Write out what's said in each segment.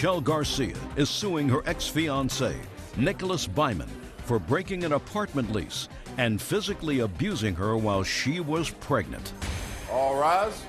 Michelle Garcia is suing her ex-fiancé, Nicholas Byman, for breaking an apartment lease and physically abusing her while she was pregnant. All rise.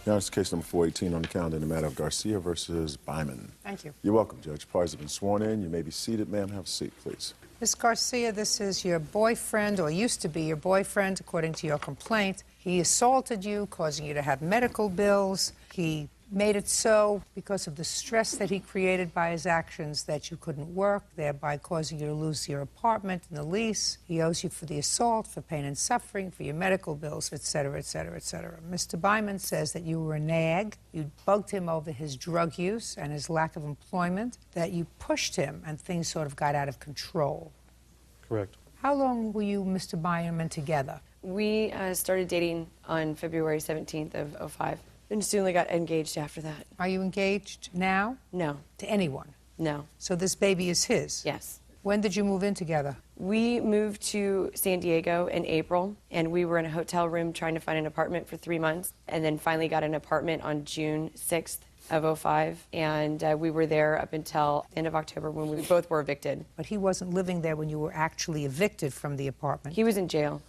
Now it's case number 418 on the calendar in the matter of Garcia versus Byman. Thank you. You're welcome, Judge. Parties have been sworn in. You may be seated. Ma'am, have a seat, please. Ms. Garcia, this is your boyfriend, or used to be your boyfriend, according to your complaint. He assaulted you, causing you to have medical bills. He made it so because of the stress that he created by his actions that you couldn't work, thereby causing you to lose your apartment and the lease. He owes you for the assault, for pain and suffering, for your medical bills, etc., etc., etc. Mr. Byman says that you were a nag, you bugged him over his drug use and his lack of employment, that you pushed him and things sort of got out of control. Correct. How long were you, Mr. Byman, together? We started dating on February 17th of '05. And soon got engaged after that. Are you engaged now? No. To anyone? No. So this baby is his? Yes. When did you move in together? We moved to San Diego in April, and we were in a hotel room trying to find an apartment for 3 months, and then finally got an apartment on June 6th of '05, and we were there up until the end of October when we both were evicted. But he wasn't living there when you were actually evicted from the apartment? He was in jail.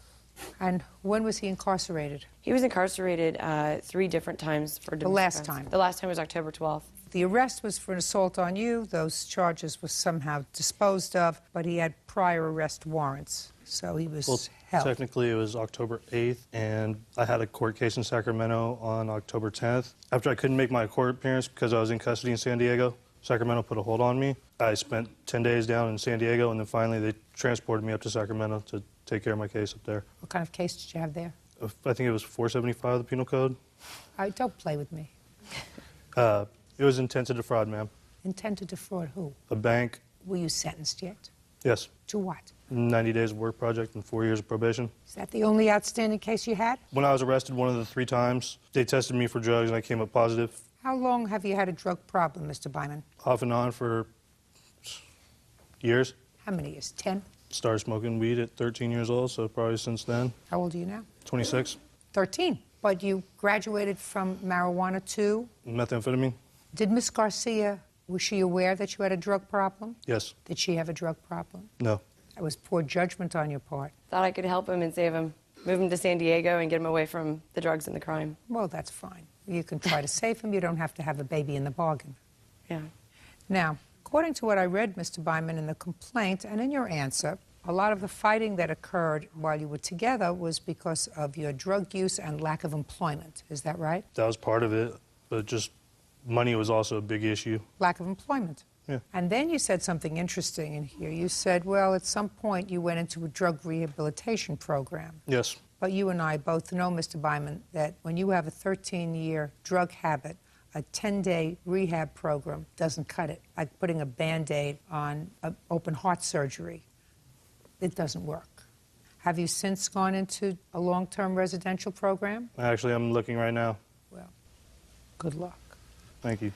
And when was he incarcerated? He was incarcerated 3 different times for domestic The last violence. time? The last time was October 12th. The arrest was for an assault on you. Those charges were somehow disposed of, but he had prior arrest warrants, so he was held. Technically, it was October 8th, and I had a court case in Sacramento on October 10th. After I couldn't make my court appearance because I was in custody in San Diego, Sacramento put a hold on me. I spent 10 days down in San Diego, and then finally they transported me up to Sacramento to take care of my case up there. What kind of case did you have there? I think it was 475 of the Penal Code. Don't play with me. It was intent to defraud, ma'am. Intent to defraud who? A bank. Were you sentenced yet? Yes. To what? 90 days of work project and 4 years of probation. Is that the only outstanding case you had? When I was arrested one of the 3 times, they tested me for drugs and I came up positive. How long have you had a drug problem, Mr. Byman? Off and on for years. How many years? 10? Started smoking weed at 13 years old, so probably since then. How old are you now? 26. 13. But you graduated from marijuana to? Methamphetamine? Did Miss Garcia, was she aware that you had a drug problem? Yes. Did she have a drug problem? No. That was poor judgment on your part. Thought I could help him and save him. Move him to San Diego and get him away from the drugs and the crime. Well, that's fine. You can try to save him. You don't have to have a baby in the bargain. Yeah. Now, according to what I read, Mr. Byman, in the complaint and in your answer, a lot of the fighting that occurred while you were together was because of your drug use and lack of employment. Is that right? That was part of it, but just money was also a big issue. Lack of employment. Yeah. And then you said something interesting in here. You said, well, at some point you went into a drug rehabilitation program. Yes. But you and I both know, Mr. Byman, that when you have a 13-year drug habit, a 10-day rehab program doesn't cut it, like putting a Band-Aid on an open heart surgery. It doesn't work. Have you since gone into a long-term residential program? Actually, I'm looking right now. Well, good luck. Thank you.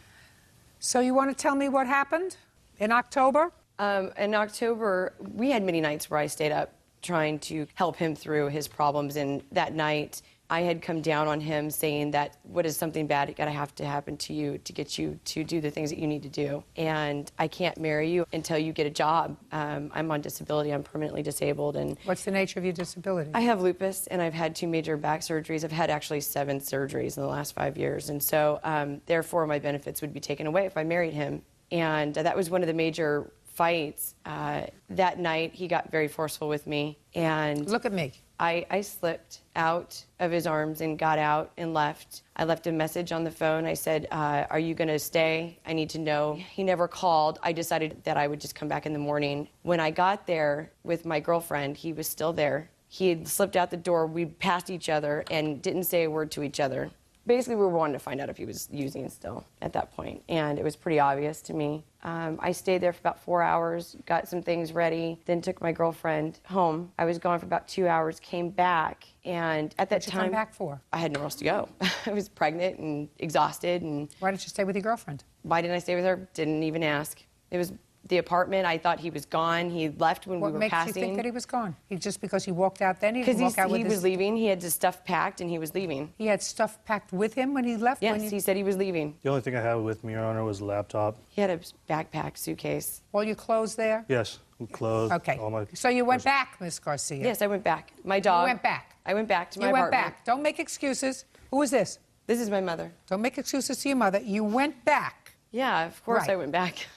So you want to tell me what happened in October? In October, we had many nights where I stayed up trying to help him through his problems, and that night I had come down on him saying that what is something bad gotta have to happen to you to get you to do the things that you need to do, and I can't marry you until you get a job. I'm on disability, I'm permanently disabled. And what's the nature of your disability? I have lupus, and I've had 2 major back surgeries. I've had actually 7 surgeries in the last 5 years, and so therefore my benefits would be taken away if I married him, and that was one of the major fights. That night he got very forceful with me, and look at me. I slipped out of his arms and got out and left. I left a message on the phone. I said, are you going to stay? I need to know. He never called. I decided that I would just come back in the morning. When I got there with my girlfriend, he was still there. He had slipped out the door. We passed each other and didn't say a word to each other. Basically, we were wanting to find out if he was using still at that point, and it was pretty obvious to me. I stayed there for about 4 hours, got some things ready, then took my girlfriend home. I was gone for about 2 hours, came back, and at that time... What'd you come back for? I had nowhere else to go. I was pregnant and exhausted. And why didn't you stay with your girlfriend? Why didn't I stay with her? Didn't even ask. It was the apartment. I thought he was gone. He left when we were passing. What makes you think that he was gone? Just because he walked out then? Because he was his... leaving. He had his stuff packed and he was leaving. He had stuff packed with him when he left? Yes, he said he was leaving. The only thing I had with me, Your Honor, was a laptop. He had a backpack, suitcase. All your clothes there? Yes, clothes. Okay. All my... So you went back, Miss Garcia? Yes, I went back. My dog. You went back? I went back to my You went apartment. back. Don't make excuses. Who is this? This is my mother. Don't make excuses to your mother. You went back. Yeah, of course Right. I went back.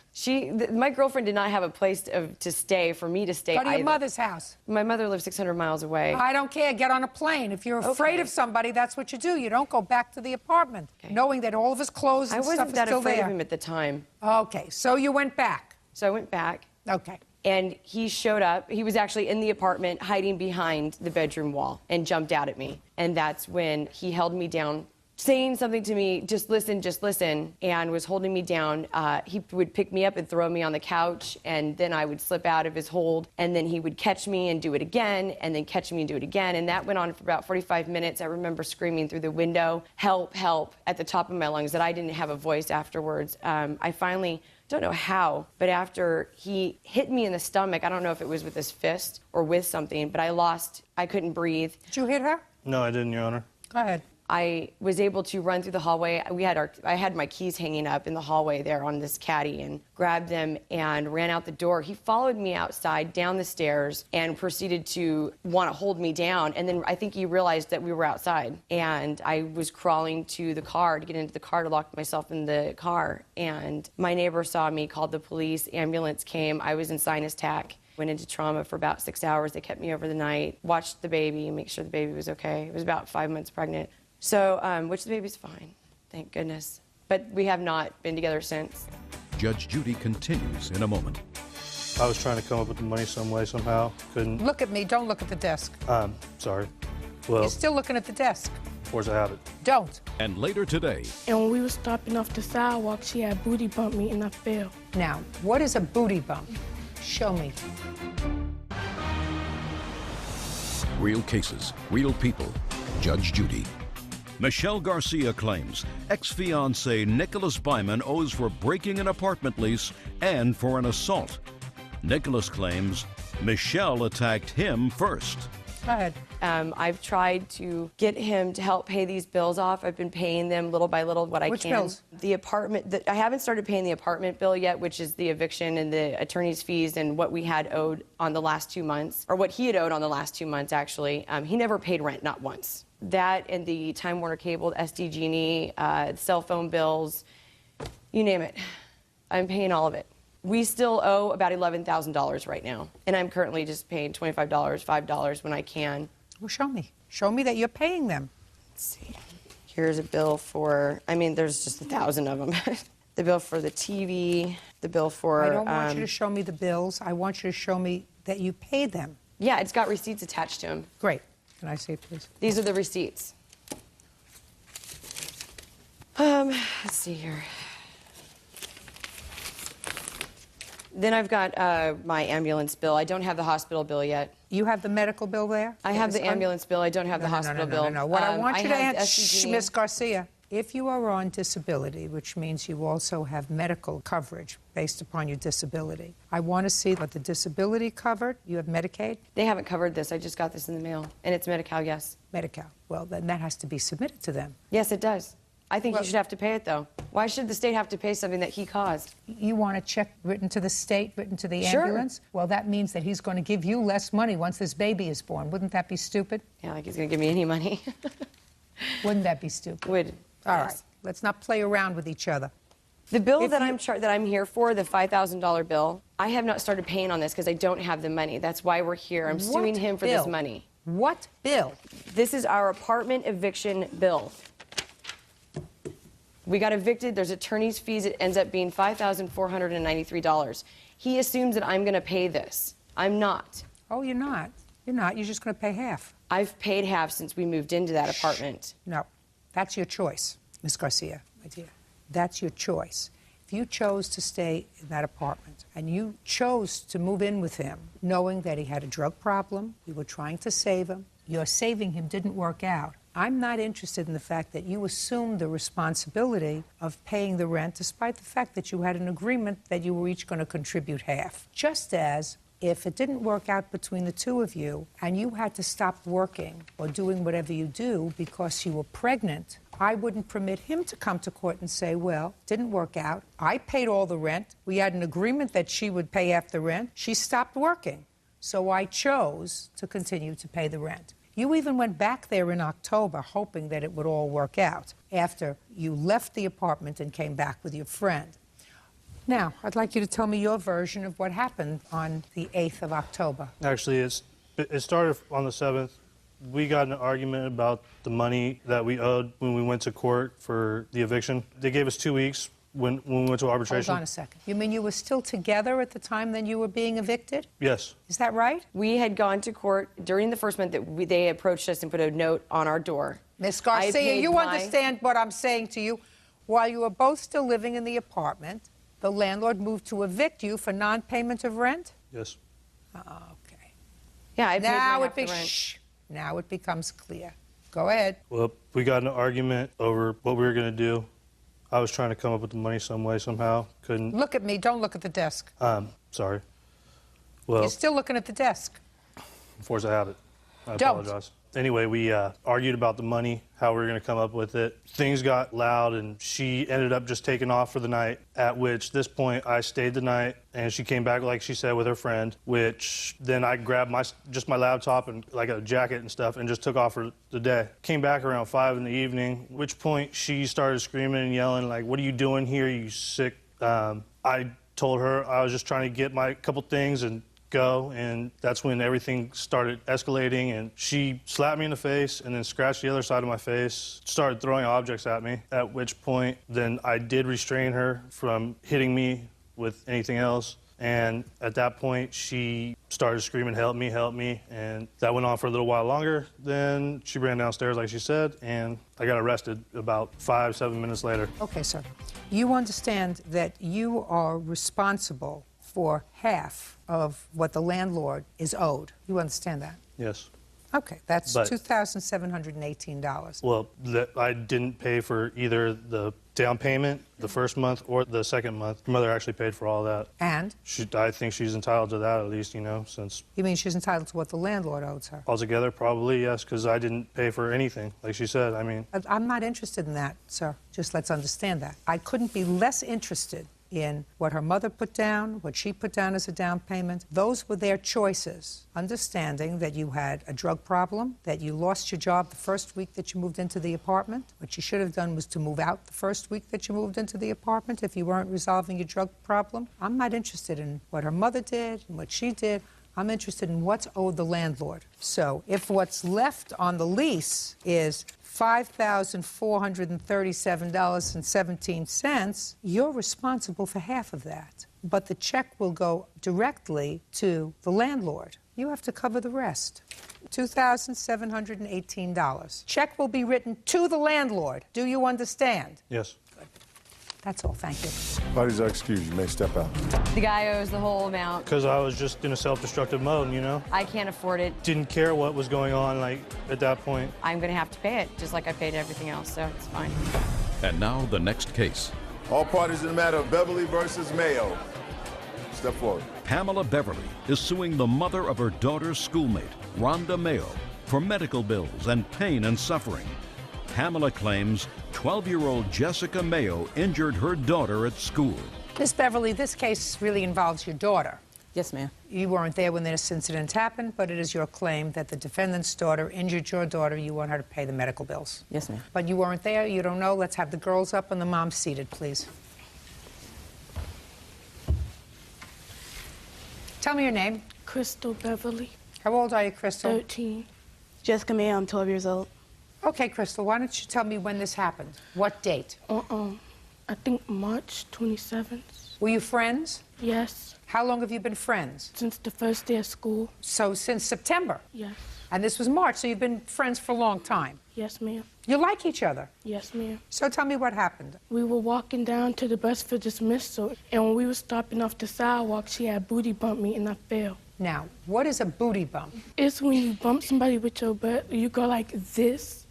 My girlfriend did not have a place to stay for me to stay Go to either. your mother's house. My mother lives 600 miles away. I don't care. Get on a plane. If you're afraid Okay. of somebody, that's what you do. You don't go back to the apartment, knowing that all of his clothes I and wasn't stuff is that still afraid there. of him at the time. Okay, so you went back. So I went back. Okay. And he showed up. He was actually in the apartment hiding behind the bedroom wall and jumped out at me. And that's when he held me down, saying something to me, just listen, and was holding me down. He would pick me up and throw me on the couch, and then I would slip out of his hold, and then he would catch me and do it again, and then catch me and do it again. And that went on for about 45 minutes. I remember screaming through the window, help, help, at the top of my lungs, that I didn't have a voice afterwards. I finally... don't know how, but after he hit me in the stomach, I don't know if it was with his fist or with something, but I couldn't breathe. Did you hit her? No, I didn't, Your Honor. Go ahead. I was able to run through the hallway. I had my keys hanging up in the hallway there on this caddy and grabbed them and ran out the door. He followed me outside, down the stairs, and proceeded to want to hold me down. And then I think he realized that we were outside. And I was crawling to the car to get into the car to lock myself in the car. And my neighbor saw me, called the police, ambulance came. I was in sinus tac. Went into trauma for about 6 hours. They kept me over the night, watched the baby, make sure the baby was okay. It was about 5 months pregnant. So, which the baby's fine, thank goodness. But we have not been together since. Judge Judy continues in a moment. I was trying to come up with the money some way, somehow. Couldn't. Look at me. Don't look at the desk. Sorry. Well, You're still looking at the desk. force I have it. Don't. And later today, And when we were stopping off the sidewalk, she had booty bumped me and I fell. Now, what is a booty bump? Show me. real cases, real people. Judge Judy. Michelle Garcia claims ex-fiancé Nicholas Byman owes for breaking an apartment lease and for an assault. Nicholas claims Michelle attacked him first. Go ahead. I've tried to get him to help pay these bills off. I've been paying them little by little what I Which can. bills? The apartment, I haven't started paying the apartment bill yet, which is the eviction and the attorney's fees and what we had owed on the last 2 months, or what he had owed on the last 2 months, actually. He never paid rent, not once. That and the Time Warner Cable, SDG&E, cell phone bills, you name it. I'm paying all of it. We still owe about $11,000 right now, and I'm currently just paying $25, $5 when I can. Well, show me. Show me that you're paying them. Let's see. Here's a bill for, I mean, there's just 1,000 of them. The bill for the TV, the bill for... I don't want you to show me the bills. I want you to show me that you paid them. Yeah, it's got receipts attached to them. Great. Can I see it, please? These are the receipts. Let's see here. Then I've got my ambulance bill. I don't have the hospital bill yet. You have the medical bill there? I have the ambulance bill. I don't have the hospital bill. No. What I want you to have answer, SCG. Ms. Garcia, if you are on disability, which means you also have medical coverage based upon your disability, I want to see what the disability covered. You have Medicaid? They haven't covered this. I just got this in the mail. And it's Medi-Cal, yes. Medi-Cal. Well, then that has to be submitted to them. Yes, it does. I think Well- he should have to pay it, though. Why should the state have to pay something that he caused? You want a check written to the state, written to the Sure. ambulance? Well, that means that he's going to give you less money once this baby is born. Wouldn't that be stupid? Yeah, like he's going to give me any money. Wouldn't that be stupid? Would. All yes. right. Let's not play around with each other. The bill If that you- I'm here for, the $5,000 bill, I have not started paying on this because I don't have the money. That's why we're here. I'm suing What him for bill? this money. What bill? This is our apartment eviction bill. We got evicted. There's attorney's fees. It ends up being $5,493. He assumes that I'm going to pay this. I'm not. Oh, you're not. You're not. You're just going to pay half. I've paid half since we moved into that apartment. No. That's your choice, Miss Garcia, my dear. That's your choice. If you chose to stay in that apartment and you chose to move in with him knowing that he had a drug problem, you were trying to save him, your saving him didn't work out, I'm not interested in the fact that you assumed the responsibility of paying the rent despite the fact that you had an agreement that you were each going to contribute half. Just as if it didn't work out between the two of you and you had to stop working or doing whatever you do because you were pregnant, I wouldn't permit him to come to court and say, well, didn't work out. I paid all the rent. We had an agreement that she would pay half the rent. She stopped working. So I chose to continue to pay the rent. You even went back there in October hoping that it would all work out after you left the apartment and came back with your friend. Now, I'd like you to tell me your version of what happened on the 8th of October. Actually, it started on the 7th. We got in an argument about the money that we owed when we went to court for the eviction. They gave us 2 weeks when we went to arbitration. Hold on a second. You mean you were still together at the time that you were being evicted? Yes. Is that right? We had gone to court during the first month that they approached us and put a note on our door. Miss Garcia, you understand what I'm saying to you. While you were both still living in the apartment, the landlord moved to evict you for non-payment of rent? Yes. Okay. Yeah, I paid Now my it half the rent. Now it becomes clear. Go ahead. Well, we got in an argument over what we were going to do. I was trying to come up with the money some way, somehow. Couldn't. Look at me. Don't look at the desk. Sorry. Well, You're still looking at the desk. of course I have it. I Don't. apologize. Anyway, we argued about the money, how we were going to come up with it. Things got loud, and she ended up just taking off for the night, at which this point I stayed the night, and she came back, like she said, with her friend, which then I grabbed just my laptop and like a jacket and stuff and just took off for the day. Came back around 5 in the evening, at which point she started screaming and yelling, like, what are you doing here, you sick? I told her I was just trying to get my couple things and go, and that's when everything started escalating, and she slapped me in the face and then scratched the other side of my face, started throwing objects at me, at which point then I did restrain her from hitting me with anything else, and at that point she started screaming, help me, and that went on for a little while longer. Then she ran downstairs like she said, and I got arrested about 5-7 minutes later. Okay, sir. You understand that you are responsible for half of what the landlord is owed. You understand that? Yes. Okay, that's But- $2,718. Well, I didn't pay for either the down payment, the first month, or the second month. My mother actually paid for all that. And? I think she's entitled to that at least, since You mean she's entitled to what the landlord owes her? altogether, probably, yes, because I didn't pay for anything, like she said. I mean, I'm not interested in that, sir. Just let's understand that. I couldn't be less interested in what her mother put down, what she put down as a down payment. Those were their choices, understanding that you had a drug problem, that you lost your job the first week that you moved into the apartment. What you should have done was to move out the first week that you moved into the apartment if you weren't resolving your drug problem. I'm not interested in what her mother did and what she did. I'm interested in what's owed the landlord. So if what's left on the lease is $5,437.17, you're responsible for half of that. But the check will go directly to the landlord. You have to cover the rest. $2,718. Check will be written to the landlord. Do you understand? yes. That's all. Thank you. Parties are excused. You may step out. The guy owes the whole amount. Because I was just in a self-destructive mode, I can't afford it. Didn't care what was going on, at that point. I'm going to have to pay it, just like I paid everything else, so it's fine. And now the next case. All parties in the matter of Beverly versus Mayo. Step forward. Pamela Beverly is suing the mother of her daughter's schoolmate, Rhonda Mayo, for medical bills and pain and suffering. Pamela claims 12-year-old Jessica Mayo injured her daughter at school. Miss Beverly, this case really involves your daughter. Yes, ma'am. You weren't there when this incident happened, but it is your claim that the defendant's daughter injured your daughter. You want her to pay the medical bills. Yes, ma'am. But you weren't there. You don't know. Let's have the girls up and the mom seated, please. Tell me your name. Crystal Beverly, How old are you, Crystal? 13. Jessica May, I'm 12 years old. Okay, Crystal, why don't you tell me when this happened? What date? I think March 27th. Were you friends? Yes, How long have you been friends? since the first day of school. So since September. Yes, And this was March, so you've been friends for a long time. yes, ma'am. You like each other. Yes, ma'am. So tell me what happened. We were walking down to the bus for dismissal, and when we were stopping off the sidewalk, she had booty bumped me, and I fell. Now, what is a booty bump? It's when you bump somebody with your butt, you go like this,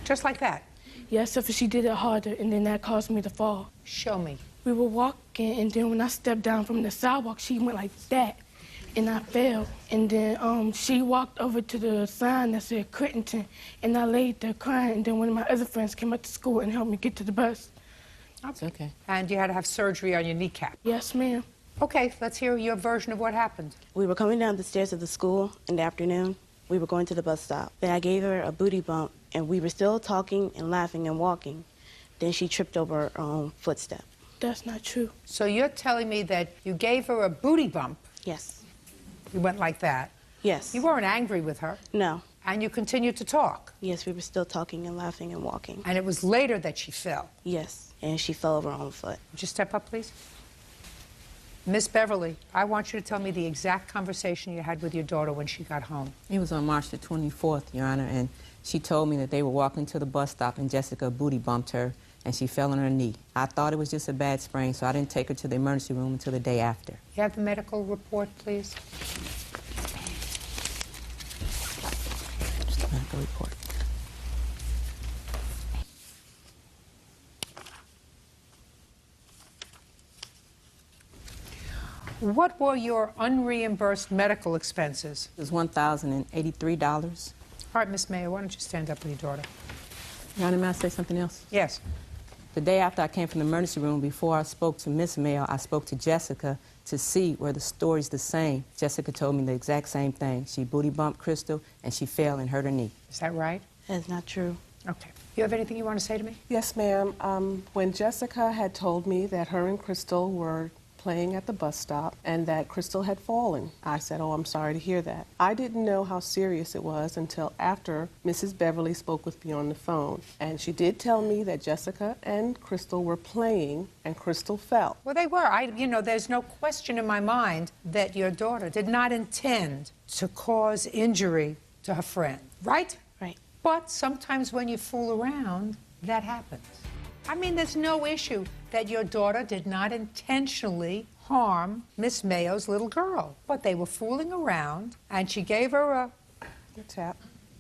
Just like that? Yes, if she did it harder, and then that caused me to fall. Show me. We were walking, and then when I stepped down from the sidewalk, she went like that, and I fell. And then she walked over to the sign that said Crittenton, and I laid there crying, and then one of my other friends came up to school and helped me get to the bus. It's okay. And you had to have surgery on your kneecap. Yes, ma'am. Okay, let's hear your version of what happened. We were coming down the stairs of the school in the afternoon. We were going to the bus stop. Then I gave her a booty bump, and we were still talking and laughing and walking. Then she tripped over her own footstep. That's not true. So you're telling me that you gave her a booty bump. Yes. You went like that. Yes. You weren't angry with her. No. And you continued to talk. Yes, we were still talking and laughing and walking. And it was later that she fell. Yes, and she fell over her own foot. Would you step up, please? Miss Beverly, I want you to tell me the exact conversation you had with your daughter when she got home. It was on March the 24th, Your Honor, and she told me that they were walking to the bus stop and Jessica booty bumped her and she fell on her knee. I thought it was just a bad sprain, so I didn't take her to the emergency room until the day after. You have the medical report, please? Just the medical report. What were your unreimbursed medical expenses? It was $1,083. All right, Miss Mayor, why don't you stand up with your daughter? Your Honor, may I say something else? Yes. The day after I came from the emergency room, before I spoke to Miss Mayo, I spoke to Jessica to see where the story's the same. Jessica told me the exact same thing. She booty bumped Crystal and she fell and hurt her knee. Is that right? That's not true. Okay. You have anything you want to say to me? Yes, ma'am. When Jessica had told me that her and Crystal were playing at the bus stop and that Crystal had fallen, I said, "Oh, I'm sorry to hear that." I didn't know how serious it was until after Mrs. Beverly spoke with me on the phone. And she did tell me that Jessica and Crystal were playing and Crystal fell. Well, they were. There's no question in my mind that your daughter did not intend to cause injury to her friend, right? Right. But sometimes when you fool around, that happens. I mean, there's no issue that your daughter did not intentionally harm Miss Mayo's little girl. But they were fooling around, and she gave her A tap.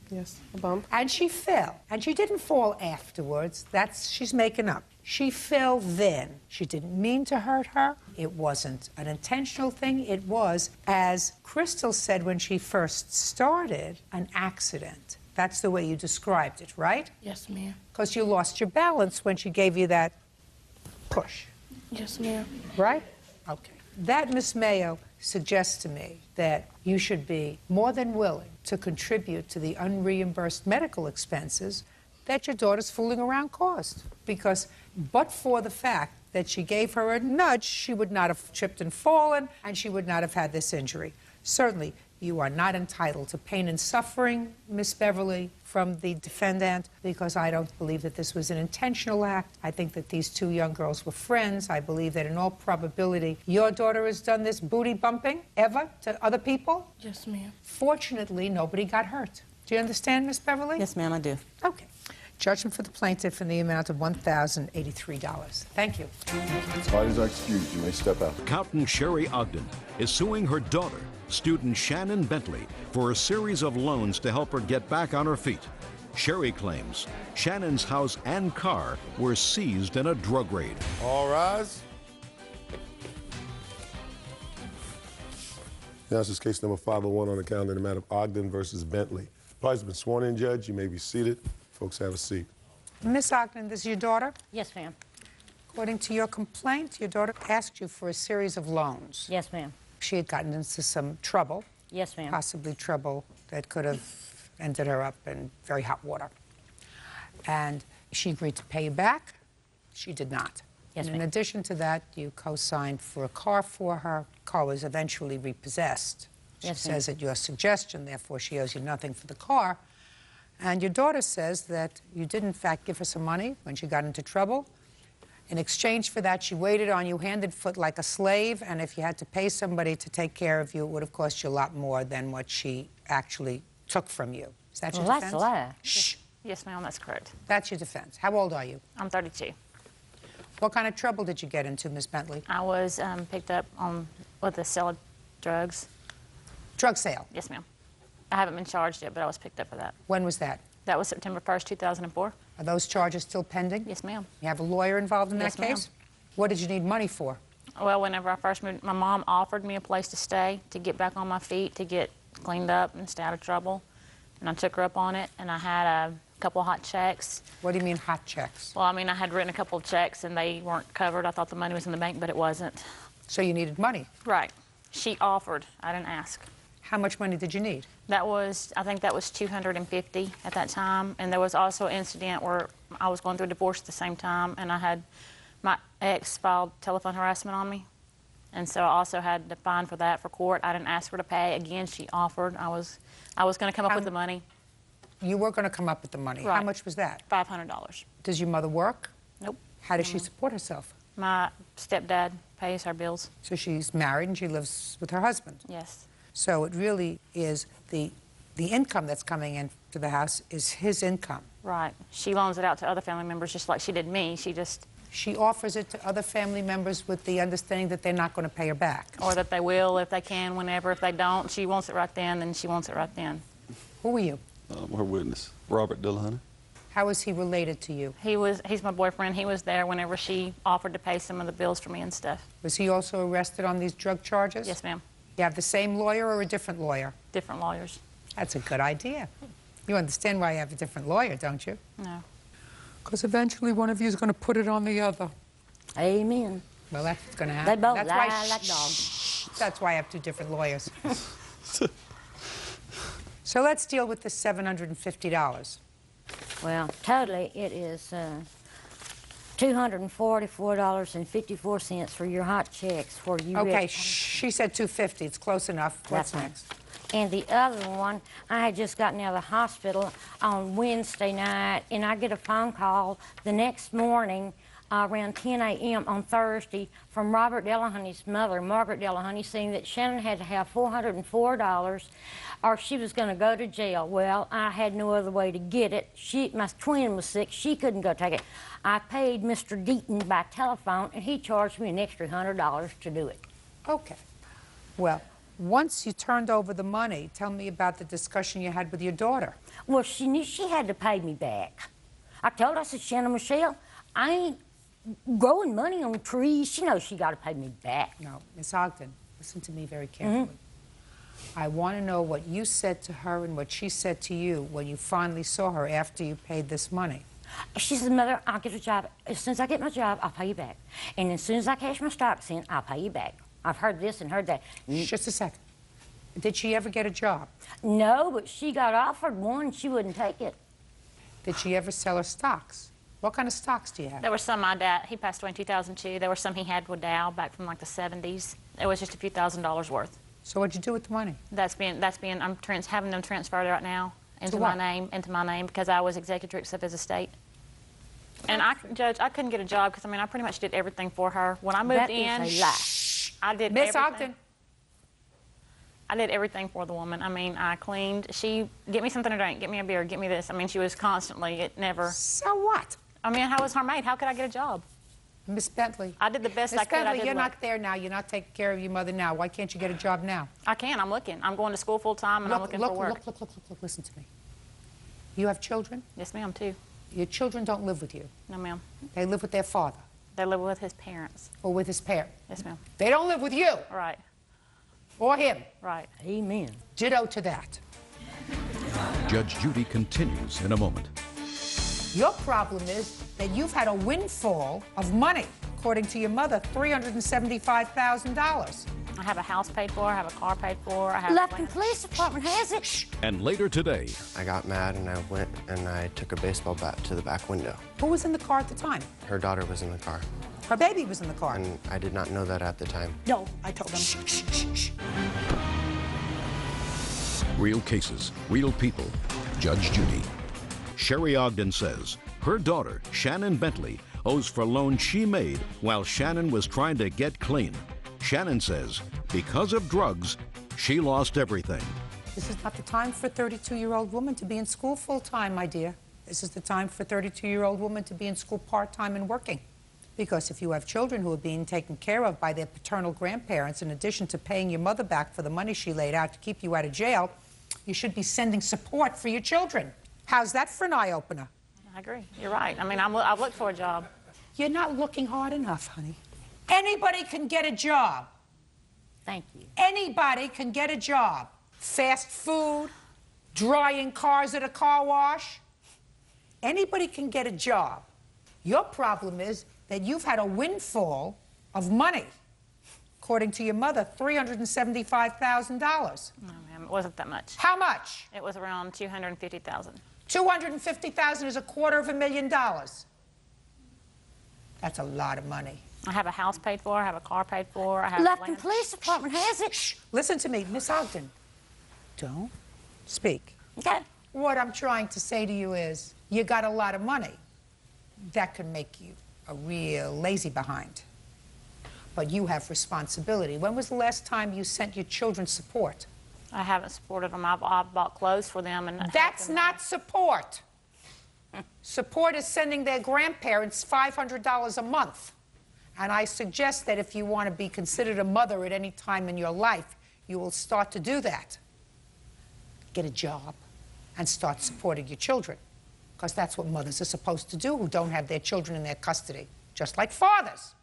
Yes, a bump. and she fell. And she didn't fall afterwards. She's making up. She fell then. She didn't mean to hurt her. It wasn't an intentional thing. It was, as Crystal said when she first started, an accident. That's the way you described it, right? Yes, ma'am. Because you lost your balance when she gave you that push, Yes, ma'am. right? Okay. That, Miss Mayo, suggests to me that you should be more than willing to contribute to the unreimbursed medical expenses that your daughter's fooling around caused. Because but for the fact that she gave her a nudge, she would not have tripped and fallen, and she would not have had this injury. Certainly, you are not entitled to pain and suffering, Miss Beverly, from the defendant, because I don't believe that this was an intentional act. I think that these two young girls were friends. I believe that in all probability, your daughter has done this booty bumping ever to other people. Yes, ma'am. Fortunately, nobody got hurt. Do you understand, Miss Beverly? Yes, ma'am, I do. Okay. Judgment for the plaintiff in the amount of $1,083. Thank you. Parties are excused. You may step out. Accountant Sherry Ogden is suing her daughter, student Shannon Bentley, for a series of loans to help her get back on her feet. Sherry claims Shannon's house and car were seized in a drug raid. All rise. Now, this is case number 501 on the calendar in the matter of Ogden versus Bentley. Parties have been sworn in, Judge. You may be seated. Folks, have a seat. Miss Ogden, this is your daughter? Yes, ma'am. According to your complaint, your daughter asked you for a series of loans. Yes, ma'am. She had gotten into some trouble, Yes, ma'am. possibly trouble that could have ended her up in very hot water. And she agreed to pay you back. She did not. Yes, and in ma'am. addition to that, you co-signed for a car for her. Car was eventually repossessed. She Yes, ma'am. says at your suggestion, therefore, she owes you nothing for the car. And your daughter says that you did, in fact, give her some money when she got into trouble. In exchange for that, she waited on you hand and foot like a slave, and if you had to pay somebody to take care of you, it would have cost you a lot more than what she actually took from you. Is that your Well, defense? that's a lie. Shh. Yes, ma'am, that's correct. That's your defense. How old are you? I'm 32. What kind of trouble did you get into, Miss Bentley? I was picked up with the sale of drugs. Drug sale. Yes, ma'am. I haven't been charged yet, but I was picked up for that. When was that? That was September 1st, 2004. Are those charges still pending? Yes, ma'am. You have a lawyer involved in Yes, that case? What did you need money for? Well, whenever I first moved, my mom offered me a place to stay, to get back on my feet, to get cleaned up and stay out of trouble. And I took her up on it, and I had a couple hot checks. What do you mean hot checks? Well, I mean, I had written a couple of checks, and they weren't covered. I thought the money was in the bank, but it wasn't. So you needed money? Right. She offered. I didn't ask. How much money did you need? That was, I think that was $250 at that time. And there was also an incident where I was going through a divorce at the same time, and I had my ex filed telephone harassment on me. And so I also had to fine for that for court. I didn't ask her to pay. Again, she offered. I was going to come up with the money. You were going to come up with the money. Right. How much was that? $500. Does your mother work? Nope. How does she support herself? My stepdad pays our bills. So she's married and she lives with her husband? Yes. So it really is the income that's coming into the house is his income. Right. She loans it out to other family members just like she did me. She offers it to other family members with the understanding that they're not going to pay her back. Or that they will if they can, whenever. If they don't, she wants it right then she wants it right then. Who are you? I'm her witness, Robert Dillahunter. How is he related to you? He's my boyfriend. He was there whenever she offered to pay some of the bills for me and stuff. Was he also arrested on these drug charges? Yes, ma'am. You have the same lawyer or a different lawyer? Different lawyers. That's a good idea. You understand why you have a different lawyer, don't you? No. Because eventually one of you is going to put it on the other. Amen. Well, that's what's going to happen. They both that's lie why, like dogs. That's why I have two different lawyers. So let's deal with the $750. Well, totally, it is $244.54 for your hot checks for you. Okay, she said $250. It's close enough. What's next? And the other one, I had just gotten out of the hospital on Wednesday night, and I get a phone call the next morning around 10 a.m. on Thursday from Robert Dillahunty's mother, Margaret Dillahunty, saying that Shannon had to have $404 or she was going to go to jail. Well, I had no other way to get it. My twin was sick. She couldn't go take it. I paid Mr. Deaton by telephone, and he charged me an extra $100 to do it. Okay. Well, once you turned over the money, tell me about the discussion you had with your daughter. Well, she knew she had to pay me back. I told her, I said, Shannon Michelle, I ain't growing money on trees. She knows she got to pay me back. No, Miss Ogden, listen to me very carefully. I want to know what you said to her and what she said to you when you finally saw her after you paid this money. She said, Mother, I'll get a job. As soon as I get my job, I'll pay you back. And as soon as I cash my stocks in, I'll pay you back. I've heard this and heard that. Just a second. Did she ever get a job? No, but she got offered one. She wouldn't take it. Did she ever sell her stocks? What kind of stocks do you have? There were some my dad, he passed away in 2002. There were some he had with Dow back from like the 70s. It was just a few $1,000s worth. So what'd you do with the money? I'm having them transferred right now into my name, because I was executrix of his estate. And Judge, I couldn't get a job because I pretty much did everything for her. When I moved in, That is a lie. I did Miss everything. Ogden. I did everything for the woman. I cleaned. She, get me something to drink, get me a beer, get me this. She was constantly, it never. So what? How was her maid? How could I get a job? Miss Bentley. I did the best I Miss could. Bentley, you're not there now. You're not taking care of your mother now. Why can't you get a job now? I can. I'm looking. I'm going to school full time and I'm looking for work. Look, listen to me. You have children? Yes, ma'am, too. Your children don't live with you. No, ma'am. They live with their father. They live with his parents. Or with his parent. Yes, ma'am. They don't live with you. Right. Or him. Right. Amen. Ditto to that. Judge Judy continues in a moment. Your problem is that you've had a windfall of money, according to your mother, $375,000. I have a house paid for, I have a car paid for, I have Lupton Police Department has it. And later today, I got mad and I went and I took a baseball bat to the back window. Who was in the car at the time? Her daughter was in the car. Her baby was in the car. And I did not know that at the time. No, I told them. real cases, real people. Judge Judy. Sherry Ogden says her daughter, Shannon Bentley, owes for loans she made while Shannon was trying to get clean. Shannon says because of drugs, she lost everything. This is not the time for a 32-year-old woman to be in school full-time, my dear. This is the time for a 32-year-old woman to be in school part-time and working. Because if you have children who are being taken care of by their paternal grandparents, in addition to paying your mother back for the money she laid out to keep you out of jail, you should be sending support for your children. How's that for an eye-opener? I agree. You're right. I mean, I've looked for a job. You're not looking hard enough, honey. Anybody can get a job. Thank you. Anybody can get a job. Fast food, drying cars at a car wash. Anybody can get a job. Your problem is that you've had a windfall of money. According to your mother, $375,000. No, ma'am, it wasn't that much. How much? It was around $250,000. $250,000 is $250,000. That's a lot of money. I have a house paid for, I have a car paid for, I have Lupton land. Police Department has it. Shh, listen to me, Miss Ogden. Don't speak. Okay. What I'm trying to say to you is, you got a lot of money. That could make you a real lazy behind. But you have responsibility. When was the last time you sent your children support? I haven't supported them. I've bought clothes for them. And That's not support. Support is sending their grandparents $500 a month. And I suggest that if you want to be considered a mother at any time in your life, you will start to do that. Get a job and start supporting your children. Because that's what mothers are supposed to do who don't have their children in their custody, just like fathers.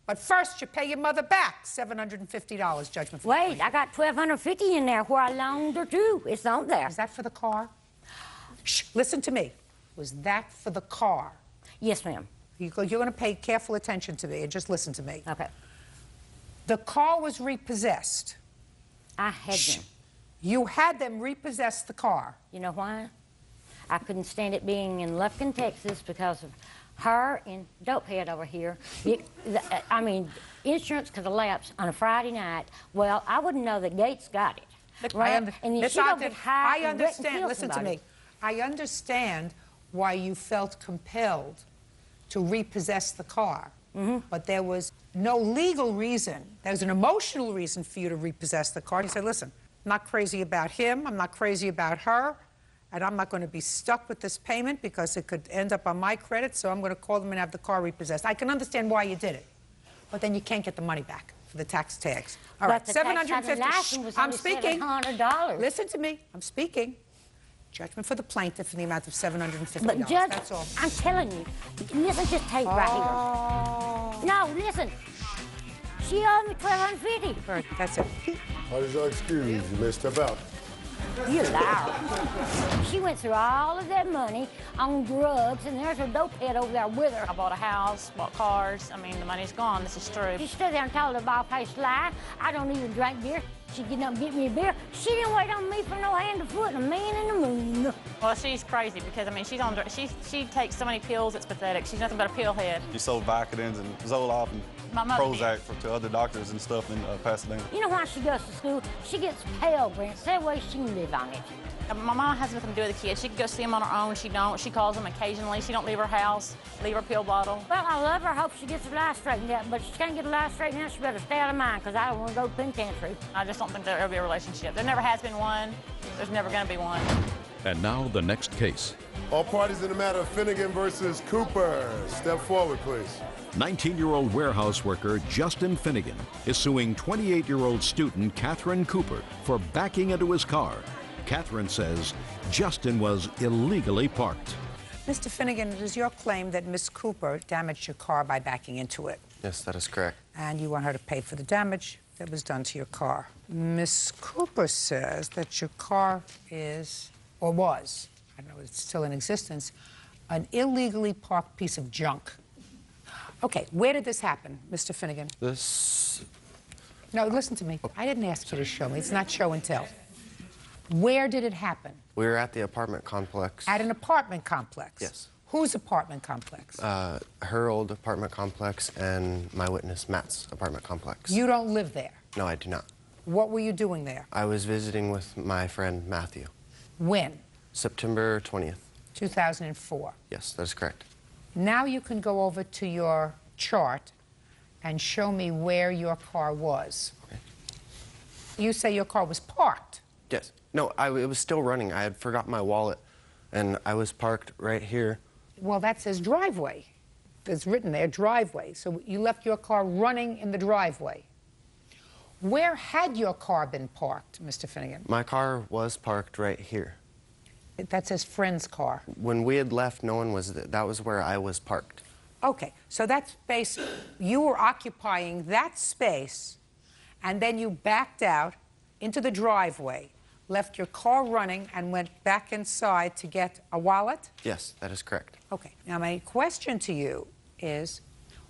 But first, you pay your mother back $750 judgment. Wait, I got $1,250 in there where I loaned her to. It's on there. Is that for the car? Shh, listen to me. Was that for the car? Yes, ma'am. You're going to pay careful attention to me and just listen to me. Okay. The car was repossessed. I had them. You had them repossess the car. You know why? I couldn't stand it being in Lufkin, Texas because of her and Dopehead over here. I mean, insurance could elapse on a Friday night. Well, I wouldn't know that Gates got it. Look, right? and then Miss Ogden, I understand. Listen somebody. to me. I understand why you felt compelled to repossess the car. But there was no legal reason. There was an emotional reason for you to repossess the car. You said, listen, I'm not crazy about him. I'm not crazy about her. And I'm not going to be stuck with this payment because it could end up on my credit, so I'm going to call them and have the car repossessed. I can understand why you did it, but then you can't get the money back for the tax tags. All right, $750. I'm speaking. $700. Listen to me. I'm speaking. Judgment for the plaintiff in the amount of $750. But Judge, that's all. I'm telling you, listen to this tape right here. No, listen. She owed me $1,250. That's it. What is your excuse? You may step out. You liar. She went through all of that money on drugs, and there's her dope head over there with her. I bought a house, bought cars. I mean, the money's gone. This is true. She stood there and told her bald-faced lie. I don't even drink beer. She'd get up and get me a beer. She didn't wait on me for no hand or foot, and a man in the moon. Well, she's crazy because, I mean, she's on. She takes so many pills, it's pathetic. She's nothing but a pill head. She sold Vicodins and Zoloft and My mother Prozac to other doctors and stuff in Pasadena. You know why she goes to school? She gets Pell Grants. That way she can live on it. My mom has nothing to do with the kids. She can go see them on her own. She don't. She calls them occasionally. She don't leave her house, leave her pill bottle. Well, I love her. Hope she gets her life straightened out. But if she can't get her life straightened out, she better stay out of mine, because I don't want to go to penitentiary. I just don't think there'll ever be a relationship. There never has been one. There's never going to be one. And now the next case. All parties in the matter of Finnegan versus Cooper. Step forward, please. 19-year-old warehouse worker Justin Finnegan is suing 28-year-old student Catherine Cooper for backing into his car. Catherine says Justin was illegally parked. Mr. Finnegan, it is your claim that Miss Cooper damaged your car by backing into it. Yes, that is correct. And you want her to pay for the damage that was done to your car. Miss Cooper says that your car is, or was, I don't know if it's still in existence, an illegally parked piece of junk. Okay, where did this happen, Mr. Finnegan? This... No, listen to me. I didn't ask you to show me. It's not show and tell. Where did it happen? We were at the apartment complex. At an apartment complex? Yes. Whose apartment complex? Her old apartment complex and my witness Matt's apartment complex. You don't live there? No, I do not. What were you doing there? I was visiting with my friend Matthew. When? September 20th. 2004. Yes, that is correct. Now you can go over to your chart and show me where your car was. Okay. You say your car was parked. Yes. No, it was still running. I had forgot my wallet, and I was parked right here. Well, that says driveway. It's written there, driveway. So you left your car running in the driveway. Where had your car been parked, Mr. Finnegan? My car was parked right here. That's his friend's car. When we had left, no one was there. That was where I was parked. Okay, so that space, you were occupying that space, and then you backed out into the driveway, left your car running, and went back inside to get a wallet? Yes, that is correct. Okay, now my question to you is,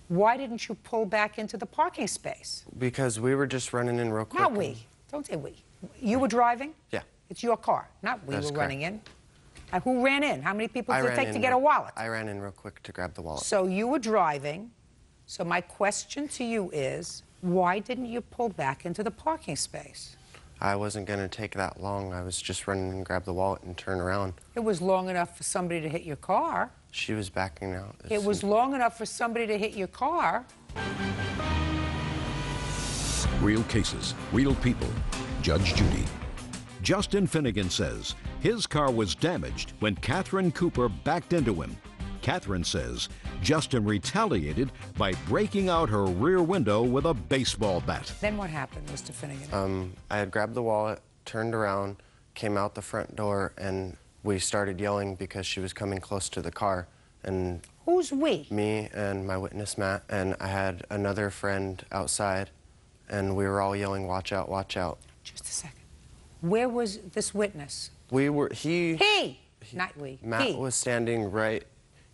why didn't you pull back into the parking space? Because we were just running in real quick. Not we. Don't say we. You were driving? Yeah. It's your car, not we That's were correct. running in. And who ran in? How many people I did it ran take in to get a wallet? I ran in real quick to grab the wallet. So you were driving. So my question to you is, why didn't you pull back into the parking space? I wasn't going to take that long. I was just running and grab the wallet and turn around. It was long enough for somebody to hit your car. She was backing out. It was long enough for somebody to hit your car. Real cases, real people. Judge Judy. Justin Finnegan says his car was damaged when Catherine Cooper backed into him. Catherine says Justin retaliated by breaking out her rear window with a baseball bat. Then what happened, Mr. Finnegan? I had grabbed the wallet, turned around, came out the front door, and we started yelling because she was coming close to the car. And who's we? Me and my witness, Matt, and I had another friend outside, and we were all yelling, "Watch out, watch out." Just a second. Where was this witness? He, not we. Matt was standing right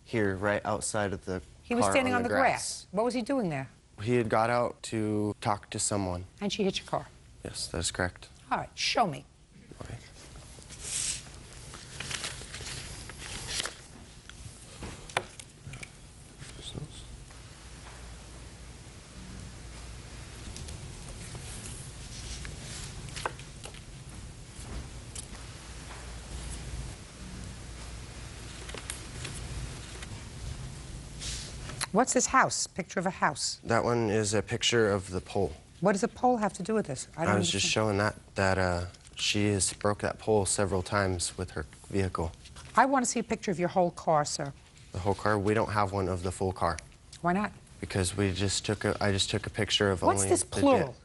here, right outside of the He was car standing on the grass. grass. What was he doing there? He had got out to talk to someone. And she hit your car? Yes, that is correct. All right, show me. Okay. What's this house? Picture of a house. That one is a picture of the pole. What does a pole have to do with this? I was just showing that she has broke that pole several times with her vehicle. I want to see a picture of your whole car, sir. The whole car? We don't have one of the full car. Why not? Because I just took a picture of What's only this plural?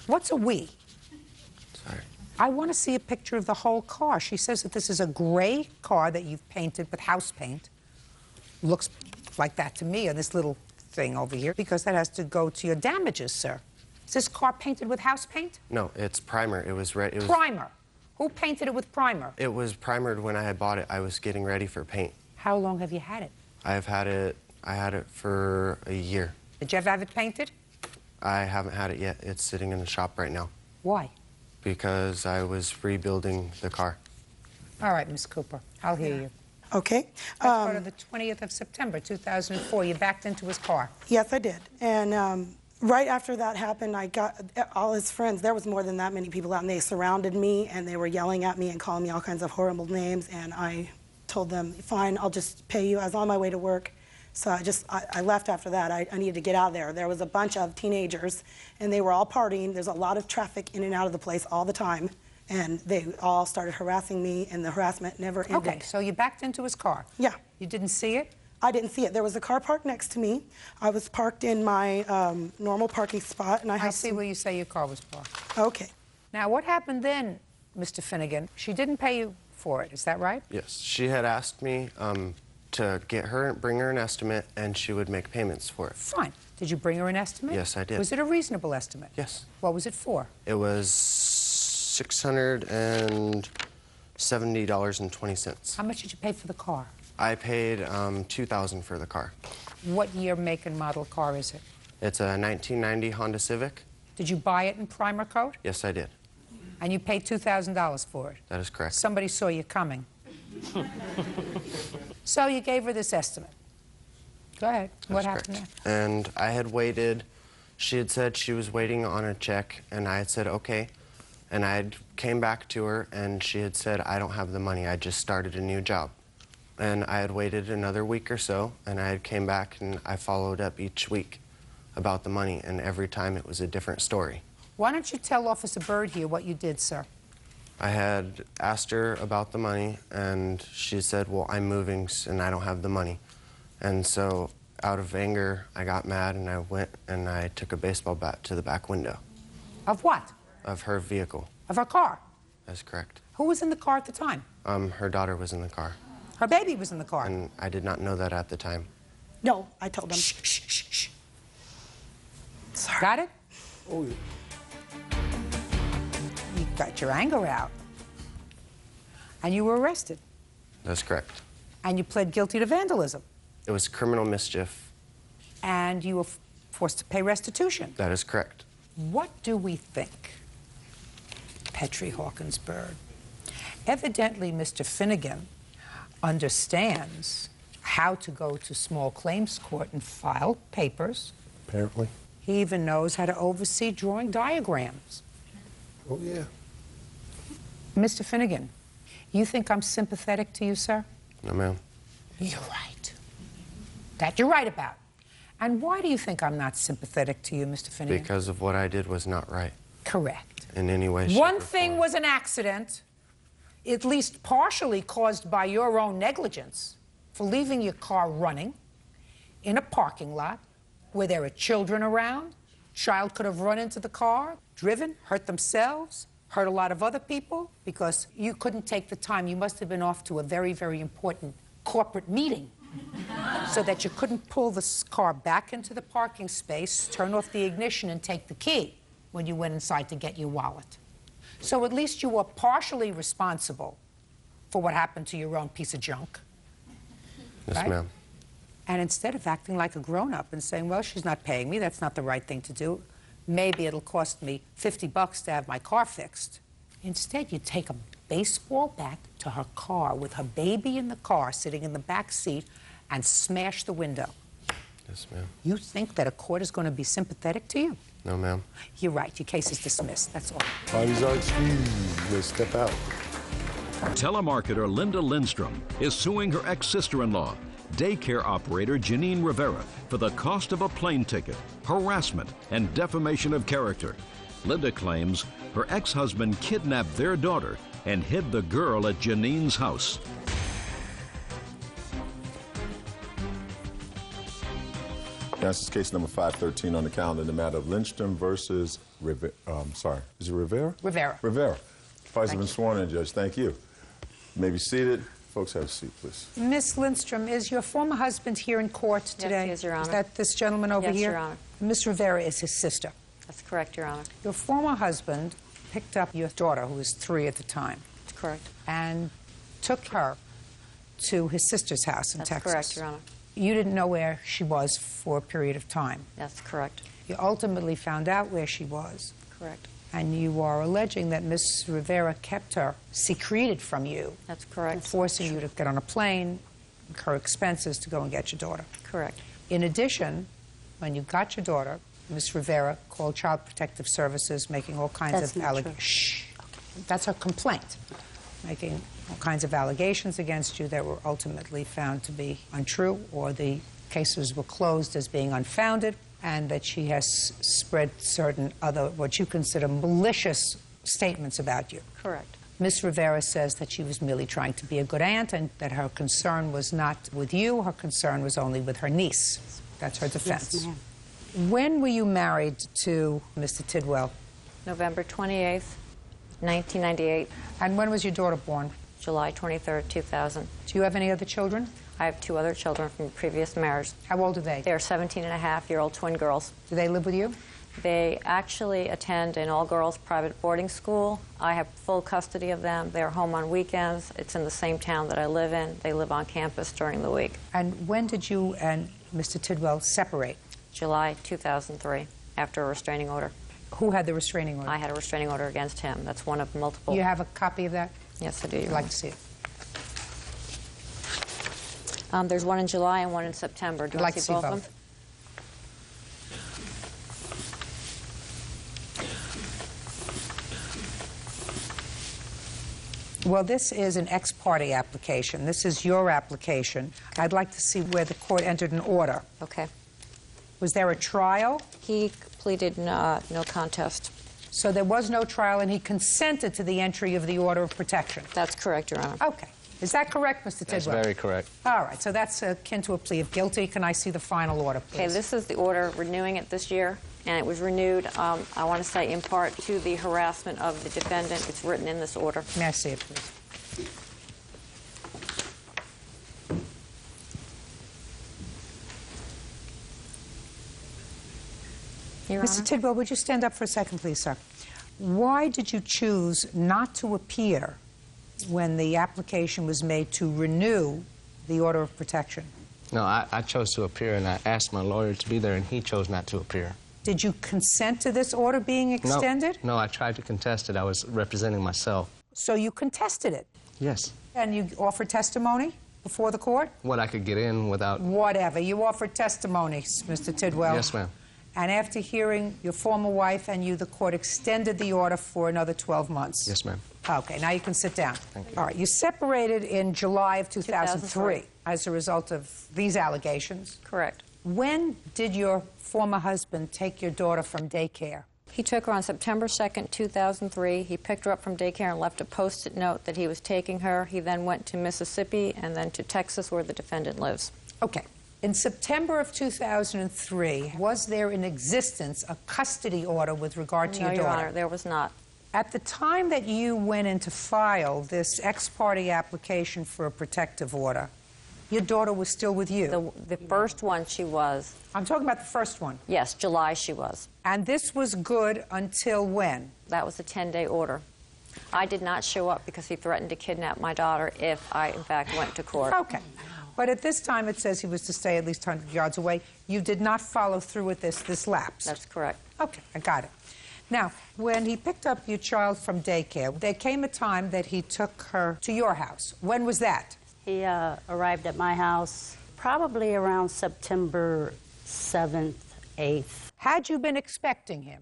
What's a we? Sorry. I want to see a picture of the whole car. She says that this is a gray car that you've painted with house paint. Looks like that to me on this little thing over here, because that has to go to your damages, sir. Is this car painted with house paint? No, it's primer. It was red. Primer. Who painted it with primer? It was primered when I had bought it. I was getting ready for paint. How long have you had it? I had it for a year. Did you ever have it painted? I haven't had it yet. It's sitting in the shop right now. Why? Because I was rebuilding the car. All right, Miss Cooper, I'll hear you. Okay. That's part of the 20th of September, 2004. You backed into his car. Yes, I did. And right after that happened, I got all his friends. There was more than that many people out, and they surrounded me, and they were yelling at me and calling me all kinds of horrible names. And I told them, fine, I'll just pay you. I was on my way to work. So I left after that. I needed to get out of there. There was a bunch of teenagers, and they were all partying. There's a lot of traffic in and out of the place all the time. And they all started harassing me, and the harassment never ended. Okay, so you backed into his car? Yeah. You didn't see it? I didn't see it. There was a car parked next to me. I was parked in my normal parking spot, and I see where you say your car was parked. Okay. Now, what happened then, Mr. Finnegan? She didn't pay you for it, is that right? Yes, she had asked me to bring her an estimate, and she would make payments for it. Fine. Did you bring her an estimate? Yes, I did. Was it a reasonable estimate? Yes. What was it for? It was $670.20. How much did you pay for the car? I paid $2,000 for the car. What year, make, and model car is it? It's a 1990 Honda Civic. Did you buy it in primer coat? Yes, I did. And you paid $2,000 for it? That is correct. Somebody saw you coming. So you gave her this estimate. Go ahead. What happened next? And I had waited. She had said she was waiting on a check, and I had said, okay. And I had came back to her, and she had said, I don't have the money. I just started a new job. And I had waited another week or so, and I had came back, and I followed up each week about the money, and every time it was a different story. Why don't you tell Officer Byrd here what you did, sir? I had asked her about the money, and she said, well, I'm moving, and I don't have the money. And so, out of anger, I got mad, and I went and I took a baseball bat to the back window. Of what? Of her vehicle. Of her car? That's correct. Who was in the car at the time? Her daughter was in the car. Her baby was in the car. And I did not know that at the time. No, I told him. Shh, shh, shh, shh. Sorry. Got it? Oh, yeah. You got your anger out. And you were arrested. That's correct. And you pled guilty to vandalism. It was criminal mischief. And you were forced to pay restitution. That is correct. What do we think? Petrie Hawkins Byrd. Evidently, Mr. Finnegan understands how to go to small claims court and file papers. Apparently. He even knows how to oversee drawing diagrams. Oh, yeah. Mr. Finnegan, you think I'm sympathetic to you, sir? No, ma'am. You're right. That you're right about. And why do you think I'm not sympathetic to you, Mr. Finnegan? Because of what I did was not right. Correct. In any way, shape, One or thing form. was an accident, at least partially caused by your own negligence for leaving your car running in a parking lot where there are children around. Child could have run into the car, driven, hurt themselves, hurt a lot of other people because you couldn't take the time. You must have been off to a very, very important corporate meeting so that you couldn't pull the car back into the parking space, turn off the ignition, and take the key when you went inside to get your wallet. So at least you were partially responsible for what happened to your own piece of junk. Yes, right? ma'am. And instead of acting like a grown-up and saying, well, she's not paying me, that's not the right thing to do, maybe it'll cost me $50 to have my car fixed. Instead, you take a baseball bat to her car with her baby in the car sitting in the back seat and smash the window. Yes, ma'am. You think that a court is going to be sympathetic to you? No, ma'am. You're right. Your case is dismissed. That's all. Parties are excused. You may step out. Telemarketer Linda Lindstrom is suing her ex-sister-in-law, daycare operator Janine Rivera, for the cost of a plane ticket, harassment, and defamation of character. Linda claims her ex-husband kidnapped their daughter and hid the girl at Janine's house. This is case number 513 on the calendar in the matter of Lindstrom versus Rivera. Is it Rivera? Rivera. Rivera. Parties have been sworn in, Judge. Thank you. You may be seated. Folks, have a seat, please. Miss Lindstrom, is your former husband here in court today? Yes, he is, Your Honor. Is that this gentleman over Yes, here? Your Honor. Miss Rivera is his sister. That's correct, Your Honor. Your former husband picked up your daughter, who was 3 at the time, That's correct. and took her to his sister's house in That's Texas. correct, Your Honor. You didn't know where she was for a period of time. That's correct. You ultimately found out where she was. Correct. And you are alleging that Miss Rivera kept her secreted from you. That's correct. Forcing you to get on a plane, incur expenses to go and get your daughter. Correct. In addition, when you got your daughter, Miss Rivera called Child Protective Services, making all kinds That's of not true. allegations. Shh. That's her complaint, making all kinds of allegations against you that were ultimately found to be untrue, or the cases were closed as being unfounded, and that she has spread certain other, what you consider malicious statements about you. Correct. Miss Rivera says that she was merely trying to be a good aunt and that her concern was not with you, her concern was only with her niece. That's her defense. Yes, ma'am. When were you married to Mr. Tidwell? November 28th, 1998. And when was your daughter born? July 23rd, 2000. Do you have any other children? I have 2 other children from a previous marriage. How old are they? They're 17-and-a-half-year-old twin girls. Do they live with you? They actually attend an all-girls private boarding school. I have full custody of them. They're home on weekends. It's in the same town that I live in. They live on campus during the week. And when did you and Mr. Tidwell separate? July 2003, after a restraining order. Who had the restraining order? I had a restraining order against him. That's one of multiple. You have a copy of that? Yes, I do. I'd like to see it. There's one in July and one in September. Do you I'd like want to see both of both. them? Well, this is an ex parte application. This is your application. I'd like to see where the court entered an order. Okay. Was there a trial? He pleaded no contest. So there was no trial, and he consented to the entry of the order of protection. That's correct, Your Honor. Okay. Is that correct, Mr. Tidwell? That's very correct. All right. So that's akin to a plea of guilty. Can I see the final order, please? Okay, this is the order renewing it this year. and it was renewed, I want to say, in part to the harassment of the defendant. It's written in this order. May I see it, please? Your Mr. Honor? Tidwell, would you stand up for a second, please, sir? Why did you choose not to appear when the application was made to renew the order of protection? No, I chose to appear, and I asked my lawyer to be there, and he chose not to appear. Did you consent to this order being extended? No, I tried to contest it. I was representing myself. So you contested it? Yes. And you offered testimony before the court? What I could get in without... Whatever. You offered testimony, Mr. Tidwell. Yes, ma'am. And after hearing your former wife and you, the court extended the order for another 12 months? Yes, ma'am. Okay, now you can sit down. Thank you. All right, you separated in July of 2003 as a result of these allegations? Correct. When did your former husband take your daughter from daycare? He took her on September 2nd, 2003. He picked her up from daycare and left a Post-it note that he was taking her. He then went to Mississippi and then to Texas, where the defendant lives. Okay. In September of 2003, was there in existence a custody order with regard to your daughter? No, Your Honor, there was not. At the time that you went in to file this ex parte application for a protective order, your daughter was still with you? The first one she was. I'm talking about the first one? Yes, July she was. And this was good until when? That was a 10-day order. I did not show up because he threatened to kidnap my daughter if I, in fact, went to court. Okay. But at this time, it says he was to stay at least 100 yards away. You did not follow through with this lapse? That's correct. Okay, I got it. Now, when he picked up your child from daycare, there came a time that he took her to your house. When was that? He arrived at my house probably around September 7th, 8th. Had you been expecting him?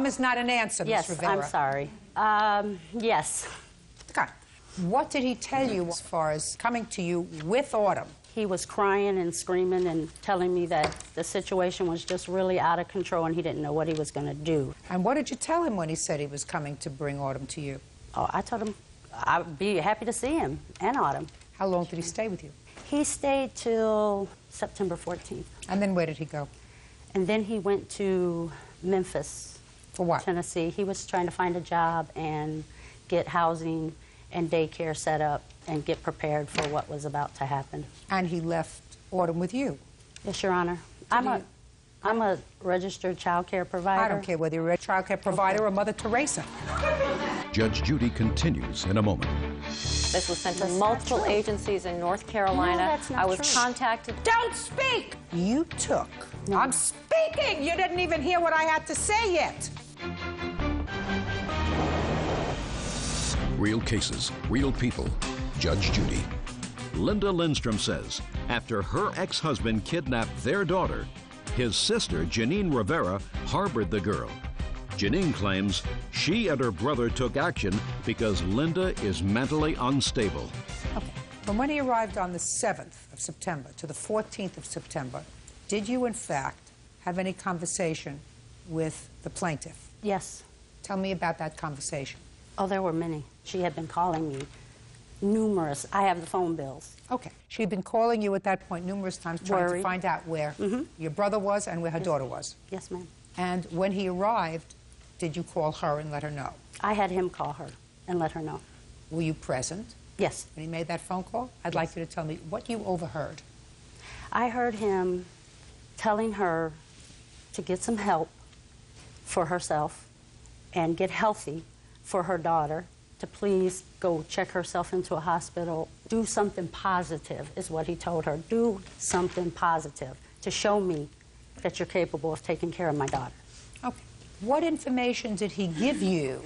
Is not an answer, yes, Ms. Rivera. I'm sorry. Yes. Okay. What did he tell you as far as coming to you with Autumn? He was crying and screaming and telling me that the situation was just really out of control and he didn't know what he was going to do. And what did you tell him when he said he was coming to bring Autumn to you? Oh, I told him I'd be happy to see him and Autumn. How long did he stay with you? He stayed till September 14th. And then where did he go? And then he went to Memphis. For what? Tennessee. He was trying to find a job and get housing and daycare set up and get prepared for what was about to happen. And he left Autumn with you? Yes, Your Honor. I'm a registered child care provider. I don't care whether you're a child care provider or Mother Teresa. Judge Judy continues in a moment. This was sent to multiple agencies in North Carolina. No, that's not I was true. contacted. Don't speak! You took. No. I'm speaking! You didn't even hear what I had to say yet. Real cases, real people. Judge Judy. Linda Lindstrom says after her ex-husband kidnapped their daughter, his sister, Janine Rivera, harbored the girl. Janine claims she and her brother took action because Linda is mentally unstable. Okay. From when he arrived on the 7th of September to the 14th of September, did you, in fact, have any conversation with the plaintiff? Yes. Tell me about that conversation. Oh, there were many. She had been calling me numerous. I have the phone bills. Okay. She had been calling you at that point numerous times trying to find out where your brother was and where her daughter was. Yes, ma'am. And when he arrived, did you call her and let her know? I had him call her and let her know. Were you present? Yes. When he made that phone call? I'd like you to tell me what you overheard. I heard him telling her to get some help for herself and get healthy for her daughter, to please go check herself into a hospital. Do something positive is what he told her. Do something positive to show me that you're capable of taking care of my daughter. Okay. What information did he give you,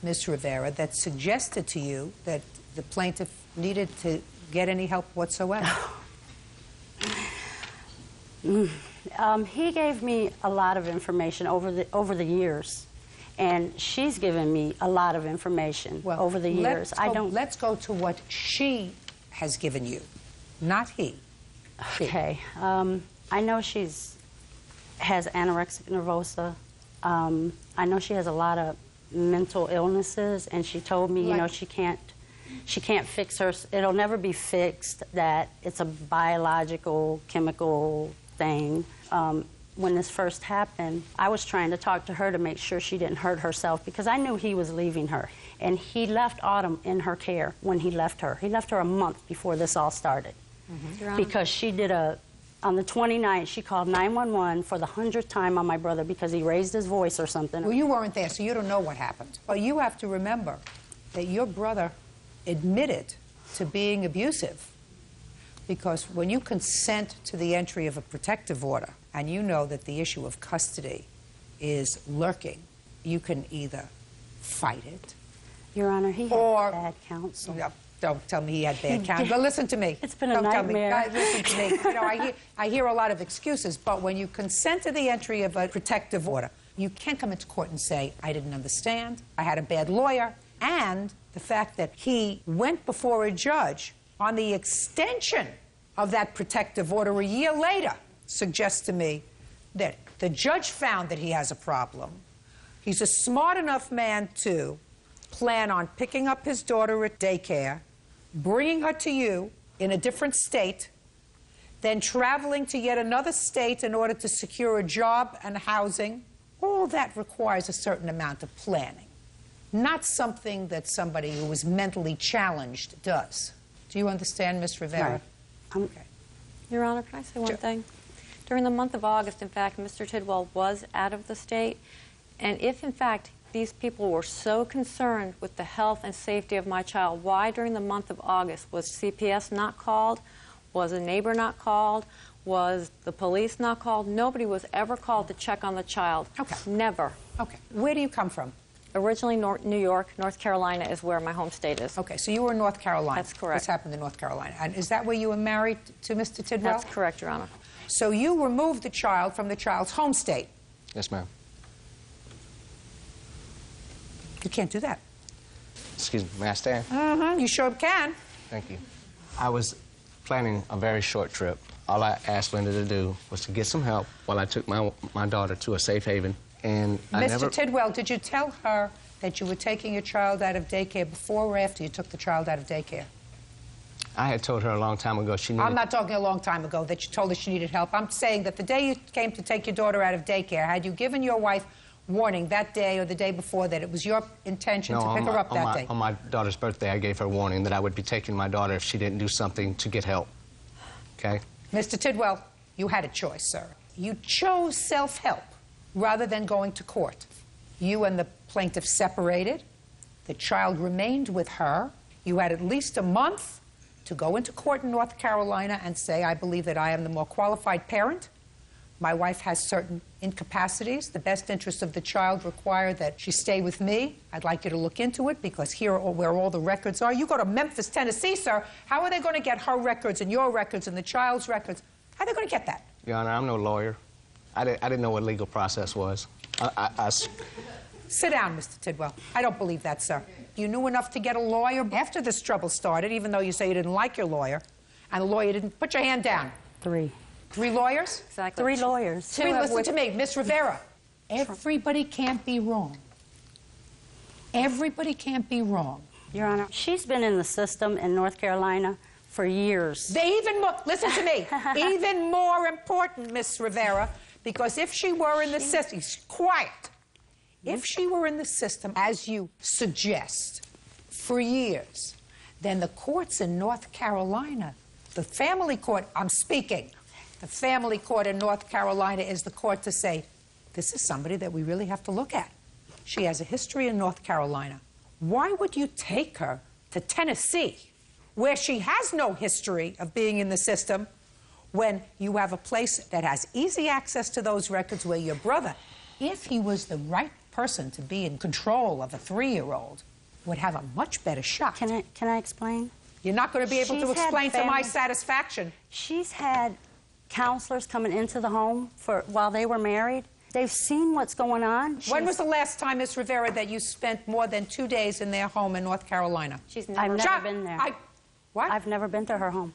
Ms. Rivera, that suggested to you that the plaintiff needed to get any help whatsoever? He gave me a lot of information over the years. And she's given me a lot of information over the years. Let's go to what she has given you, not he. Okay. I know has anorexic nervosa. I know she has a lot of mental illnesses, and she told me, you know, she can't fix her. It'll never be fixed. That it's a biological, chemical thing. when this first happened, I was trying to talk to her to make sure she didn't hurt herself because I knew he was leaving her. And he left Autumn in her care when he left her. He left her a month before this all started. Because she did on the 29th, she called 911 for the 100th time on my brother because he raised his voice or something. Well, you weren't there, so you don't know what happened. But you have to remember that your brother admitted to being abusive because when you consent to the entry of a protective order and you know that the issue of custody is lurking, you can either fight it. Your Honor, he had bad counsel. No, don't tell me he had bad counsel. But listen to me. It's been a nightmare. Listen to me. You know, I hear a lot of excuses, but when you consent to the entry of a protective order, you can't come into court and say, I didn't understand, I had a bad lawyer, and the fact that he went before a judge on the extension of that protective order a year later suggests to me that the judge found that he has a problem. He's a smart enough man to plan on picking up his daughter at daycare, bringing her to you in a different state, then traveling to yet another state in order to secure a job and housing. All that requires a certain amount of planning, not something that somebody who is mentally challenged does. Do you understand, Ms. Rivera? Right. Okay. Your Honor, can I say one thing? During the month of August, in fact, Mr. Tidwell was out of the state, and if, in fact, these people were so concerned with the health and safety of my child, why during the month of August was CPS not called? Was a neighbor not called? Was the police not called? Nobody was ever called to check on the child. Okay. Never. Okay. Where do you come from? Originally New York. North Carolina is where my home state is. Okay, so you were in North Carolina. That's correct. This happened in North Carolina. And is that where you were married to Mr. Tidwell? That's correct, Your Honor. So you removed the child from the child's home state. Yes, ma'am. You can't do that. Excuse me, may I stand? Mm-hmm. You sure can. Thank you. I was planning a very short trip. All I asked Linda to do was to get some help while I took my daughter to a safe haven. And Mr. Tidwell, did you tell her that you were taking your child out of daycare before or after you took the child out of daycare? I had told her a long time ago she needed... I'm not talking a long time ago that you told her she needed help. I'm saying that the day you came to take your daughter out of daycare, had you given your wife warning that day or the day before that it was your intention to pick her up that day? On my daughter's birthday, I gave her warning that I would be taking my daughter if she didn't do something to get help. Okay? Mr. Tidwell, you had a choice, sir. You chose self-help rather than going to court. You and the plaintiff separated. The child remained with her. You had at least a month to go into court in North Carolina and say, I believe that I am the more qualified parent. My wife has certain incapacities. The best interests of the child require that she stay with me. I'd like you to look into it because here are where all the records are. You go to Memphis, Tennessee, sir. How are they going to get her records and your records and the child's records? How are they going to get that? Your Honor, I'm no lawyer. I didn't know what legal process was. Sit down, Mr. Tidwell. I don't believe that, sir. You knew enough to get a lawyer after this trouble started, even though you say you didn't like your lawyer, and the lawyer didn't. Put your hand down. 3. 3 lawyers? Exactly. 3 lawyers. Listen to me, Miss Rivera. Everybody can't be wrong. Everybody can't be wrong. Your Honor, she's been in the system in North Carolina for years. They even more, listen to me, even more important, Miss Rivera, because if she were in the system, quiet. If she were in the system, as you suggest, for years, then the courts in North Carolina, the family court, I'm speaking, the family court in North Carolina is the court to say, this is somebody that we really have to look at. She has a history in North Carolina. Why would you take her to Tennessee, where she has no history of being in the system, when you have a place that has easy access to those records where your brother, if he was the right person to be in control of a 3-year-old, would have a much better shot. Can I explain? You're not going to be able to explain to my satisfaction. She's had counselors coming into the home while they were married. They've seen what's going on. When was the last time, Ms. Rivera, that you spent more than 2 days in their home in North Carolina? I've never been there. What? I've never been to her home.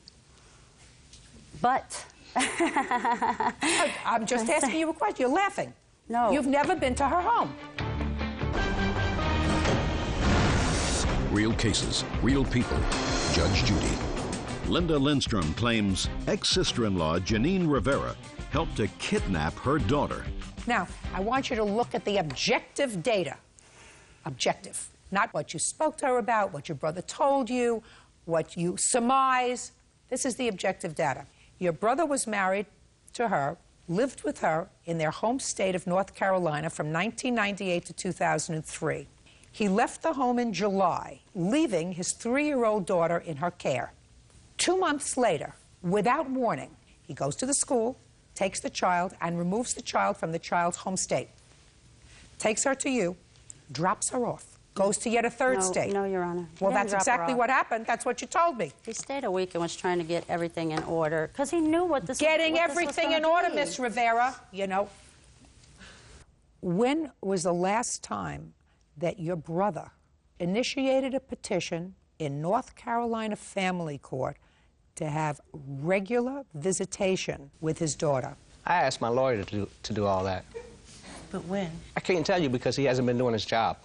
But... I'm just asking you a question. You're laughing. No. You've never been to her home. Real cases, real people. Judge Judy. Linda Lindstrom claims ex-sister-in-law Janine Rivera helped to kidnap her daughter. Now, I want you to look at the objective data. Objective. Not what you spoke to her about, what your brother told you, what you surmise. This is the objective data. Your brother was married to her, lived with her in their home state of North Carolina from 1998 to 2003. He left the home in July, leaving his 3-year-old daughter in her care. 2 months later, without warning, he goes to the school, takes the child, and removes the child from the child's home state. Takes her to you, drops her off, goes to yet a third state. No, Your Honor. Well, that's exactly what happened. That's what you told me. He stayed a week and was trying to get everything in order because he knew what this Getting was everything in order, Miss Rivera, you know. When was the last time that your brother initiated a petition in North Carolina Family Court to have regular visitation with his daughter? I asked my lawyer to do all that. But when? I can't tell you because he hasn't been doing his job.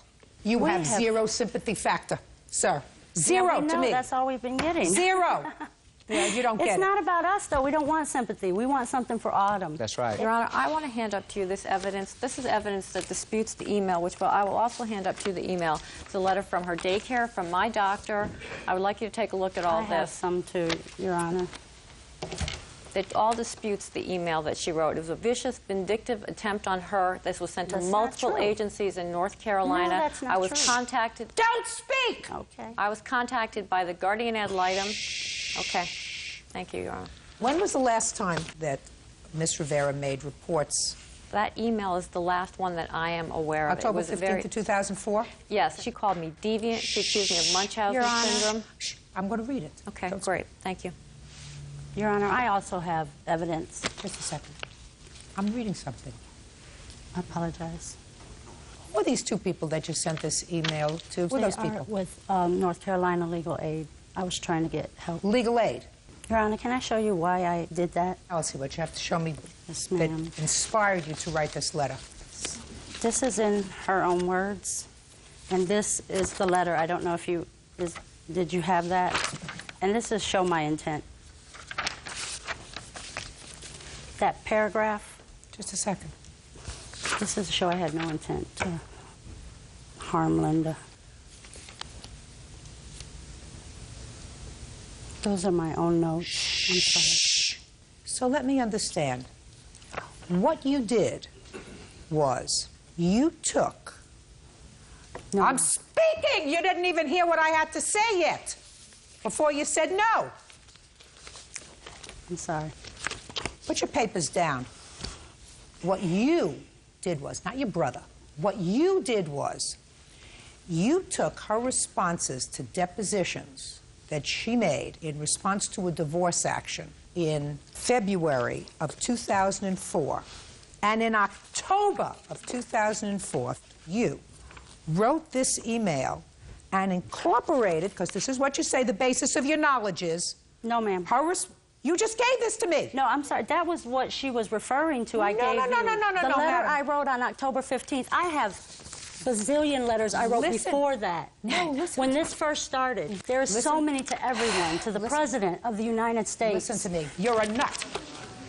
You have zero sympathy factor, sir. Zero to me. That's all we've been getting. Zero. Yeah, you don't get it. It's not about us, though. We don't want sympathy. We want something for Autumn. That's right. Your Honor, I want to hand up to you this evidence. This is evidence that disputes the email, which I will also hand up to you the email. It's a letter from her daycare, from my doctor. I would like you to take a look at all I have this. some too, Your Honor. It all disputes the email that she wrote. It was a vicious, vindictive attempt on her. This was sent to multiple agencies in North Carolina. No, that's not I was true. contacted. Don't speak! Okay. I was contacted by the guardian ad litem. Okay. Thank you, Your Honor. When was the last time that Ms. Rivera made reports? That email is the last one that I am aware of. October 15th of 2004? Yes. She called me deviant. She accused me of Munchausen syndrome. I'm going to read it. Okay, great. Thank you. Your Honor, I also have evidence. Just a second. I'm reading something. I apologize. Who are these two people that you sent this email to? Who are those people? With North Carolina Legal Aid. I was trying to get help. Legal aid? Your Honor, can I show you why I did that? I'll see what you have to show me Yes, that ma'am. inspired you to write this letter. This is in her own words, and this is the letter. I don't know if you, did you have that? And this is show my intent. That paragraph. Just a second. This is to show I had no intent to harm Linda. Those are my own notes. I'm sorry. So let me understand. What you did was you took... No. I'm speaking! You didn't even hear what I had to say yet before you said no. I'm sorry. Put your papers down. What you did was, not your brother, what you did was you took her responses to depositions that she made in response to a divorce action in February of 2004, and in October of 2004, you wrote this email and incorporated, because this is what you say the basis of your knowledge is. No, ma'am. You just gave this to me. No, I'm sorry. That was what she was referring to. I gave you. No, the letter madam. I wrote on October 15th. I have bazillion letters I wrote before that. No, listen. When this first started, there's so many to everyone, to the President of the United States. Listen to me. You're a nut.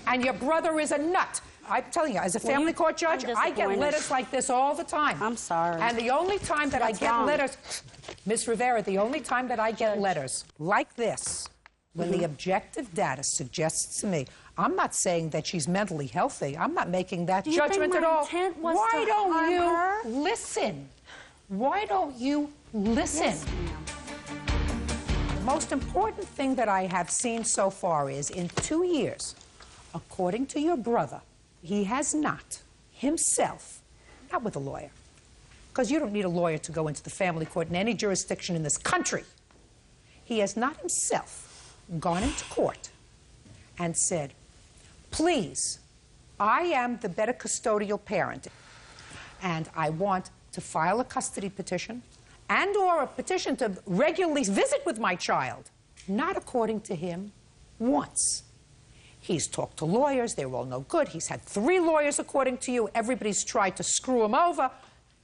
And your brother is a nut. I'm telling you, as a family court judge, I get letters like this all the time. I'm sorry. And the only time that I get letters, Ms. Rivera, the only time that I get letters like this, when the objective data suggests to me, I'm not saying that she's mentally healthy. I'm not making that judgment at all. Why don't you listen? Why don't you listen? Yes, ma'am. The most important thing that I have seen so far is in 2 years, according to your brother, he has not himself, not with a lawyer, because you don't need a lawyer to go into the family court in any jurisdiction in this country. He has not himself gone into court and said, please, I am the better custodial parent, and I want to file a custody petition and or a petition to regularly visit with my child. Not according to him, once. He's talked to lawyers, they were all no good. He's had 3 lawyers according to you. Everybody's tried to screw him over.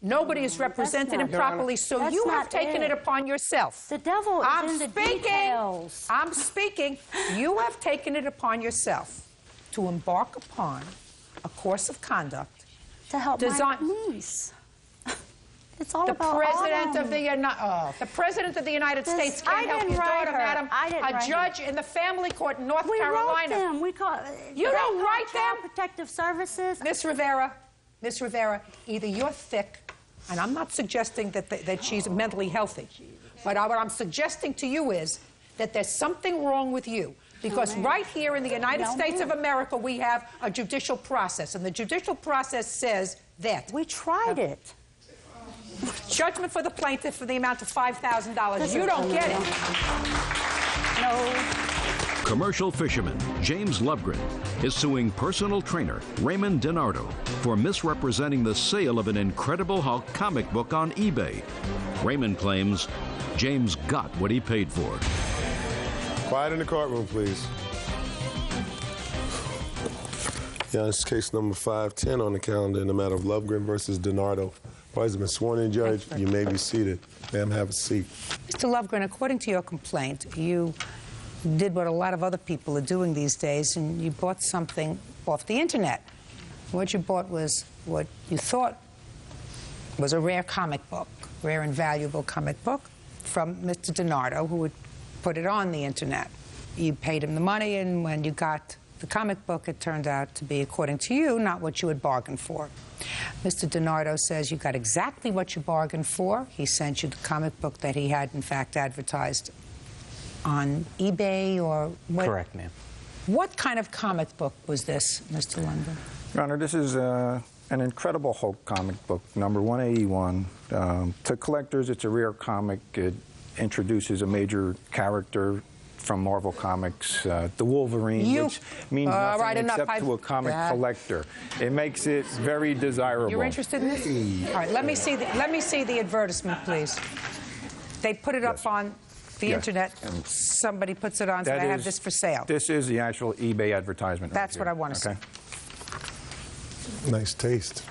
Nobody has represented him properly, so you have taken it upon yourself. The devil is in the details. I'm speaking. You have taken it upon yourself to embark upon a course of conduct to help my niece. It's all about President Autumn. of the President of the United States can't help your daughter, madam. A judge in the family court in North Carolina. We wrote them. We call. You don't write them. Child Protective Services. Miss Rivera, either you're thick, and I'm not suggesting that she's mentally healthy, but what I'm suggesting to you is that there's something wrong with you. Because right here in the United States of America, we have a judicial process, and the judicial process says that. We tried it. Judgment for the plaintiff for the amount of $5,000. You don't get it. No. Commercial fisherman James Lovegren is suing personal trainer Raymond DiNardo for misrepresenting the sale of an Incredible Hulk comic book on eBay. Raymond claims James got what he paid for. Quiet in the courtroom, please. Yeah, this is case number 510 on the calendar in the matter of Lovegren versus DiNardo. Parties have been sworn in, Judge. You may be seated. Ma'am, have a seat. Mr. Lovegren, according to your complaint, you did what a lot of other people are doing these days, and you bought something off the internet. What you bought was what you thought was a rare comic book, rare and valuable comic book from Mr. DiNardo, who would put it on the internet. You paid him the money, and when you got the comic book, it turned out to be, according to you, not what you had bargained for. Mr. DiNardo says you got exactly what you bargained for. He sent you the comic book that he had, in fact, advertised on eBay or what? Correct, ma'am. What kind of comic book was this, Mr. London? Your Honor, this is an Incredible Hulk comic book, number 181. To collectors, it's a rare comic. It introduces a major character from Marvel Comics, the Wolverine, which means nothing except to a comic collector. It makes it very desirable. You're interested in this? All right, let me see the advertisement, please. They put it up on the internet. Somebody puts it on, so I have this for sale. This is the actual eBay advertisement. That's what I want to see. Nice taste.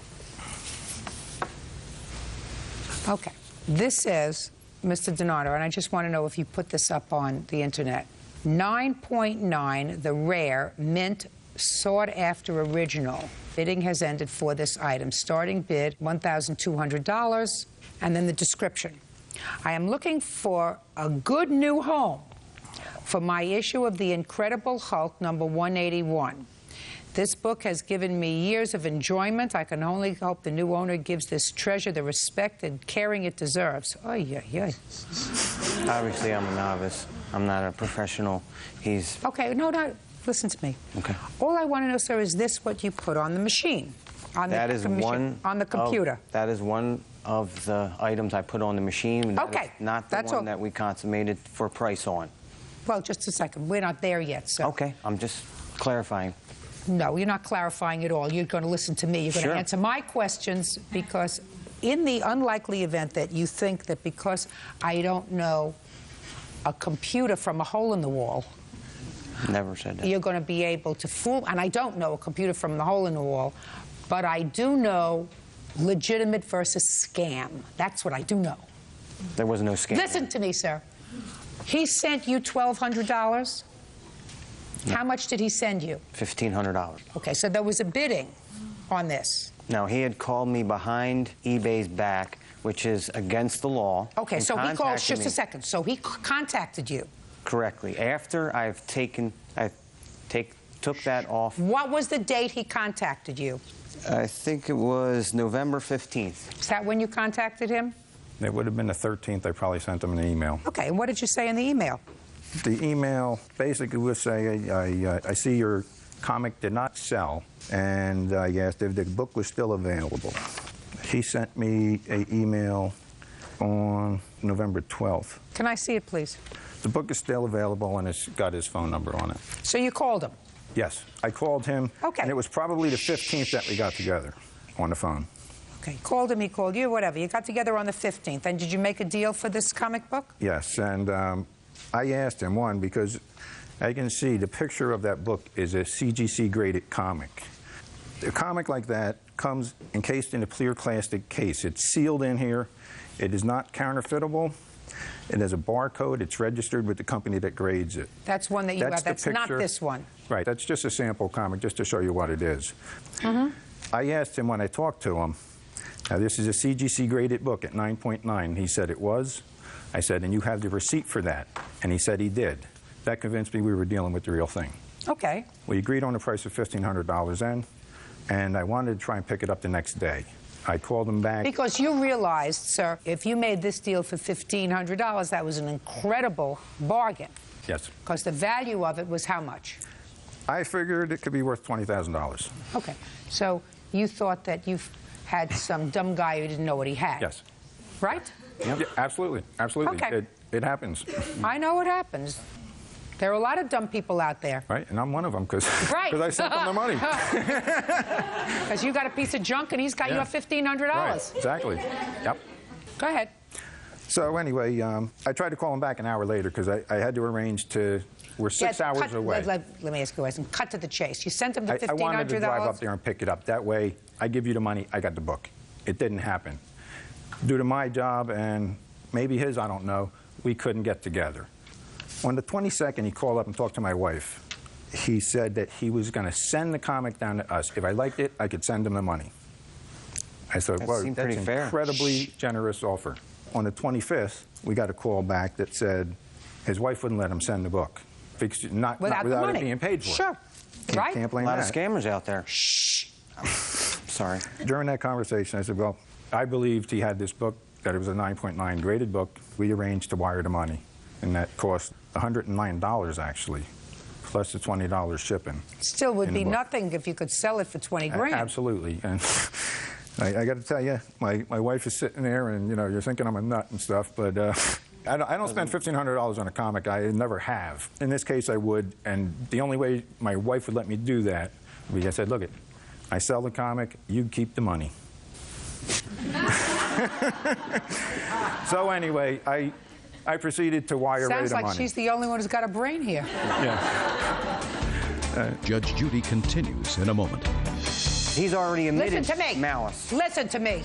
Okay. This says, Mr. DiNardo, and I just want to know if you put this up on the internet. 9.9, the rare, mint, sought-after original. Bidding has ended for this item. Starting bid, $1,200. And then the description. I am looking for a good new home for my issue of the Incredible Hulk, number 181. This book has given me years of enjoyment. I can only hope the new owner gives this treasure the respect and caring it deserves. Oy, oy, oy. Obviously, I'm a novice. I'm not a professional. He's... Okay, no, listen to me. Okay. All I want to know, sir, is this what you put on the machine? On that the is one on the computer? That is one of the items I put on the machine. That okay. Is not the one that we consummated for price on. Well, just a second. We're not there yet, sir. Okay, I'm just clarifying. No, you're not clarifying at all. You're going to listen to me. You're going to answer my questions, because in the unlikely event that you think that because I don't know a computer from a hole in the wall, never said that, you're going to be able to fool. And I don't know a computer from the hole in the wall, but I do know legitimate versus scam. That's what I do know. There was no scam. Listen to me, sir. He sent you $1,200. No. How much did he send you? $1,500. Okay, so there was a bidding on this. No, he had called me behind eBay's back, which is against the law. Okay, so he called, just a second, so he contacted you. Correctly. After I've took that off. What was the date he contacted you? I think it was November 15th. Is that when you contacted him? It would have been the 13th. I probably sent him an email. Okay, and what did you say in the email? The email basically would say, I see your comic did not sell, and I asked if the book was still available. He sent me an email on November 12th. Can I see it, please? The book is still available, and it's got his phone number on it. So you called him? Yes, I called him, and it was probably the 15th that we got together on the phone. Okay, called him, he called you, whatever. You got together on the 15th, and did you make a deal for this comic book? Yes, and I asked him, one, because I can see the picture of that book is a CGC-graded comic. A comic like that comes encased in a clear plastic case. It's sealed in here. It is not counterfeitable. It has a barcode. It's registered with the company that grades it. That's one that you have. That's not this one. Right. That's just a sample comic, just to show you what it is. I asked him when I talked to him, now this is a CGC graded book at 9.9. He said it was. I said, and you have the receipt for that? And he said he did. That convinced me we were dealing with the real thing. Okay. We agreed on a price of $1,500 then, and I wanted to try and pick it up the next day. I called him back. Because you realized, sir, if you made this deal for $1,500, that was an incredible bargain. Yes. Because the value of it was how much? I figured it could be worth $20,000. Okay. So you thought that you had some dumb guy who didn't know what he had. Yes. Right? Yep. Yeah, absolutely. Absolutely. Okay. It happens. I know it happens. There are a lot of dumb people out there. Right, and I'm one of them because right. I sent them the money. Because you got a piece of junk and he's got you $1,500. Right, exactly. Yep. Go ahead. So anyway, I tried to call him back an hour later because I had to arrange to. We're 6 hours away. Let me ask you a question. Cut to the chase. You sent him the $1,500. I wanted to drive up there and pick it up. That way, I give you the money. I got the book. It didn't happen. Due to my job and maybe his, I don't know, we couldn't get together. On the 22nd, he called up and talked to my wife. He said that he was going to send the comic down to us. If I liked it, I could send him the money. I said, well, that's an incredibly generous offer. On the 25th, we got a call back that said his wife wouldn't let him send the book. Not without it being paid for. Sure. Right? Can't blame a lot that. of scammers out there. Shh. Sorry. During that conversation, I said, well, I believed he had this book, that it was a 9.9 graded book. We arranged to wire the money, and that cost $109 actually, plus the $20 shipping. Still would be nothing if you could sell it for 20 grand. Absolutely. And I got to tell you, my wife is sitting there, and you're thinking I'm a nut and stuff, but I don't spend $1,500 on a comic. I never have. In this case, I would, and the only way my wife would let me do that would be I said, look it, I sell the comic, you keep the money. So anyway, I proceeded to wire Ray the money. Sounds like she's the only one who's got a brain here. Yeah. Judge Judy continues in a moment. He's already admitted malice. Listen to me.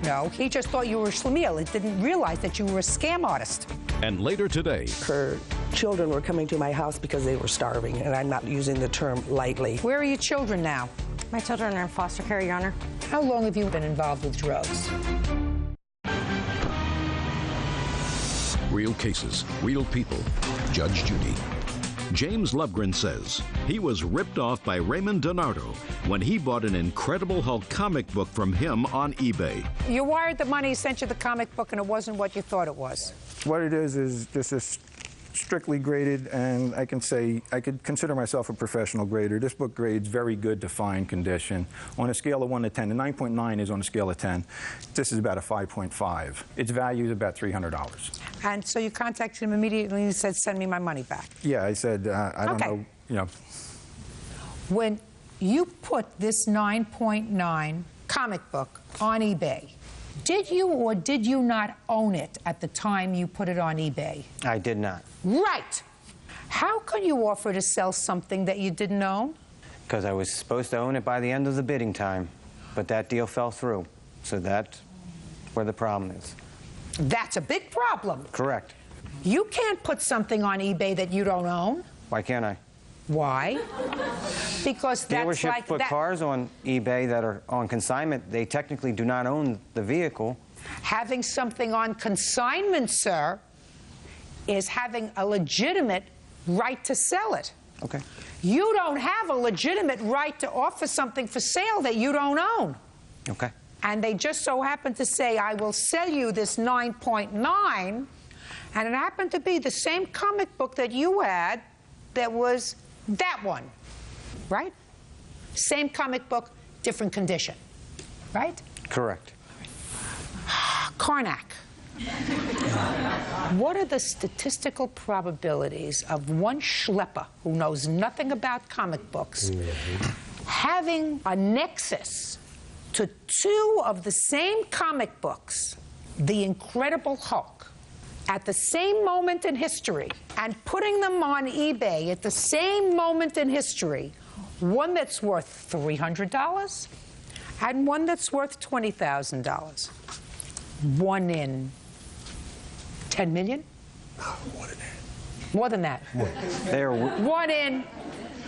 No, he just thought you were a schlemiel. He didn't realize that you were a scam artist. And later today, her children were coming to my house because they were starving, and I'm not using the term lightly. Where are your children now? My children are in foster care, Your Honor. How long have you been involved with drugs? Real cases, real people. Judge Judy. James Lovegren says he was ripped off by Raymond Donardo when he bought an Incredible Hulk comic book from him on eBay. You wired the money, sent you the comic book, and it wasn't what you thought it was. What it is just a strictly graded, and I could consider myself a professional grader. This book grades very good to fine condition. On a scale of 1 to 10, the 9.9 is on a scale of 10. This is about a 5.5. Its value is about $300. And so you contacted him immediately and he said, send me my money back. Yeah, I said, I don't know, When you put this 9.9 comic book on eBay, did you or did you not own it at the time you put it on eBay? I did not. Right. How could you offer to sell something that you didn't own? Because I was supposed to own it by the end of the bidding time, but that deal fell through. So that's where the problem is. That's a big problem. Correct. You can't put something on eBay that you don't own. Why can't I? Why? Because that's Dealerships like put cars on eBay that are on consignment. They technically do not own the vehicle. Having something on consignment, sir, is having a legitimate right to sell it. Okay. You don't have a legitimate right to offer something for sale that you don't own. Okay. And they just so happen to say, I will sell you this 9.9, and it happened to be the same comic book that you had that was that one, right? Same comic book, different condition, right? Correct. Karnak. What are the statistical probabilities of one schlepper who knows nothing about comic books having a nexus to two of the same comic books, The Incredible Hulk, at the same moment in history, and putting them on eBay at the same moment in history, one that's worth $300 and one that's worth $20,000? 1 in 10 million? More than that. More than that. They're One in.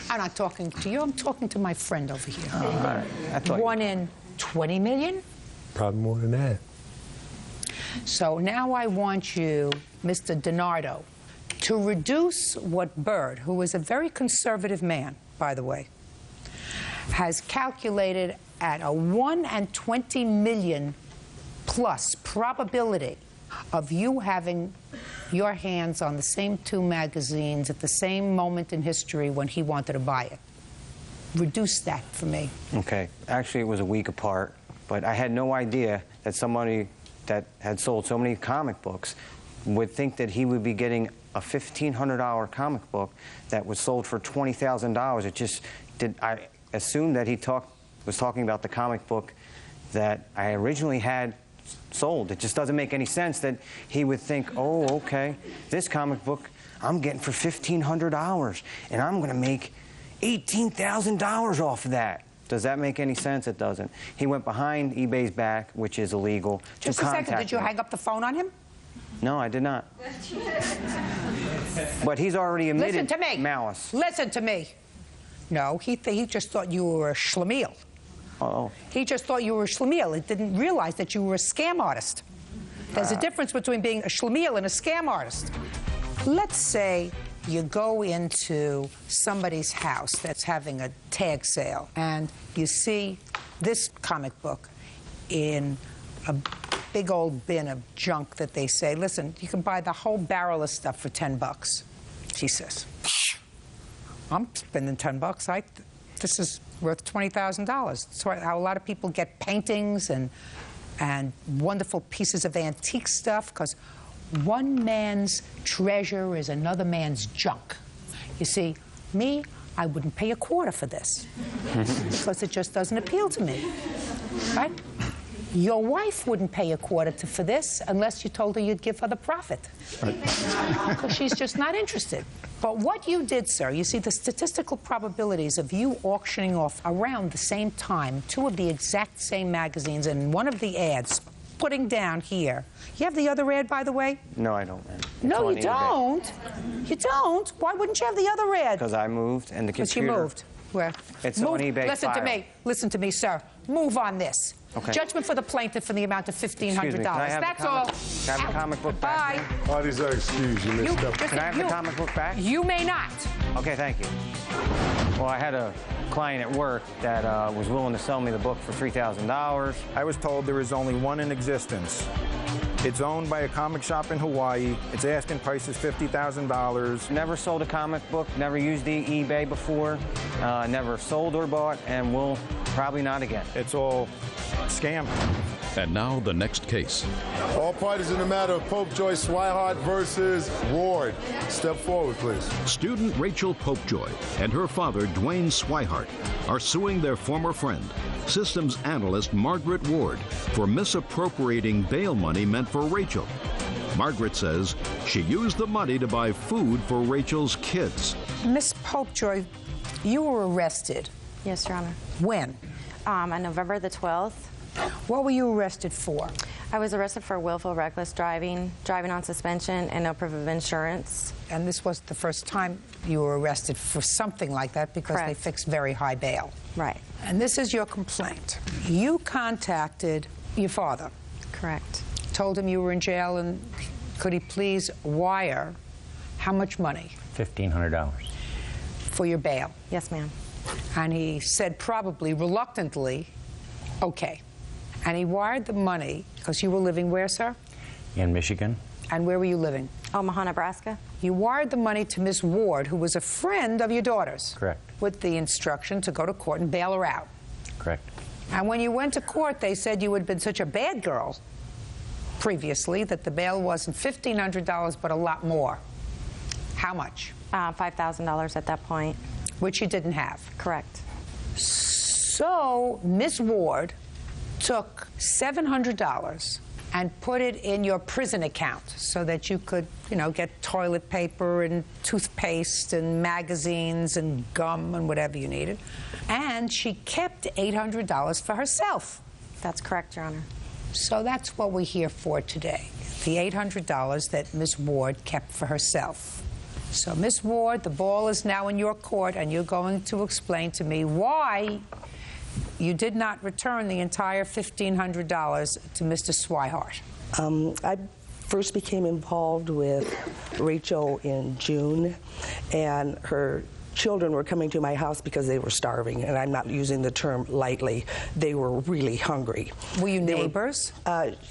I'm not talking to you. I'm talking to my friend over here. all right. I thought One in 20 million? Probably more than that. So now I want you, Mr. DiNardo, to reduce what Byrd, who is a very conservative man, by the way, has calculated at a 1 in 20 million plus probability of you having your hands on the same two magazines at the same moment in history when he wanted to buy it. Reduce that for me. Okay. Actually, it was a week apart, but I had no idea that somebody that had sold so many comic books would think that he would be getting a $1,500 comic book that was sold for $20,000. It just did. I assumed that he was talking about the comic book that I originally had sold. It just doesn't make any sense that he would think, oh, okay, this comic book I'm getting for $1,500, and I'm going to make $18,000 off of that. Does that make any sense? It doesn't. He went behind eBay's back, which is illegal. Just a second, did you hang up the phone on him? No, I did not. But he's already admitted Listen to me. malice. Listen to me. No, he just thought you were a schlemiel. Oh. He just thought you were a schlemiel. He didn't realize that you were a scam artist. There's a difference between being a schlemiel and a scam artist. Let's say you go into somebody's house that's having a tag sale, and you see this comic book in a big old bin of junk that they say, listen, you can buy the whole barrel of stuff for $10. She says, I'm spending $10. This is worth $20,000. That's how a lot of people get paintings and wonderful pieces of antique stuff, because one man's treasure is another man's junk. You see, me, I wouldn't pay a quarter for this because it just doesn't appeal to me, right? Your wife wouldn't pay a quarter for this unless you told her you'd give her the profit, because she's just not interested. But what you did, sir, you see the statistical probabilities of you auctioning off around the same time two of the exact same magazines and one of the ads, putting down here. You have the other ad, by the way? No, I don't. No, you don't. You don't? Why wouldn't you have the other ad? Because I moved and the computer... Because you moved. Where? It's on eBay. Listen to me. Listen to me, sir. Move on this. Okay. Judgment for the plaintiff for the amount of $1,500. That's all. Can I have the comic book back? Bye. All these are excused. You missed up. Can I have the comic book back? You may not. Okay, thank you. Well, I had a client at work that was willing to sell me the book for $3,000. I was told there is only one in existence. It's owned by a comic shop in Hawaii. Its asking price is $50,000. Never sold a comic book, never used the eBay before, never sold or bought, and will probably not again. It's all scam. And now the next case. All parties in the matter of Popejoy Swihart versus Ward. Step forward, please. Student Rachel Popejoy and her father, Dwayne Swihart, are suing their former friend, systems analyst Margaret Ward, for misappropriating bail money meant for Rachel. Margaret says she used the money to buy food for Rachel's kids. Miss Popejoy, you were arrested. Yes, Your Honor. When? On November the 12th. What were you arrested for? I was arrested for willful reckless driving, driving on suspension, and no proof of insurance. And this was the first time you were arrested for something like that, because Correct. they fix very high bail. Right. And this is your complaint. You contacted your father. Correct. Told him you were in jail, and could he please wire how much money? $1,500. For your bail? Yes, ma'am. And he said, probably reluctantly, okay. And he wired the money because you were living where, sir? In Michigan. And where were you living? Omaha, Nebraska. You wired the money to Miss Ward, who was a friend of your daughter's. Correct. With the instruction to go to court and bail her out. Correct. And when you went to court, they said you had been such a bad girl previously that the bail wasn't $1,500, but a lot more. How much? $5,000 at that point. Which you didn't have. Correct. So Miss Ward took $700 and put it in your prison account so that you could, you know, get toilet paper and toothpaste and magazines and gum and whatever you needed. And she kept $800 for herself. That's correct, Your Honor. So that's what we're here for today. the $800 that Ms. Ward kept for herself. So, Ms. Ward, the ball is now in your court, and you're going to explain to me why you did not return the entire $1,500 to Mr. Swihart. I first became involved with Rachel in June, and her children were coming to my house because they were starving, and I'm not using the term lightly. They were really hungry. Were you neighbors?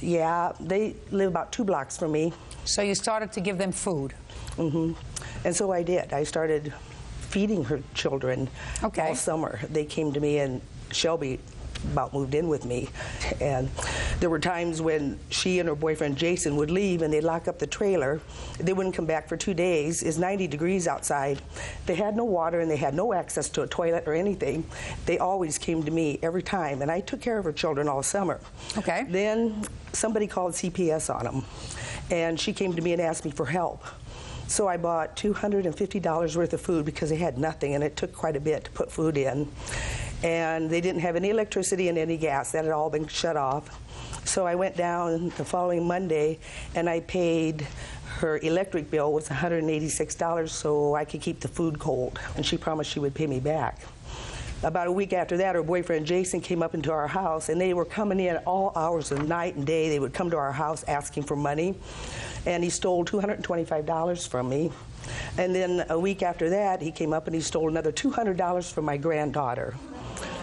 Yeah, they live about 2 blocks from me. So you started to give them food? Mm-hmm. And so I did. I started feeding her children all summer. They came to me, and Shelby about moved in with me, and there were times when she and her boyfriend Jason would leave and they'd lock up the trailer. They wouldn't come back for 2 days. It's 90 degrees outside. They had no water and they had no access to a toilet or anything. They always came to me every time, and I took care of her children all summer. Okay. Then somebody called CPS on them, and she came to me and asked me for help. So I bought $250 worth of food because they had nothing, and it took quite a bit to put food in. And they didn't have any electricity and any gas. That had all been shut off. So I went down the following Monday, and I paid her electric bill was $186 so I could keep the food cold, and she promised she would pay me back. About a week after that, her boyfriend Jason came up into our house, and they were coming in all hours of night and day. They would come to our house asking for money, and he stole $225 from me. And then a week after that, he came up and he stole another $200 from my granddaughter.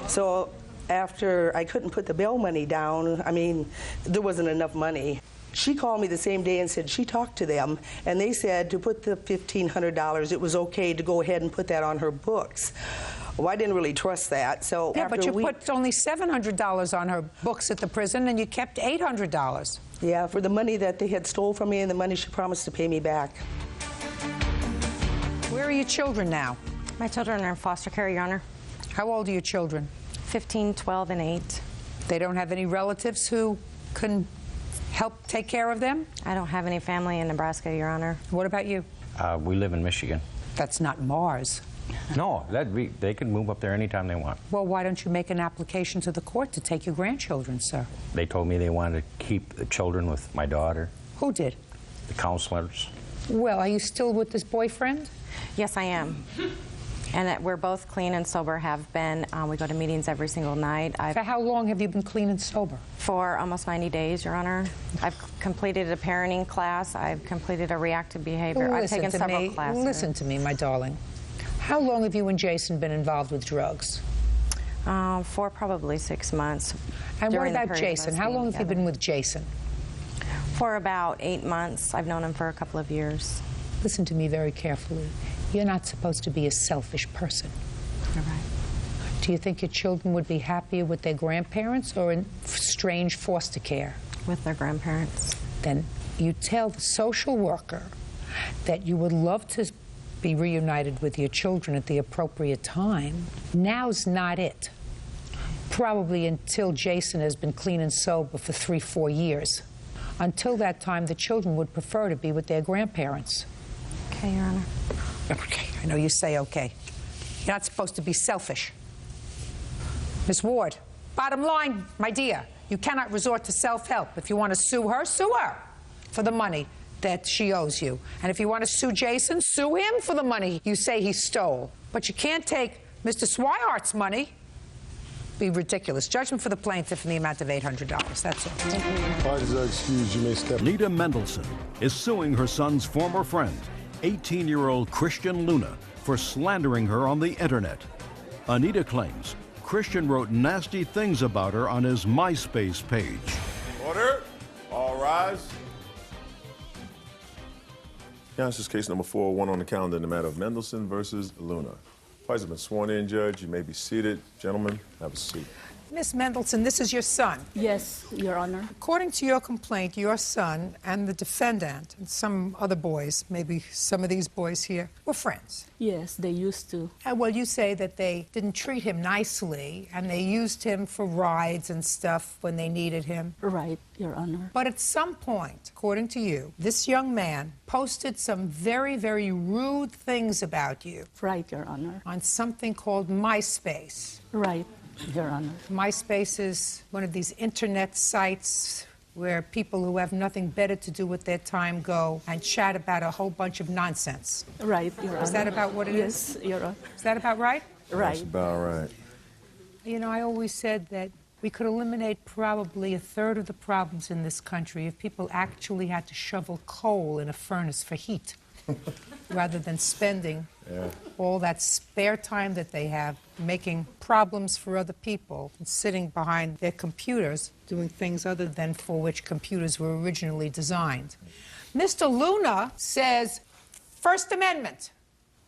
So after I couldn't put the bail money down, I mean, there wasn't enough money. She called me the same day and said she talked to them, and they said to put the $1,500, it was okay to go ahead and put that on her books. Well, I didn't really trust that, so yeah, after but you put only $700 on her books at the prison, and you kept $800. Yeah, for the money that they had stole from me and the money she promised to pay me back. Where are your children now? My children are in foster care, Your Honor. How old are your children? 15, 12, and 8. They don't have any relatives who can help take care of them? I don't have any family in Nebraska, Your Honor. What about you? We live in Michigan. That's not Mars. No, they can move up there anytime they want. Well, why don't you make an application to the court to take your grandchildren, sir? They told me they wanted to keep the children with my daughter. Who did? The counselors. Well, are you still with this boyfriend? Yes, I am. And we're both clean and sober, have been. We go to meetings every single night. For how long have you been clean and sober? For almost 90 days, Your Honor. I've completed a parenting class. I've completed a reactive behavior. I've taken several classes. Listen to me, my darling. How long have you and Jason been involved with drugs? For probably 6 months. And what about Jason? How long have you been with Jason? For about 8 months. I've known him for a couple of years. Listen to me very carefully. You're not supposed to be a selfish person. You're right. Do you think your children would be happier with their grandparents or in strange foster care? With their grandparents. Then you tell the social worker that you would love to be reunited with your children at the appropriate time. Now's not it. Probably until Jason has been clean and sober for 3-4 years. Until that time, the children would prefer to be with their grandparents. Okay, Your Honor. Okay, I know you say okay. You're not supposed to be selfish. Miss Ward, bottom line, my dear, you cannot resort to self-help. If you want to sue her for the money that she owes you. And if you want to sue Jason, sue him for the money you say he stole. But you can't take Mr. Swihart's money. Be ridiculous. Judgment for the plaintiff in the amount of $800. That's all. Parties are excused. You may step. Nita Mendelsohn is suing her son's former friend, 18-year-old Christian Luna, for slandering her on the internet. Anita claims Christian wrote nasty things about her on his MySpace page. Order. All rise. Yeah, this is case number 401 on the calendar in the matter of Mendelsohn versus Luna. Parties have been sworn in, Judge. You may be seated. Gentlemen, have a seat. Miss Mendelsohn, this is your son. Yes, Your Honor. According to your complaint, your son and the defendant and some other boys, maybe some of these boys here, were friends. Yes, they used to. Well, you say that they didn't treat him nicely and they used him for rides and stuff when they needed him. Right, Your Honor. But at some point, according to you, this young man posted some very, very rude things about you. Right, Your Honor. On something called MySpace. Right, Your Honor. MySpace is one of these internet sites where people who have nothing better to do with their time go and chat about a whole bunch of nonsense. Right, Your Honor. Is that about what it is? Yes, Your Honor. Is that about right? Right. That's about right. You know, I always said that we could eliminate probably a third of the problems in this country if people actually had to shovel coal in a furnace for heat rather than spending all that spare time that they have making problems for other people and sitting behind their computers doing things other than for which computers were originally designed. Mr. Luna says, First Amendment.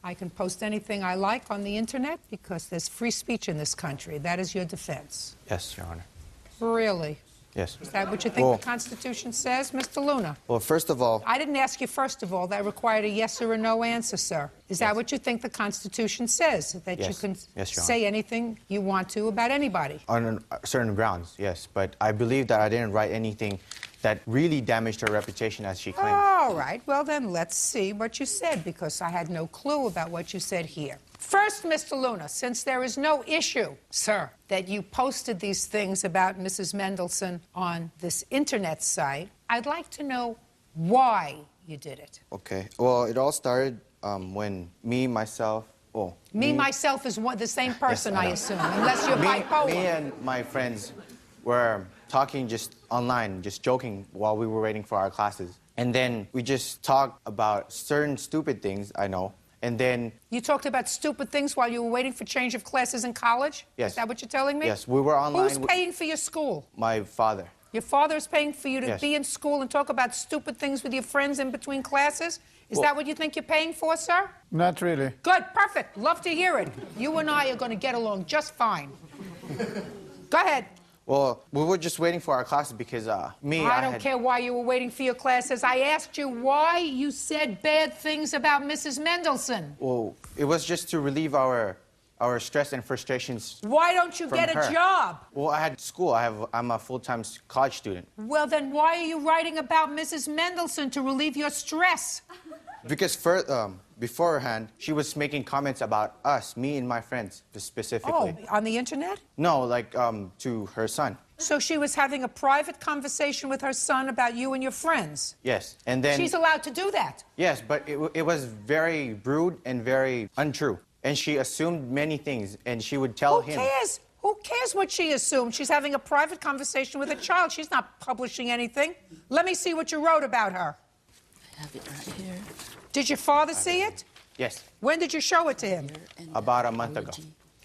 I can post anything I like on the internet because there's free speech in this country. That is your defense. Yes, Your Honor. Really? Yes. Is that what you think the Constitution says, Mr. Luna? Well, first of all, I didn't ask you first of all. That required a yes or a no answer, sir. Is that what you think the Constitution says? That you can say anything you want to about anybody? on certain grounds, yes. But I believe that I didn't write anything that really damaged her reputation as she claimed. All right. Well, then let's see what you said, because I had no clue about what you said here. First, Mr. Luna, since there is no issue, sir, that you posted these things about Mrs. Mendelson on this internet site, I'd like to know why you did it. Okay. Well, it all started when myself is the same person, I assume, unless you're bipolar. Me and my friends were talking just online, just joking while we were waiting for our classes. And then we just talked about certain stupid things, I know. And then... You talked about stupid things while you were waiting for change of classes in college? Yes. Is that what you're telling me? Yes, we were online. Who's paying for your school? My father. Your father is paying for you to Yes. be in school and talk about stupid things with your friends in between classes? Is that what you think you're paying for, sir? Not really. Good, perfect. Love to hear it. You and I are going to get along just fine. Go ahead. Well, we were just waiting for our classes because I don't care why you were waiting for your classes. I asked you why you said bad things about Mrs. Mendelson. Well, it was just to relieve our stress and frustrations. Why don't you from get a her. job? Well, I had school. I'm a full-time college student. Well, then why are you writing about Mrs. Mendelson to relieve your stress? Because beforehand, she was making comments about us, me and my friends, specifically. Oh, on the internet? No, like to her son. So she was having a private conversation with her son about you and your friends? Yes, and then... She's allowed to do that? Yes, but it was very rude and very untrue. And she assumed many things, and she would tell him... Who cares? Who cares what she assumed? She's having a private conversation with a child. She's not publishing anything. Let me see what you wrote about her. I have it right here. Did your father see it? Yes. When did you show it to him? About a month ago.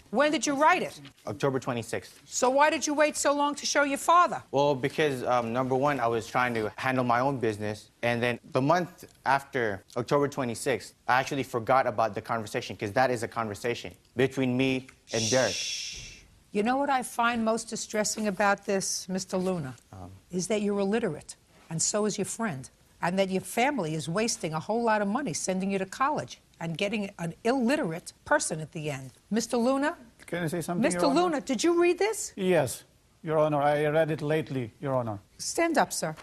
When did you write it? October 26th. So why did you wait so long to show your father? Well, because, number one, I was trying to handle my own business. And then the month after October 26th, I actually forgot about the conversation, because that is a conversation between me and Derek. You know what I find most distressing about this, Mr. Luna? Is that you're illiterate, and so is your friend. And that your family is wasting a whole lot of money sending you to college and getting an illiterate person at the end. Mr. Luna? Can I say something, Your Mr. Honor? Luna, did you read this? Yes, Your Honor. I read it lately, Your Honor. Stand up, sir.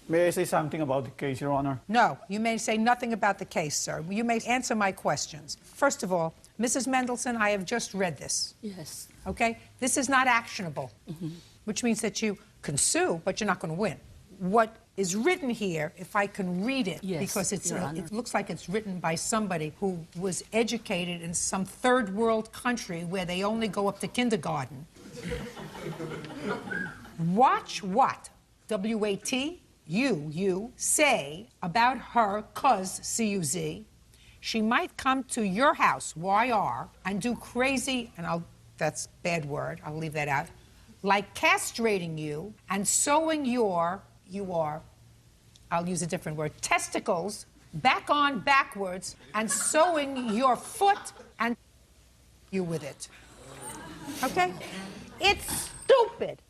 May I say something about the case, Your Honor? No, you may say nothing about the case, sir. You may answer my questions. First of all, Mrs. Mendelson, I have just read this. Yes. Okay? This is not actionable, which means that you can sue, but you're not going to win. What is written here, if I can read it, Yes, because Your Honor. it looks like it's written by somebody who was educated in some third world country where they only go up to kindergarten. Watch what W-A-T, you say about her, cuz, C-U-Z. She might come to your house, Y-R, and do crazy, and that's a bad word, I'll leave that out, like castrating you and sewing I'll use a different word, testicles back on backwards and sewing your foot and you with it. Okay? It's stupid.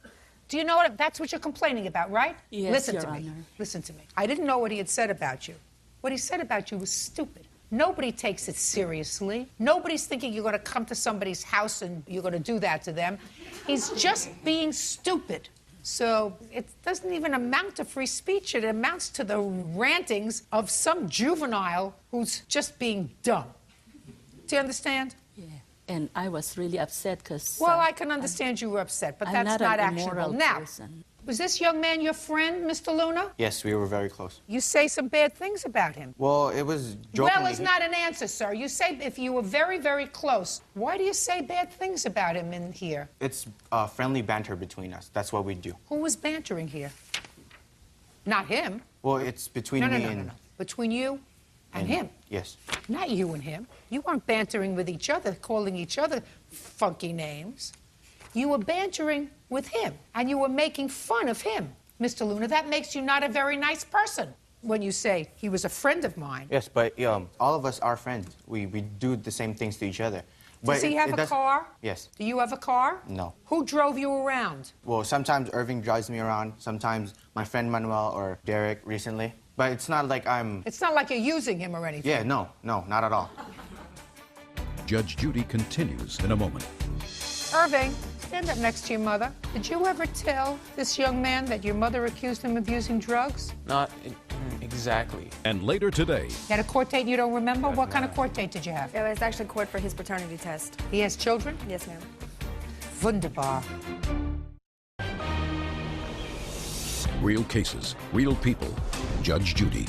Do you know what? That's what you're complaining about, right? Yes, Listen Your to me. Honor. Listen to me. I didn't know what he had said about you. What he said about you was stupid. Nobody takes it seriously. Nobody's thinking you're going to come to somebody's house and you're going to do that to them. He's just being stupid. So it doesn't even amount to free speech. It amounts to the rantings of some juvenile who's just being dumb. Do you understand? Yeah. And I was really upset because... Well, I can understand you were upset, but I'm that's not not an actionable. immoral Now, person. was this young man your friend, Mr. Luna? Yes, we were very close. You say some bad things about him. Well, it was jokingly. Well is not an answer, sir. You say if you were very, very close. Why do you say bad things about him in here? It's friendly banter between us. That's what we do. Who was bantering here? Not him. Well, it's between me and... No. Between you and him. Yes. Not you and him. You weren't bantering with each other, calling each other funky names. You were bantering with him, and you were making fun of him. Mr. Luna, that makes you not a very nice person when you say he was a friend of mine. Yes, but all of us are friends. We do the same things to each other. But Does he have a car? Yes. Do you have a car? No. Who drove you around? Well, sometimes Irving drives me around, sometimes my friend Manuel or Derek recently. But it's not like I'm... It's not like you're using him or anything. Yeah, no, not at all. Judge Judy continues in a moment. Irving, stand up next to your mother. Did you ever tell this young man that your mother accused him of using drugs? Not exactly. And later today... You had a court date you don't remember? What kind of court date did you have? It was actually court for his paternity test. He has children? Yes, ma'am. Wunderbar. Real cases, real people. Judge Judy.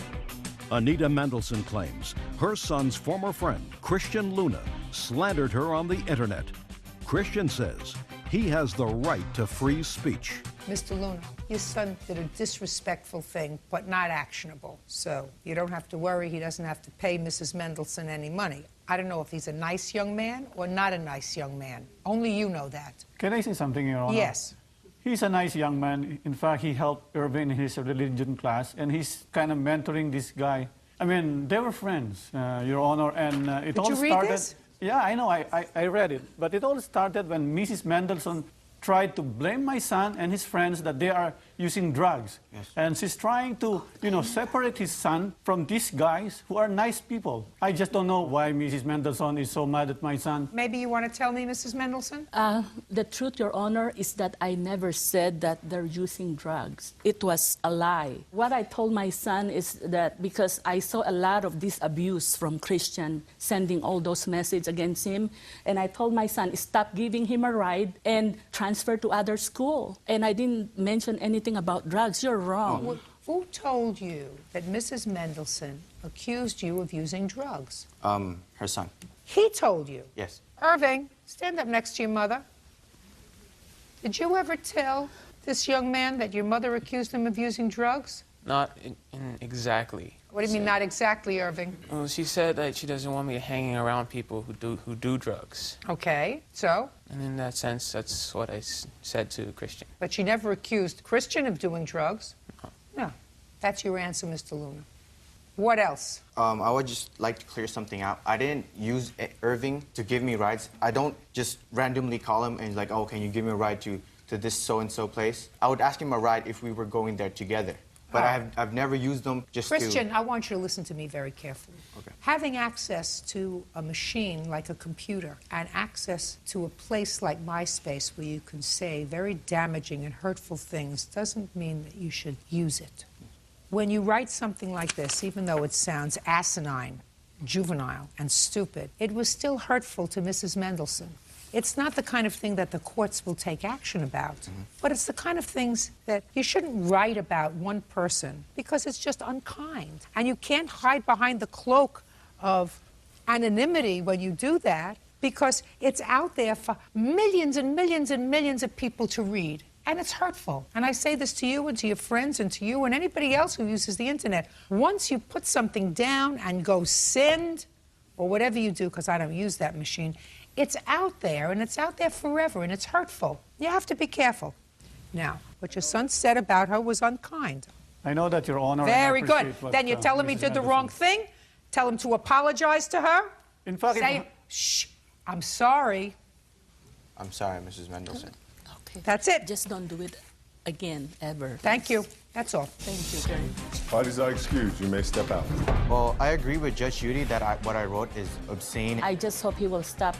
Anita Mendelson claims her son's former friend, Christian Luna, slandered her on the internet. Christian says he has the right to free speech. Mr. Luna, your son did a disrespectful thing, but not actionable. So you don't have to worry. He doesn't have to pay Mrs. Mendelson any money. I don't know if he's a nice young man or not a nice young man. Only you know that. Can I say something, Your Honor? Yes. He's a nice young man. In fact, he helped Irving in his religion class, and he's kind of mentoring this guy. I mean, they were friends, Your Honor, and it all started... Did you read this? Yeah, I know, I read it. But it all started when Mrs. Mendelson tried to blame my son and his friends that they are using drugs. Yes. And she's trying to, separate his son from these guys who are nice people. I just don't know why Mrs. Mendelson is so mad at my son. Maybe you want to tell me, Mrs. Mendelson? The truth, Your Honor, is that I never said that they're using drugs. It was a lie. What I told my son is that because I saw a lot of this abuse from Christian sending all those messages against him, and I told my son, stop giving him a ride and transfer to other school. And I didn't mention anything about drugs. You're wrong. Who told you that Mrs. Mendelson accused you of using drugs? Her son. He told you? Yes. Irving, stand up next to your mother. Did you ever tell this young man that your mother accused him of using drugs? Not exactly. What do you mean, not exactly, Irving? Well, she said that she doesn't want me hanging around people who do drugs. Okay, so? And in that sense, that's what I said to Christian. But she never accused Christian of doing drugs? No. That's your answer, Mr. Luna. What else? I would just like to clear something out. I didn't use Irving to give me rides. I don't just randomly call him and like, oh, can you give me a ride to this so-and-so place? I would ask him a ride if we were going there together. But I've never used them just Christian, I want you to listen to me very carefully. Okay. Having access to a machine like a computer and access to a place like MySpace where you can say very damaging and hurtful things doesn't mean that you should use it. When you write something like this, even though it sounds asinine, juvenile, and stupid, it was still hurtful to Mrs. Mendelson. It's not the kind of thing that the courts will take action about, but it's the kind of things that you shouldn't write about one person because it's just unkind. And you can't hide behind the cloak of anonymity when you do that because it's out there for millions and millions and millions of people to read. And it's hurtful. And I say this to you and to your friends and to you and anybody else who uses the internet. Once you put something down and go send, or whatever you do, because I don't use that machine, it's out there, and it's out there forever, and it's hurtful. You have to be careful. Now, what your son said about her was unkind. I know that, Your Honor. Very good. Then you tell him he did the wrong thing? Tell him to apologize to her? In fact, say, shh, I'm sorry. I'm sorry, Mrs. Mendelson. Okay. That's it. Just don't do it again, ever. Thank you. That's all. Thank you very much. Parties are excused. You may step out. Well, I agree with Judge Judy that what I wrote is obscene. I just hope he will stop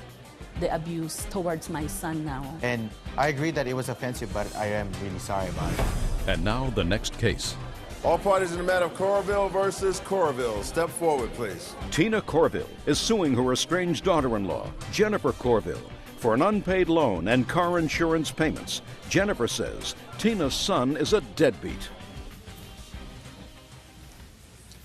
the abuse towards my son now. And I agree that it was offensive, but I am really sorry about it. And now the next case. All parties in the matter of Corville versus Corville, step forward, please. Tina Corville is suing her estranged daughter-in-law, Jennifer Corville, for an unpaid loan and car insurance payments. Jennifer says Tina's son is a deadbeat.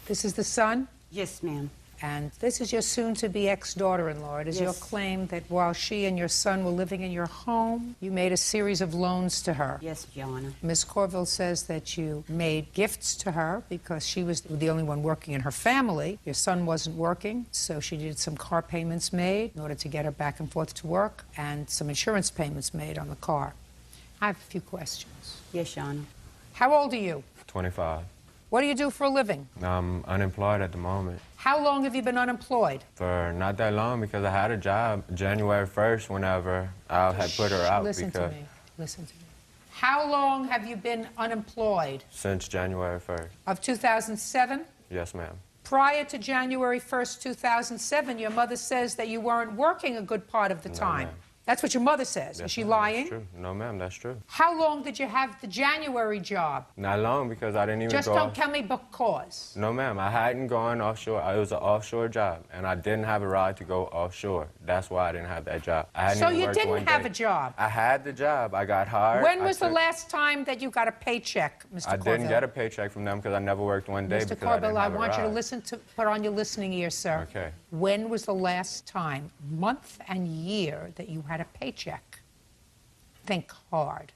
This is the son? Yes, ma'am. And this is your soon-to-be ex-daughter-in-law. It is your claim that while she and your son were living in your home, you made a series of loans to her. Yes, Your Honor. Ms. Corville says that you made gifts to her because she was the only one working in her family. Your son wasn't working, so she did some car payments made in order to get her back and forth to work, and some insurance payments made on the car. I have a few questions. Yes, Your Honor. How old are you? 25. What do you do for a living? I'm unemployed at the moment. How long have you been unemployed? For not that long, because I had a job January 1st whenever I had put her out. Listen to me. Listen to me. How long have you been unemployed? Since January 1st. Of 2007? Yes, ma'am. Prior to January 1st, 2007, your mother says that you weren't working a good part of the time. That's what your mother says. Yes, Is she ma'am, lying? That's true. No, ma'am, that's true. How long did you have the January job? Not long, because I didn't even Just go don't off- tell me because. No, ma'am, I hadn't gone offshore. It was an offshore job, and I didn't have a ride to go offshore. That's why I didn't have that job. I hadn't So even you worked didn't one have day. a job? I had the job. I got hired. When was the took- last time that you got a paycheck, Mr. I Corville? didn't get a paycheck from them because I never worked one day Mr. because Corville, I I didn't have want a you to ride. listen to, put on your listening ear, sir. Okay. When was the last time, month and year, that you had a paycheck? Think hard.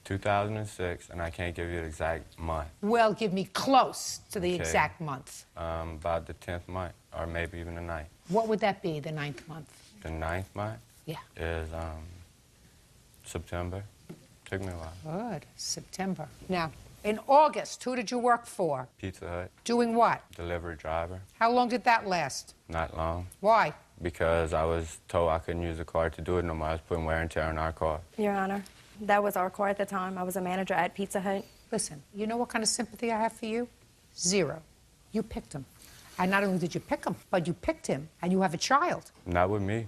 2006, and I can't give you the exact month. Well, give me close to the Okay. exact month. About the 10th month, or maybe even the 9th. What would that be, the 9th month? The 9th month Yeah. is September. Took me a while. Good. September. Now, in August, who did you work for? Pizza Hut, Doing what? delivery driver. How long did that last? Not long. Why? Because I was told I couldn't use the car to do it no more. I was putting wear and tear on our car. Your Honor, that was our car at the time. I was a manager at Pizza Hut. Listen, you know what kind of sympathy I have for you? Zero. You picked him. And not only did you pick him, but you picked him, and you have a child. Not with me.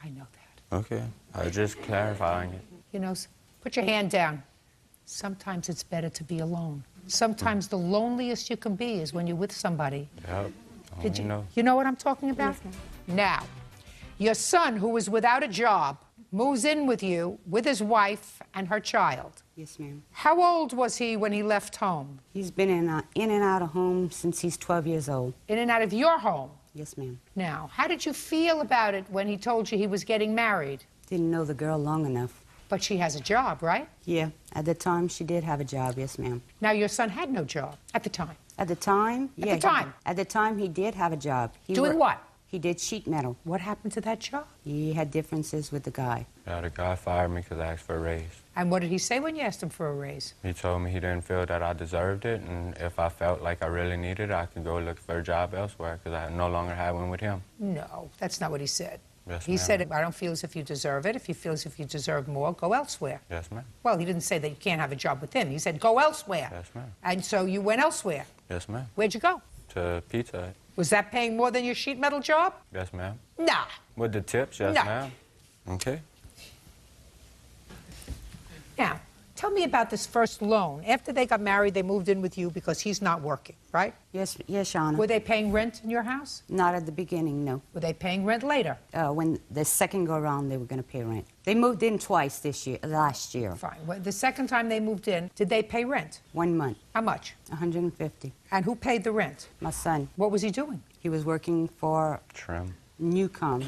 I know that. Okay. I was just clarifying it. You know, put your hand down. Sometimes it's better to be alone. Sometimes the loneliest you can be is when you're with somebody. Yep. Did you know? You know what I'm talking about? Now, your son, who is without a job, moves in with you with his wife and her child. Yes, ma'am. How old was he when he left home? He's been in and out of home since he's 12 years old. In and out of your home? Yes, ma'am. Now, how did you feel about it when he told you he was getting married? Didn't know the girl long enough. But she has a job, right? Yeah, at the time she did have a job, yes, ma'am. Now, your son had no job at the time. At the time? At Yeah. the time? At the time, he did have a job. Doing what? He did sheet metal. What happened to that job? He had differences with the guy. Yeah, the guy fired me because I asked for a raise. And what did he say when you asked him for a raise? He told me he didn't feel that I deserved it, and if I felt like I really needed it, I could go look for a job elsewhere because I no longer had one with him. No, that's not what he said. Yes, He ma'am. said, I don't feel as if you deserve it. If you feel as if you deserve more, go elsewhere. Yes, ma'am. Well, he didn't say that you can't have a job with him. He said, go elsewhere. Yes, ma'am. And so you went elsewhere. Yes, ma'am. Where'd you go? To Pizza Hut. Was that paying more than your sheet metal job? Yes, ma'am. Nah. With the tips, yes, No. ma'am. Okay. Now, tell me about this first loan. After they got married, they moved in with you because he's not working, right? Yes, yes, Shauna. Were they paying rent in your house? Not at the beginning, no. Were they paying rent later? When the second go around, they were going to pay rent. They moved in twice last year. Fine. Well, the second time they moved in, did they pay rent? 1 month. How much? $150. And who paid the rent? My son. What was he doing? He was working for Trim. Newcom.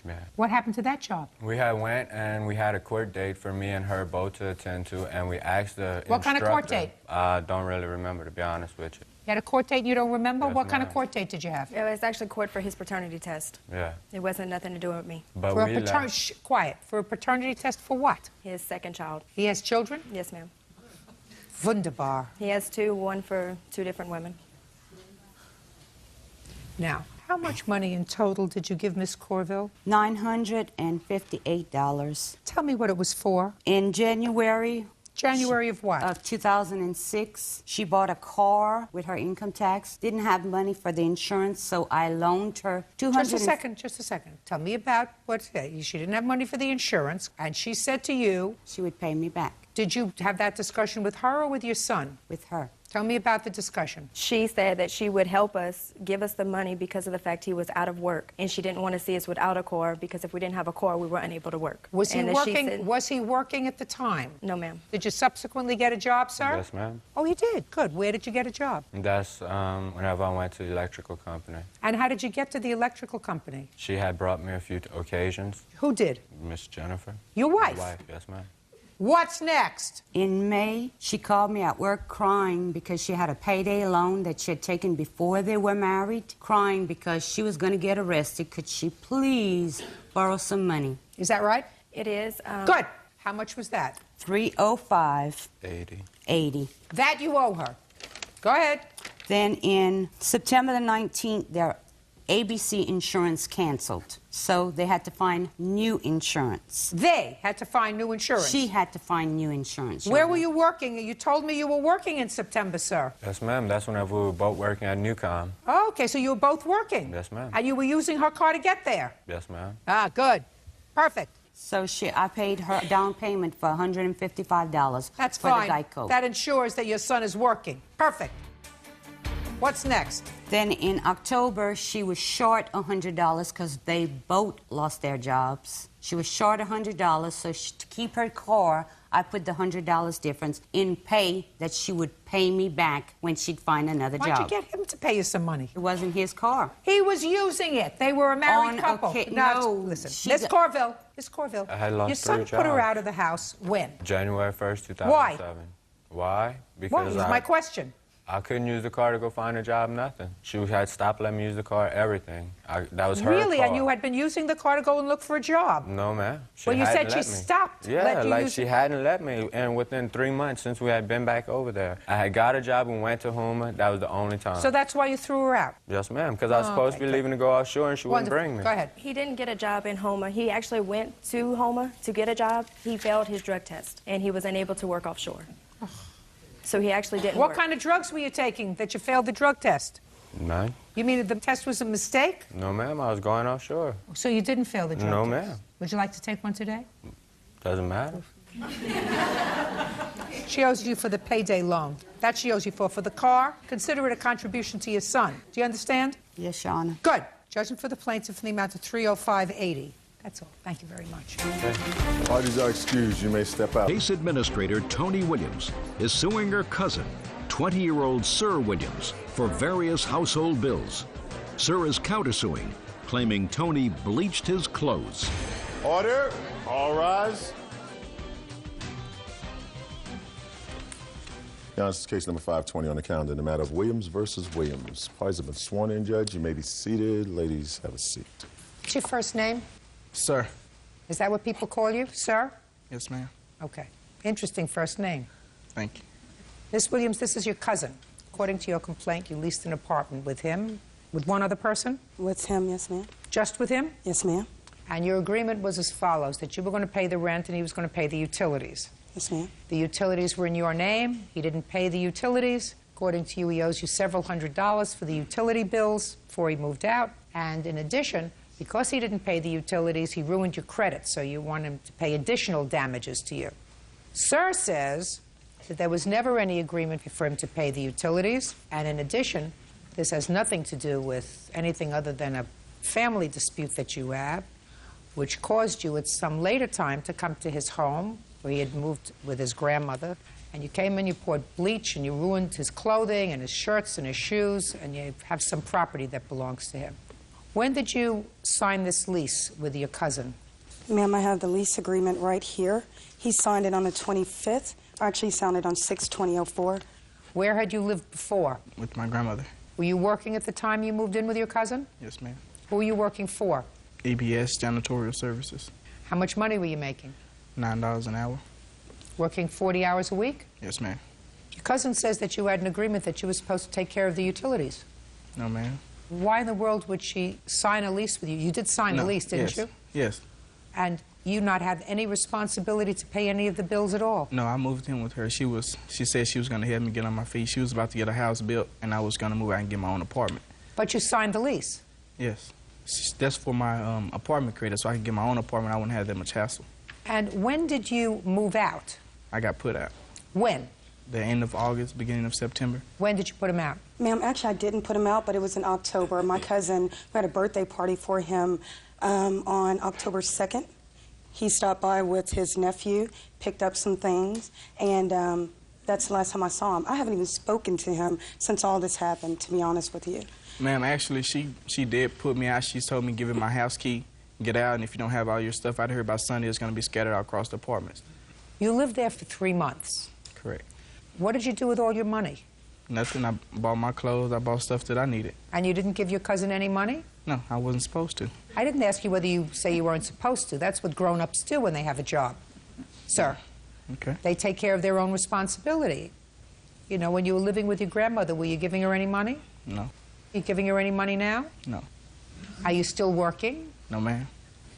Yeah. What happened to that job? We had went and we had a court date for me and her both to attend to, and we asked the What kind of court instructor- date? I don't really remember, to be honest with you. You had a court date and you don't remember? Yes, What kind of ma'am. court date did you have? It was actually court for his paternity test. Yeah. It wasn't nothing to do with me. But For we a paternity, left. quiet. For a paternity test for what? His second child. He has children? Yes, ma'am. Wunderbar. He has two, one for two different women. Now, how much money in total did you give Miss Corville? $958. Tell me what it was for. In January. January of what? Of 2006. She bought a car with her income tax. Didn't have money for the insurance, so I loaned her $200. Just a second. Tell me about what she didn't have money for the insurance, and she said to you she would pay me back. Did you have that discussion with her or with your son? With her. Tell me about the discussion. She said that she would help us, give us the money because of the fact he was out of work, and she didn't want to see us without a car because if we didn't have a car, we were unable to work. Was he And then she working? said- Was he working at the time? No, ma'am. Did you subsequently get a job, sir? Yes, ma'am. Oh, you did. Good. Where did you get a job? That's whenever I went to the electrical company. And how did you get to the electrical company? She had brought me a few occasions. Who did? Miss Jennifer. Your wife? My wife, yes, ma'am. What's next? In May, she called me at work crying because she had a payday loan that she had taken before they were married, crying because she was going to get arrested. Could she please borrow some money? Is that right? It is. Good. How much was that? $305. 80. That you owe her. Go ahead. Then in September the 19th, their ABC insurance canceled. So they had to find new insurance. They had to find new insurance? She had to find new insurance. Where were you working? You told me you were working in September, sir. Yes, ma'am. That's whenever we were both working at Newcom. Oh, okay, so you were both working? Yes, ma'am. And you were using her car to get there? Yes, ma'am. Ah, good. Perfect. So I paid her down payment for $155 That's for fine. the Geico. That ensures that your son is working. Perfect. What's next? Then in October, she was short $100 because they both lost their jobs. She was short $100, so to keep her car, I put the $100 difference in pay that she would pay me back when she'd find another job. Why'd you get him to pay you some money? It wasn't his car. He was using it. They were a married couple. No, listen. Miss Corville. I had lost your son 3 put her jobs. out of the house when? January 1st, 2007. Why? Why? Why? Is my question. I couldn't use the car to go find a job, nothing. She had stopped letting me use the car, everything. That was her Really? car. And you had been using the car to go and look for a job? No, ma'am. Well, you said hadn't she let me. stopped. Yeah, let you like use she it. hadn't let me. And within 3 months since we had been back over there, I had got a job and went to Houma. That was the only time. So that's why you threw her out? Yes, ma'am, because I was supposed to be leaving to go offshore and she wouldn't bring me. Go ahead. He didn't get a job in Houma. He actually went to Houma to get a job. He failed his drug test, and he was unable to work offshore. So he actually didn't What work. kind of drugs were you taking that you failed the drug test? None. You mean the test was a mistake? No, ma'am, I was going offshore. So you didn't fail the drug No, test? ma'am. Would you like to take one today? Doesn't matter. She owes you for the payday loan. That she owes you for. For the car, consider it a contribution to your son. Do you understand? Yes, Your Honor. Good. Judgment for the plaintiff in the amount of $305.80. That's all. Thank you very much. Parties are excused. You may step out. Case administrator Tony Williams is suing her cousin, 20-year-old Sir Williams, for various household bills. Sir is countersuing, claiming Tony bleached his clothes. Order. All rise. Now, this is case number 520 on the calendar in the matter of Williams versus Williams. Parties have been sworn in, Judge. You may be seated. Ladies, have a seat. What's your first name? Sir. Is that what people call you, sir? Yes, ma'am. Okay. Interesting first name. Thank you. Miss Williams, this is your cousin. According to your complaint, you leased an apartment with him, with one other person? With him, yes, ma'am. Just with him? Yes, ma'am. And your agreement was as follows, that you were going to pay the rent and he was going to pay the utilities. Yes, ma'am. The utilities were in your name. He didn't pay the utilities. According to you, he owes you several $100s for the utility bills before he moved out. And in addition, because he didn't pay the utilities, he ruined your credit, so you want him to pay additional damages to you. Sir says that there was never any agreement for him to pay the utilities, and in addition, this has nothing to do with anything other than a family dispute that you have, which caused you at some later time to come to his home, where he had moved with his grandmother, and you came and you poured bleach and you ruined his clothing and his shirts and his shoes, and you have some property that belongs to him. When did you sign this lease with your cousin? Ma'am, I have the lease agreement right here. He signed it on the 25th. Actually, he signed it on 6/20/04. Where had you lived before? With my grandmother. Were you working at the time you moved in with your cousin? Yes, ma'am. Who were you working for? ABS Janitorial Services. How much money were you making? $9 an hour. Working 40 hours a week? Yes, ma'am. Your cousin says that you had an agreement that you were supposed to take care of the utilities. No, ma'am. Why in the world would she sign a lease with you? You did sign a lease, didn't you? Yes. And you not have any responsibility to pay any of the bills at all? No, I moved in with her. She said she was going to help me get on my feet. She was about to get a house built, and I was going to move out and get my own apartment. But you signed the lease? Yes. That's for my apartment credit, so I could get my own apartment. I wouldn't have that much hassle. And when did you move out? I got put out. When? The end of August, beginning of September. When did you put him out? Ma'am, actually, I didn't put him out, but it was in October. My cousin, we had a birthday party for him on October 2nd. He stopped by with his nephew, picked up some things, and that's the last time I saw him. I haven't even spoken to him since all this happened, to be honest with you. Ma'am, actually, she did put me out. She told me, give him my house key, get out, and if you don't have all your stuff out here by Sunday, it's going to be scattered out across the apartments. You lived there for 3 months. Correct. What did you do with all your money? Nothing. I bought my clothes. I bought stuff that I needed. And you didn't give your cousin any money? No, I wasn't supposed to. I didn't ask you whether you say you weren't supposed to. That's what grown-ups do when they have a job. Sir. Okay. They take care of their own responsibility. You know, when you were living with your grandmother, were you giving her any money? No. Are you giving her any money now? No. Are you still working? No, ma'am.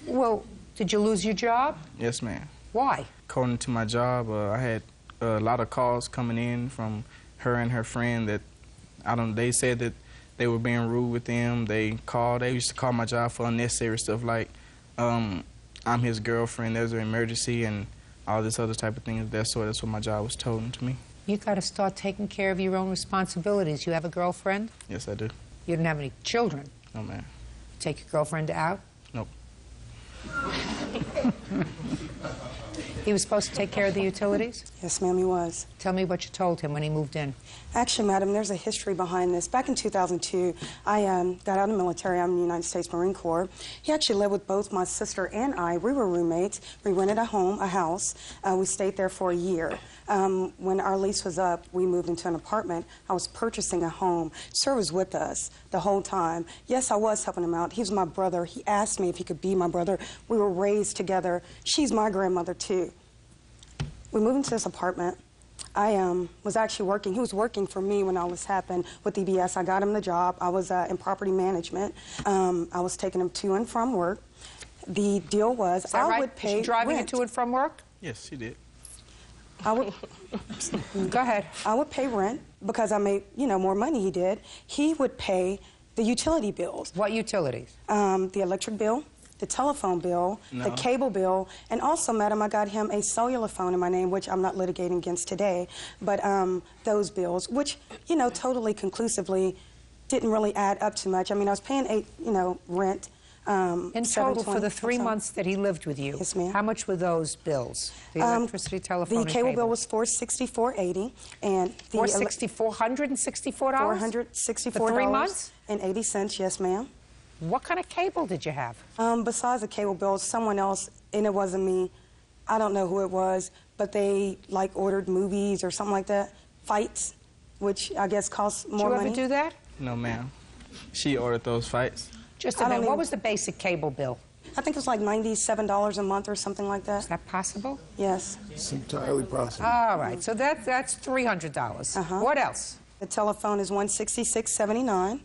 Well, did you lose your job? Yes, ma'am. Why? According to my job, I had a lot of calls coming in from her and her friend that, they said that they were being rude with them. They used to call my job for unnecessary stuff like, I'm his girlfriend, there's an emergency, and all this other type of thing of that sort. That's what my job was told to me. You got to start taking care of your own responsibilities. You have a girlfriend? Yes, I do. You don't have any children? No, ma'am. Take your girlfriend out? Nope. He was supposed to take care of the utilities? Yes, ma'am, he was. Tell me what you told him when he moved in. Actually, madam, there's a history behind this. Back in 2002, I got out of the military. I'm in the United States Marine Corps. He actually lived with both my sister and I. We were roommates. We rented a house. We stayed there for a year. When our lease was up, we moved into an apartment. I was purchasing a home. Sir was with us the whole time. Yes, I was helping him out. He was my brother. He asked me if he could be my brother. We were raised together. She's my grandmother, too. We moved into this apartment. I was actually working. He was working for me when all this happened with EBS. I got him the job. I was in property management. I was taking him to and from work. The deal was I would pay Was she driving rent. you to and from work? Yes, she did. I would Go ahead. I would pay rent because I made, more money he did. He would pay the utility bills. What utilities? The electric bill, the telephone bill, the cable bill, and also, madam, I got him a cellular phone in my name, which I'm not litigating against today, but those bills, which, totally conclusively didn't really add up too much. I mean, I was paying rent. In total, for the 3 months that he lived with you, yes, ma'am. How much were those bills? The electricity, telephone, the cable bill was $464.80, and the $464? $464 For 3 months? and 80 cents. Yes, ma'am. What kind of cable did you have? Besides the cable bill, someone else, and it wasn't me. I don't know who it was, but they ordered movies or something like that. Fights, which I guess cost more money. Did you ever do that? No, ma'am. She ordered those fights. Just a minute. What was the basic cable bill? I think it was like $97 a month or something like that. Is that possible? Yes. It's entirely possible. All right, so that's $300. What else? The telephone is $166.79,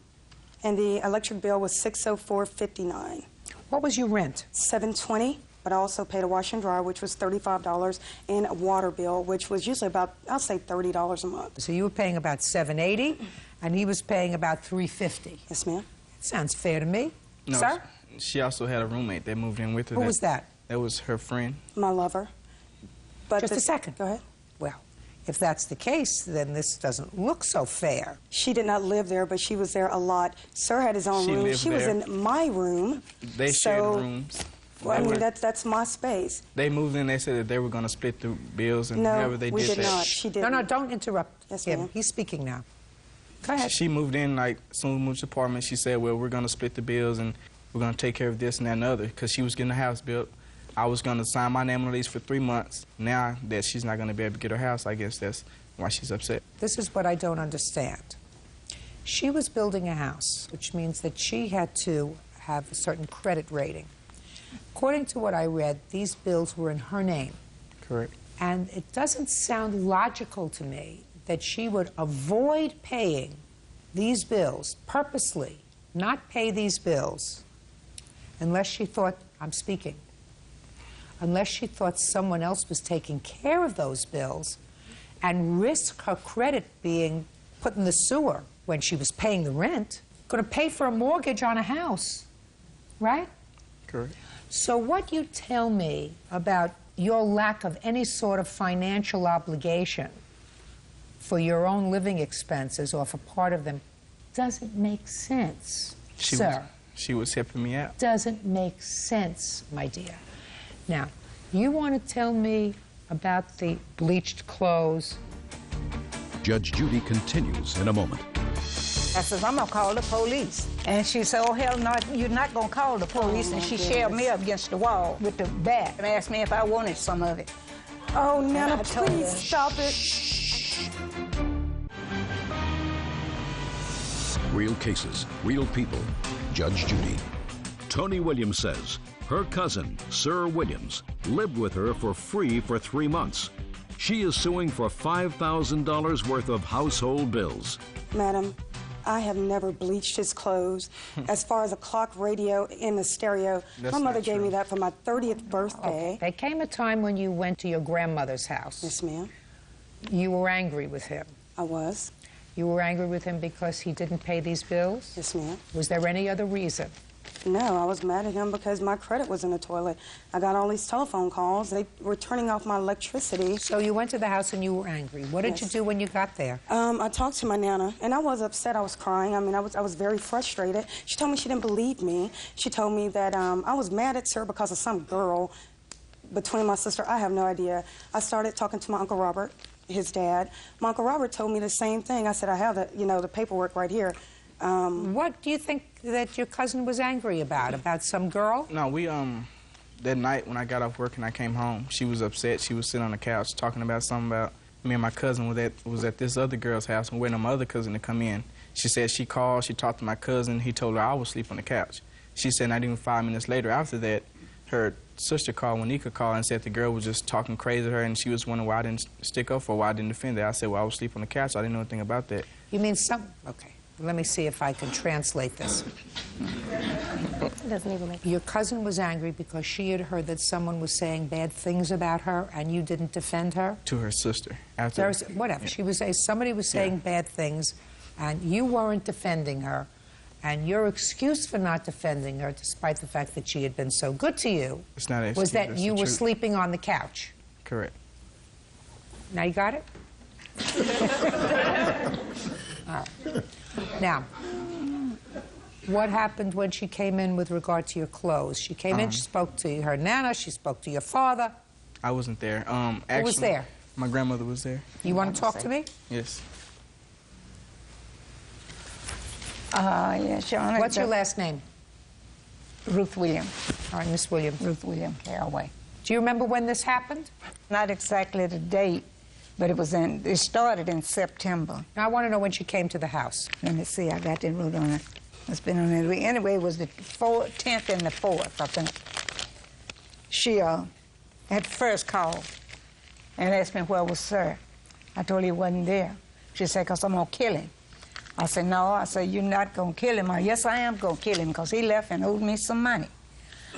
and the electric bill was $604.59. What was your rent? $720, but I also paid a wash and dryer, which was $35, and a water bill, which was usually about, I'll say, $30 a month. So you were paying about $780, and he was paying about $350. Yes, ma'am. Sounds fair to me. No, Sir? She also had a roommate that moved in with her. Who was that? That was her friend. My lover. But Just a second. Go ahead. Well, if that's the case, then this doesn't look so fair. She did not live there, but she was there a lot. Sir had his own room. She was in my room. They shared rooms. Well, I mean, that's my space. They moved in. They said that they were going to split the bills, and No, whenever they we did did that. not. She didn't. No, don't interrupt Yes, him. ma'am. He's speaking now. Go ahead. She moved in, as soon as we moved to the apartment, she said, well, we're going to split the bills, and we're going to take care of this and that and the other, because she was getting a house built. I was going to sign my name on the lease for 3 months. Now that she's not going to be able to get her house, I guess that's why she's upset. This is what I don't understand. She was building a house, which means that she had to have a certain credit rating. According to what I read, these bills were in her name. Correct. And it doesn't sound logical to me that she would avoid paying these bills purposely, not pay these bills, unless she thought, I'm speaking, unless she thought someone else was taking care of those bills and risk her credit being put in the sewer when she was paying the rent, going to pay for a mortgage on a house, right? Correct. So what you tell me about your lack of any sort of financial obligation for your own living expenses or for part of them doesn't make sense, sir. She was helping me out. Doesn't make sense, my dear. Now, you want to tell me about the bleached clothes? Judge Judy continues in a moment. I says, I'm going to call the police. And she said, oh, hell no, you're not going to call the police. And she shoved me up against the wall with the bat and asked me if I wanted some of it. Oh, Nana, please stop it. Real cases, real people. Judge Judy. Tony Williams says her cousin, Sir Williams, lived with her for free for 3 months. She is suing for $5,000 worth of household bills. Madam, I have never bleached his clothes. As far as a clock, radio, and the stereo, my mother gave me that for my 30th birthday. Okay. There came a time when you went to your grandmother's house. Yes, ma'am. You were angry with him. I was. You were angry with him because he didn't pay these bills? Yes, ma'am. Was there any other reason? No, I was mad at him because my credit was in the toilet. I got all these telephone calls. They were turning off my electricity. So you went to the house and you were angry. What did you do when you got there? I talked to my Nana, and I was upset. I was crying. I mean, I was very frustrated. She told me she didn't believe me. She told me that I was mad at her because of some girl between my sister. I have no idea. I started talking to my Uncle Robert, his dad. My Uncle Robert told me the same thing. I said, I have the paperwork right here. What do you think that your cousin was angry about? About some girl? No, we, that night when I got off work and I came home, she was upset. She was sitting on the couch talking about something about me and my cousin was at this other girl's house and waiting on my other cousin to come in. She said she called, she talked to my cousin, he told her I was asleep on the couch. She said not even 5 minutes later after that, her sister called, Monica called, and said the girl was just talking crazy to her, and she was wondering why I didn't stick up for her, why I didn't defend her. I said, well, I was asleep on the couch. I didn't know anything about that. You mean okay. Let me see if I can translate this. It doesn't even make sense. Your cousin was angry because she had heard that someone was saying bad things about her and you didn't defend her? To her sister. Whatever. Yeah. Somebody was saying bad things and you weren't defending her. And your excuse for not defending her, despite the fact that she had been so good to you, was that you were sleeping on the couch. Correct. Now you got it? All right. Now, what happened when she came in with regard to your clothes? She came in, she spoke to her Nana, she spoke to your father. I wasn't there. Actually, who was there? My grandmother was there. You want to talk to me? Yes. Yes, Your Honor. What's your last name? Ruth Williams. All right, Miss Williams. Ruth Williams Caraway. Do you remember when this happened? Not exactly the date, but it started in September. Now, I want to know when she came to the house. Let me see, I got that wrote on it. It's been on it. Anyway, it was the 10th and the 4th, I think. She had first called and asked me where was Sir. I told her he wasn't there. She said, because I'm going to kill him. I said, no. I said, you're not going to kill him. Yes, I am going to kill him because he left and owed me some money.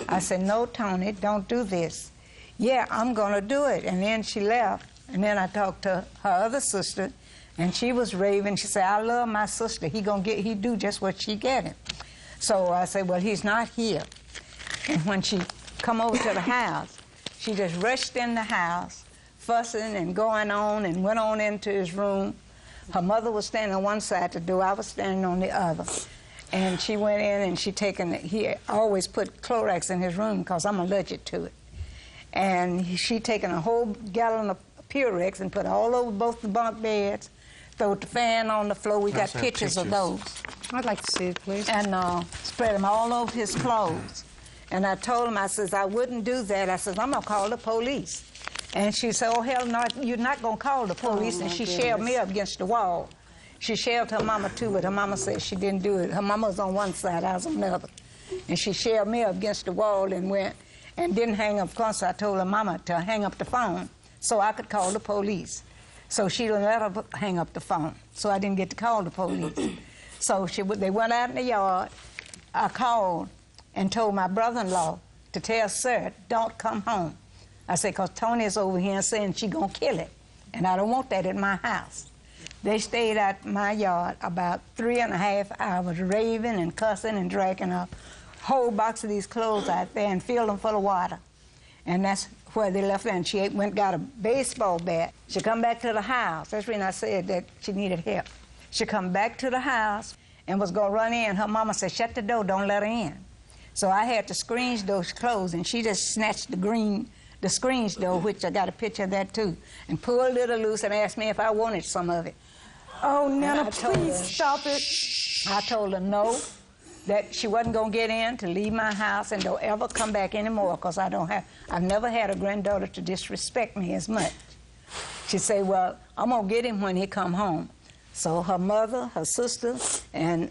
I said, no, Tony, don't do this. Yeah, I'm going to do it. And then she left. And then I talked to her other sister, and she was raving. She said, I love my sister. He do just what she get him. So I said, well, he's not here. And when she come over to the house, she just rushed in the house, fussing and going on, and went on into his room. Her mother was standing on one side of the door. I was standing on the other. And she went in, and he always put Clorox in his room because I'm allergic to it. And she taken a whole gallon of Purex and put all over both the bunk beds, threw the fan on the floor. We got pictures of those. I'd like to see it, please. And spread them all over his clothes. And I told him, I says, I wouldn't do that. I says, I'm going to call the police. And she said, oh, hell no, you're not going to call the police. And she shoved me up against the wall. She shoved her mama, too, but her mama said she didn't do it. Her mama was on one side, I was on the other. And she shoved me up against the wall and went and didn't hang up the phone. So I told her mama to hang up the phone so I could call the police. So she didn't let her hang up the phone. So I didn't get to call the police. So they went out in the yard. I called and told my brother-in-law to tell Sir, don't come home. I said, because Tony's over here saying she gonna kill it, and I don't want that in my house. They stayed at my yard about 3.5 hours, raving and cussing and dragging a whole box of these clothes out there and filled them full of water. And that's where they left her, and she went and got a baseball bat. She come back to the house. That's when I said that she needed help. She come back to the house and was going to run in. Her mama said, shut the door, don't let her in. So I had the screen door closed, and she just snatched the screen door, which I got a picture of that too, and pulled it loose and asked me if I wanted some of it. Oh, Nana, please stop it. I told her no, that she wasn't going to get in, to leave my house, and don't ever come back anymore, because I've never had a granddaughter to disrespect me as much. She said, well, I'm going to get him when he come home. So her mother, her sister, and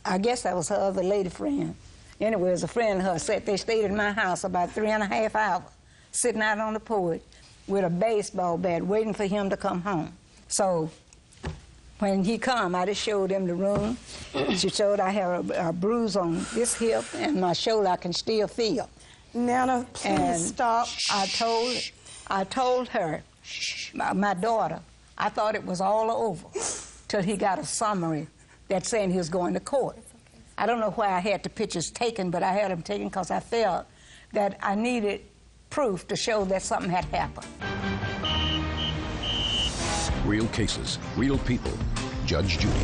I guess that was her other lady friend. Anyway, it was a friend of hers. They stayed in my house about 3.5 hours, sitting out on the porch with a baseball bat, waiting for him to come home. So when he come, I just showed him the room. She showed I have a bruise on this hip, and my shoulder I can still feel. Nana, please stop. I told her, my daughter, I thought it was all over till he got a summary that saying he was going to court. I don't know why I had the pictures taken, but I had them taken because I felt that I needed proof to show that something had happened. Real cases, real people. Judge Judy.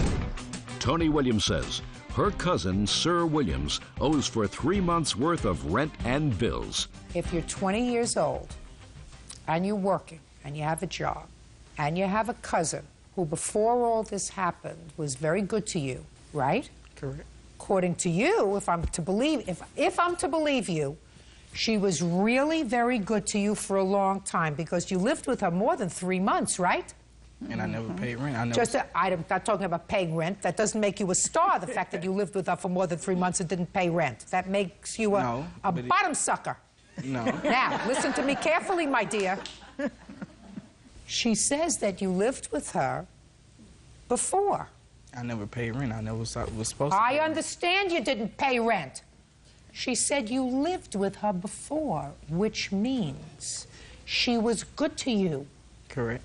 Tony Williams says her cousin, Sir Williams, owes for 3 months' worth of rent and bills. If you're 20 years old and you're working and you have a job and you have a cousin who before all this happened was very good to you, right? Correct. According to you, if I'm to believe you, she was really very good to you for a long time because you lived with her more than 3 months, right? And I never paid rent. I'm not talking about paying rent. That doesn't make you a star, the fact that you lived with her for more than 3 months and didn't pay rent. That makes you a bottom sucker. No. Now, listen to me carefully, my dear. She says that you lived with her before. I never paid rent. I never was supposed to. I understand you didn't pay rent. She said you lived with her before, which means she was good to you. Correct.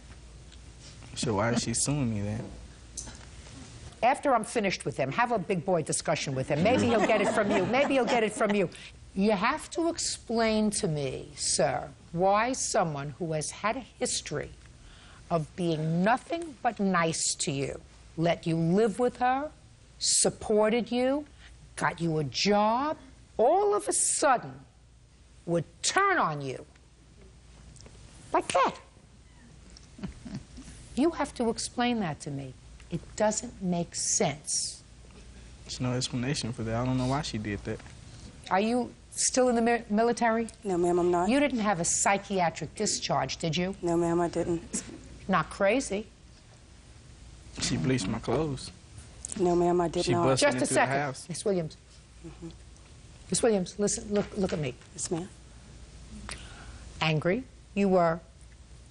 So why is she suing me then? After I'm finished with him, have a big boy discussion with him. Maybe he'll get it from you. Maybe he'll get it from you. You have to explain to me, sir, why someone who has had a history of being nothing but nice to you, let you live with her, supported you, got you a job, all of a sudden would turn on you like that. You have to explain that to me. It doesn't make sense. There's no explanation for that. I don't know why she did that. Are you still in the military? No, ma'am, I'm not. You didn't have a psychiatric discharge, did you? No, ma'am, I didn't. Not crazy. She bleached my clothes. No, ma'am, I did not. Just a second. Miss Williams. Miss Williams, listen, look at me. Yes, ma'am. Angry. You were,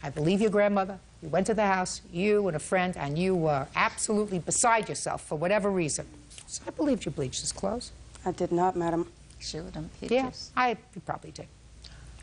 I believe, your grandmother. You went to the house, you and a friend, and you were absolutely beside yourself for whatever reason. So I believed you bleached his clothes. I did not, madam. Showed them pictures. Yeah, you probably did.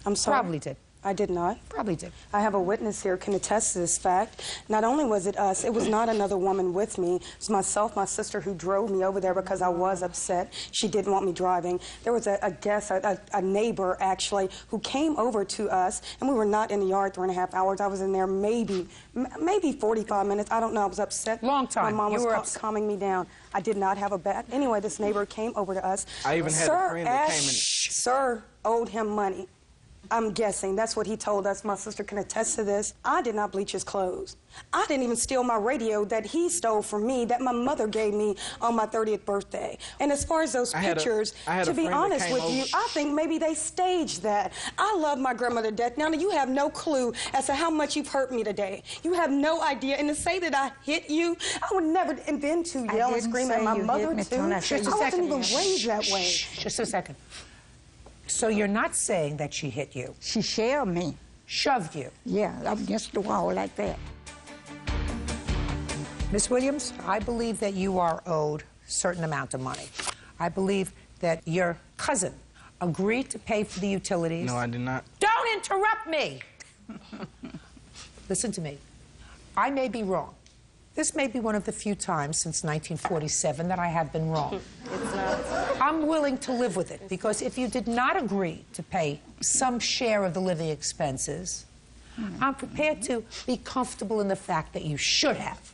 I'm sorry. Probably did. I did not. Probably did. I have a witness here can attest to this fact. Not only was it us, it was not another woman with me. It was myself, my sister, who drove me over there because I was upset. She didn't want me driving. There was a guest, a neighbor, actually, who came over to us, and we were not in the yard 3.5 hours. I was in there maybe 45 minutes. I don't know. I was upset. Long time. My mom was calming me down. I did not have a bat. Anyway, this neighbor came over to us. I even had a friend that came in. Sir owed him money. I'm guessing. That's what he told us. My sister can attest to this. I did not bleach his clothes. I didn't even steal my radio that he stole from me, that my mother gave me on my 30th birthday. And as far as those pictures, to be honest with you, I think maybe they staged that. I love my grandmother to death. Now, you have no clue as to how much you've hurt me today. You have no idea. And to say that I hit you, I would never intend to yell and scream at my mother, too. I wasn't even raised that way. Just a second. So you're not saying that she hit you? She shoved me. Shoved you? Yeah, up against the wall like that. Miss Williams, I believe that you are owed a certain amount of money. I believe that your cousin agreed to pay for the utilities. No, I did not. Don't interrupt me! Listen to me. I may be wrong. This may be one of the few times since 1947 that I have been wrong. It's not. I'm willing to live with it, because if you did not agree to pay some share of the living expenses. I'm prepared to be comfortable in the fact that you should have.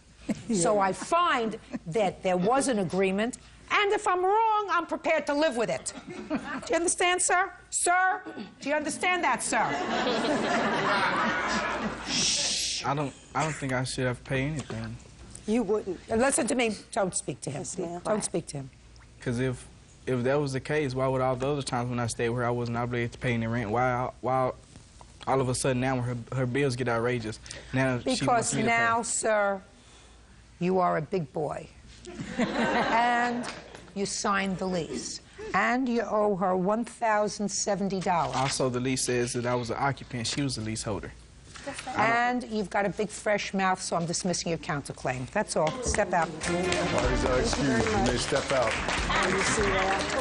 So I find that there was an agreement, and if I'm wrong, I'm prepared to live with it. Do you understand, sir? Sir, do you understand that, sir? I don't think I should have paid anything. You wouldn't. Listen to me. Don't speak to him. Don't speak to him. Because if that was the case, why would all the other times when I stayed with her, I wasn't obligated to pay any rent? Why all of a sudden now her bills get outrageous? Now she wants Because me to now, pay. sir, you are a big boy. And you signed the lease. And you owe her $1,070. Also, the lease says that I was an occupant. She was the leaseholder. And you've got a big fresh mouth, so I'm dismissing your counterclaim. That's all. Step out. Parties are excused. You may step out.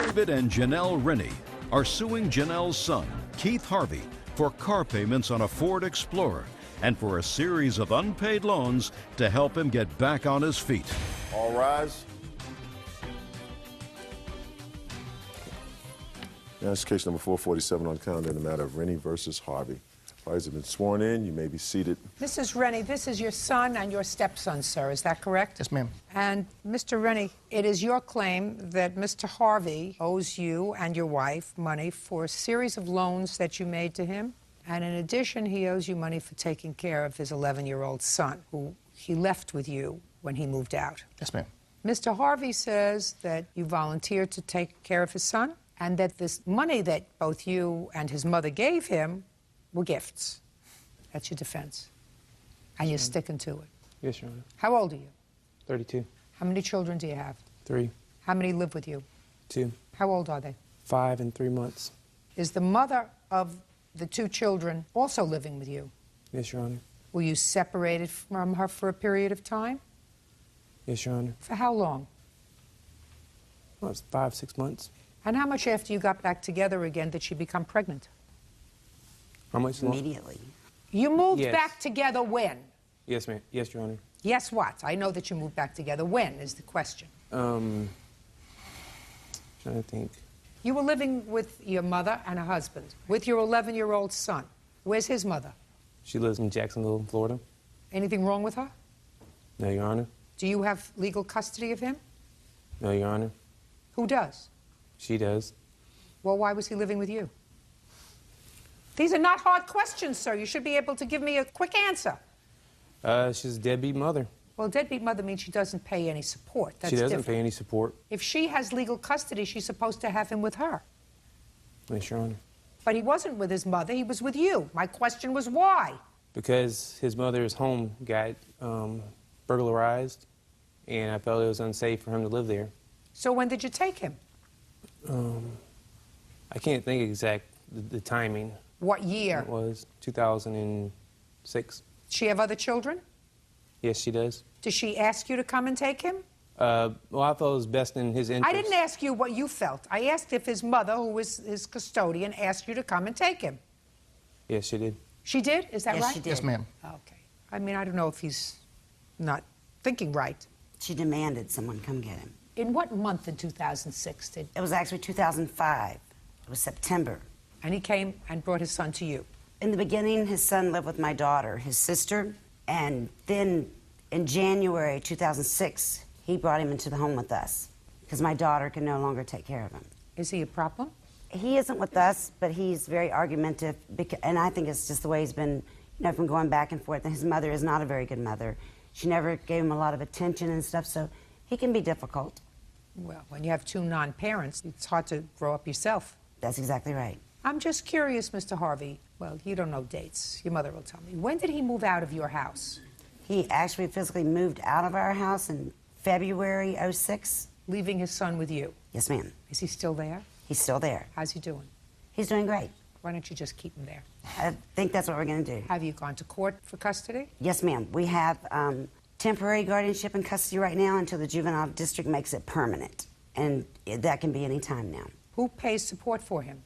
David and Janelle Rennie are suing Janelle's son, Keith Harvey, for car payments on a Ford Explorer and for a series of unpaid loans to help him get back on his feet. All rise. Now, this is case number 447 on the calendar in the matter of Rennie versus Harvey. Parties have been sworn in. You may be seated. Mrs. Rennie, this is your son and your stepson, sir. Is that correct? Yes, ma'am. And, Mr. Rennie, it is your claim that Mr. Harvey owes you and your wife money for a series of loans that you made to him. And in addition, he owes you money for taking care of his 11-year-old son, who he left with you when he moved out. Yes, ma'am. Mr. Harvey says that you volunteered to take care of his son and that this money that both you and his mother gave him were gifts. That's your defense. And you're sticking to it. Yes, Your Honor. How old are you? 32. How many children do you have? 3. How many live with you? 2. How old are they? 5 and 3 months. Is the mother of the 2 children also living with you? Yes, Your Honor. Were you separated from her for a period of time? Yes, Your Honor. For how long? Well, it's 5, 6 months. And how much after you got back together again did she become pregnant? How much? Immediately. You moved Yes. back together when? Yes, ma'am. Yes, Your Honor. Yes, what? I know that you moved back together. When is the question? Trying to think. You were living with your mother and a husband, with your 11-year-old son. Where's his mother? She lives in Jacksonville, Florida. Anything wrong with her? No, Your Honor. Do you have legal custody of him? No, Your Honor. Who does? She does. Well, why was he living with you? These are not hard questions, sir. You should be able to give me a quick answer. She's a deadbeat mother. Well, deadbeat mother means she doesn't pay any support. That's She doesn't different. pay any support. If she has legal custody, she's supposed to have him with her. Yes, Your Honor. But he wasn't with his mother, he was with you. My question was why? Because his mother's home got burglarized, and I felt it was unsafe for him to live there. So when did you take him? I can't think exact the timing. What year? It was 2006. She have other children? Yes, she does. Did she ask you to come and take him? Well, I felt it was best in his interest. I didn't ask you what you felt. I asked if his mother, who was his custodian, asked you to come and take him. Yes, she did. She did? Is that Yes, right? she did. Yes, ma'am. Okay. I mean, I don't know if he's not thinking right. She demanded someone come get him. In what month in 2006 did... It was actually 2005. It was September. And he came and brought his son to you? In the beginning, his son lived with my daughter, his sister, and then in January 2006, he brought him into the home with us because my daughter could no longer take care of him. Is he a problem? He isn't with us, but he's very argumentative, and I think it's just the way he's been, from going back and forth. And his mother is not a very good mother. She never gave him a lot of attention and stuff, so he can be difficult. Well, when you have 2 non-parents, it's hard to grow up yourself. That's exactly right. I'm just curious, Mr. Harvey. Well, you don't know dates. Your mother will tell me. When did he move out of your house? He actually physically moved out of our house in February '06. Leaving his son with you? Yes, ma'am. Is he still there? He's still there. How's he doing? He's doing great. Why don't you just keep him there? I think that's what we're going to do. Have you gone to court for custody? Yes, ma'am. We have temporary guardianship and custody right now until the juvenile district makes it permanent. And that can be any time now. Who pays support for him?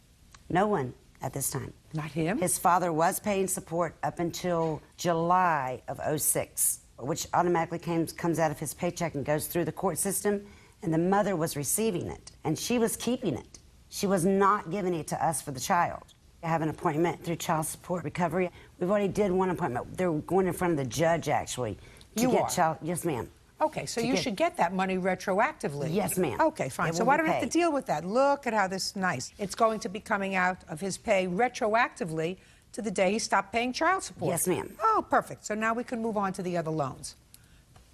No one at this time. Not him? His father was paying support up until July of '06, which automatically comes out of his paycheck and goes through the court system, and the mother was receiving it, and she was keeping it. She was not giving it to us for the child. I have an appointment through child support recovery. We've already did one appointment. They're going in front of the judge, actually. To You get are? child. Yes, ma'am. Okay, so you should get that money retroactively. Yes, ma'am. Okay, fine. It So will why be don't I have to paid. deal with that? Look at how this is nice. It's going to be coming out of his pay retroactively to the day he stopped paying child support. Yes, ma'am. Oh, perfect. So now we can move on to the other loans.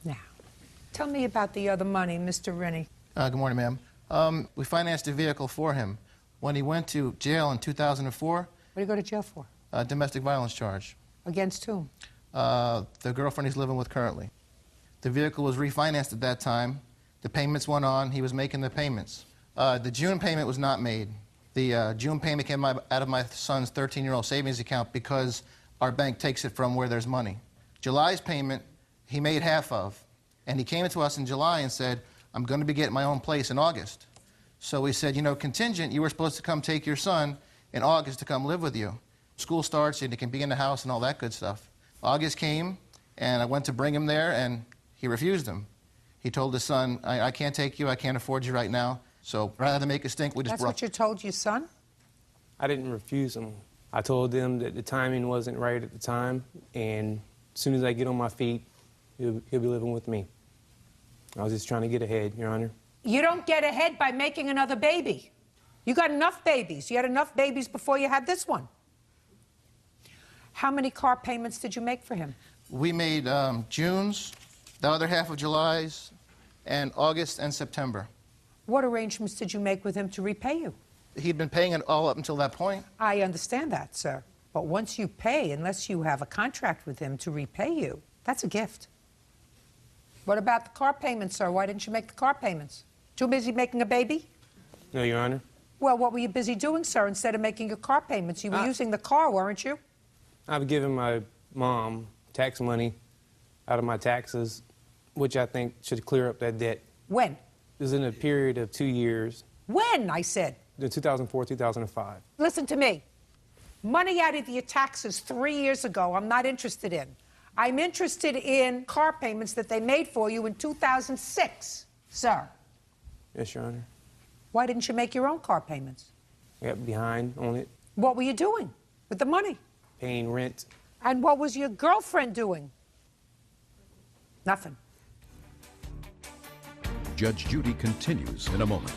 Now, tell me about the other money, Mr. Rennie. Good morning, ma'am. We financed a vehicle for him. When he went to jail in 2004, What did he go to jail for? Domestic violence charge. Against whom? The girlfriend he's living with currently. The vehicle was refinanced at that time. The payments went on. He was making the payments. The June payment was not made. The June payment came out of my son's 13-year-old savings account because our bank takes it from where there's money. July's payment, he made half of. And he came to us in July and said, I'm going to be getting my own place in August. So we said, you know, contingent, you were supposed to come take your son in August to come live with you. School starts and he can be in the house and all that good stuff. August came, and I went to bring him there, and he refused him. He told his son, I can't take you, I can't afford you right now. So rather than make a stink, we just That's what you told your son? I didn't refuse him. I told them that the timing wasn't right at the time, and as soon as I get on my feet, he'll be living with me. I was just trying to get ahead, Your Honor. You don't get ahead by making another baby. You got enough babies. You had enough babies before you had this one. How many car payments did you make for him? We made June's, the other half of July's, and August and September. What arrangements did you make with him to repay you? He'd been paying it all up until that point. I understand that, sir. But once you pay, unless you have a contract with him to repay you, that's a gift. What about the car payments, sir? Why didn't you make the car payments? Too busy making a baby? No, Your Honor. Well, what were you busy doing, sir, instead of making your car payments? You were using the car, weren't you? I've given my mom tax money out of my taxes, which I think should clear up that debt. When? It was in a period of 2 years. When, I said? The 2004, 2005. Listen to me. Money out of your taxes 3 years ago, I'm not interested in. I'm interested in car payments that they made for you in 2006, sir. Yes, Your Honor. Why didn't you make your own car payments? I got behind on it, What were you doing with the money? paying rent. And what was your girlfriend doing? Nothing. Judge Judy continues in a moment.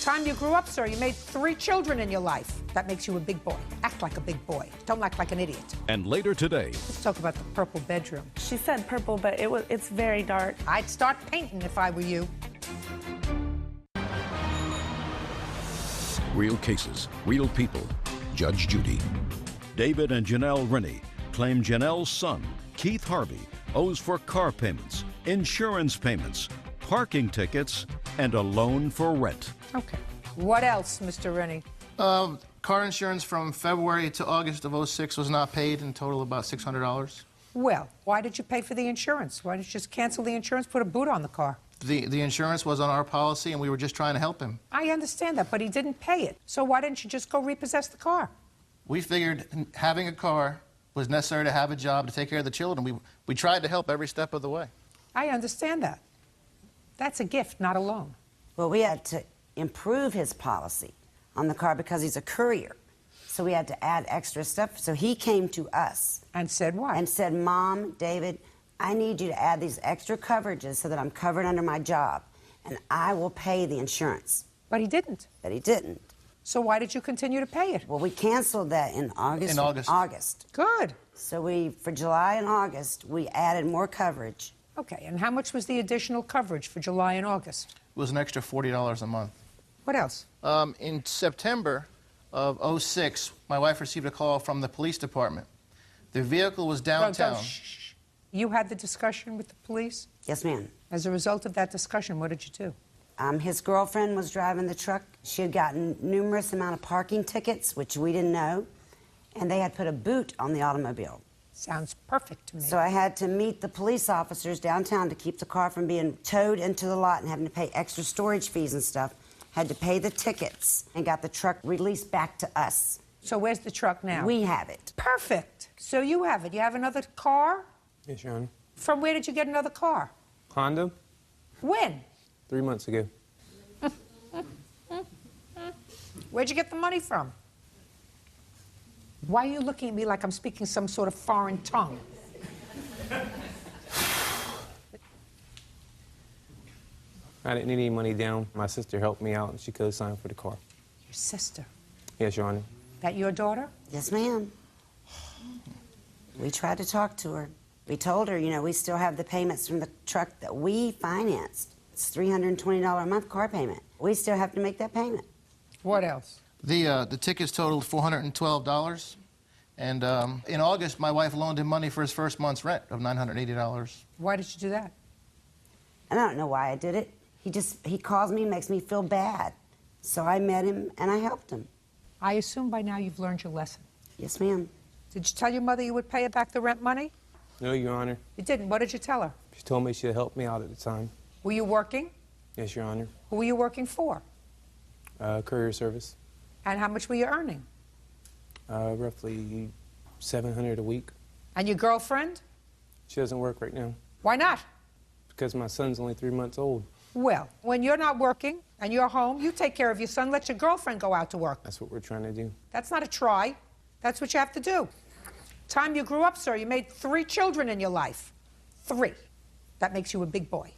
Time you grew up, sir, you made 3 children in your life. That makes you a big boy. Act like a big boy. Don't act like an idiot. And later today, Let's talk about the purple bedroom. She said purple, but it's very dark. I'd start painting if I were you. real cases, real people. Judge Judy. David and Janelle Rennie claim Janelle's son, Keith Harvey, owes for car payments, insurance payments, parking tickets, and a loan for rent. Okay. What else, Mr. Rennie? Car insurance from February to August of '06 was not paid, in total about $600. Well, why did you pay for the insurance? Why didn't you just cancel the insurance, put a boot on the car? The insurance was on our policy, and we were just trying to help him. I understand that, but he didn't pay it. So why didn't you just go repossess the car? We figured having a car was necessary to have a job, to take care of the children. We tried to help every step of the way. I understand that. That's a gift, not a loan. Well, we had to improve his policy on the car because he's a courier. So we had to add extra stuff. So he came to us. And said what? And said, Mom, David, I need you to add these extra coverages so that I'm covered under my job, and I will pay the insurance. But he didn't. But he didn't. So why did you continue to pay it? Well, we canceled that in August. In August. August. Good. So for July and August, we added more coverage. Okay, and how much was the additional coverage for July and August? It was an extra $40 a month. What else? In September of '06, my wife received a call from the police department. The vehicle was downtown. Shh. You had the discussion with the police? Yes, ma'am. As a result of that discussion, what did you do? His girlfriend was driving the truck. She had gotten numerous amount of parking tickets, which we didn't know, and they had put a boot on the automobile. Sounds perfect to me. So I had to meet the police officers downtown to keep the car from being towed into the lot and having to pay extra storage fees and stuff. Had to pay the tickets and got the truck released back to us. So where's the truck now? We have it. Perfect. So you have it. You have another car? Yes, Your Honor. From where did you get another car? Honda, When? 3 months ago. Where'd you get the money from? Why are you looking at me like I'm speaking some sort of foreign tongue? I didn't need any money down. My sister helped me out, and she co-signed for the car. Your sister? Yes, Your Honor. That your daughter? Yes, ma'am. We tried to talk to her. We told her, you know, we still have the payments from the truck that we financed. It's $320 a month car payment. We still have to make that payment. What else? The tickets totaled $412. And in August, my wife loaned him money for his first month's rent of $980. Why did you do that? And I don't know why I did it. He calls me, makes me feel bad. So I met him and I helped him. I assume by now you've learned your lesson. Yes, ma'am. Did you tell your mother you would pay her back the rent money? No, Your Honor. You didn't. What did you tell her? She told me she'd help me out at the time. Were you working? Yes, Your Honor. Who were you working for? Courier service. And how much were you earning? Roughly $700 a week. And your girlfriend? She doesn't work right now. Why not? Because my son's only 3 months old. Well, when you're not working and you're home, you take care of your son, let your girlfriend go out to work. That's what we're trying to do. That's not a try. That's what you have to do. Time you grew up, sir, you made 3 children in your life. 3. That makes you a big boy.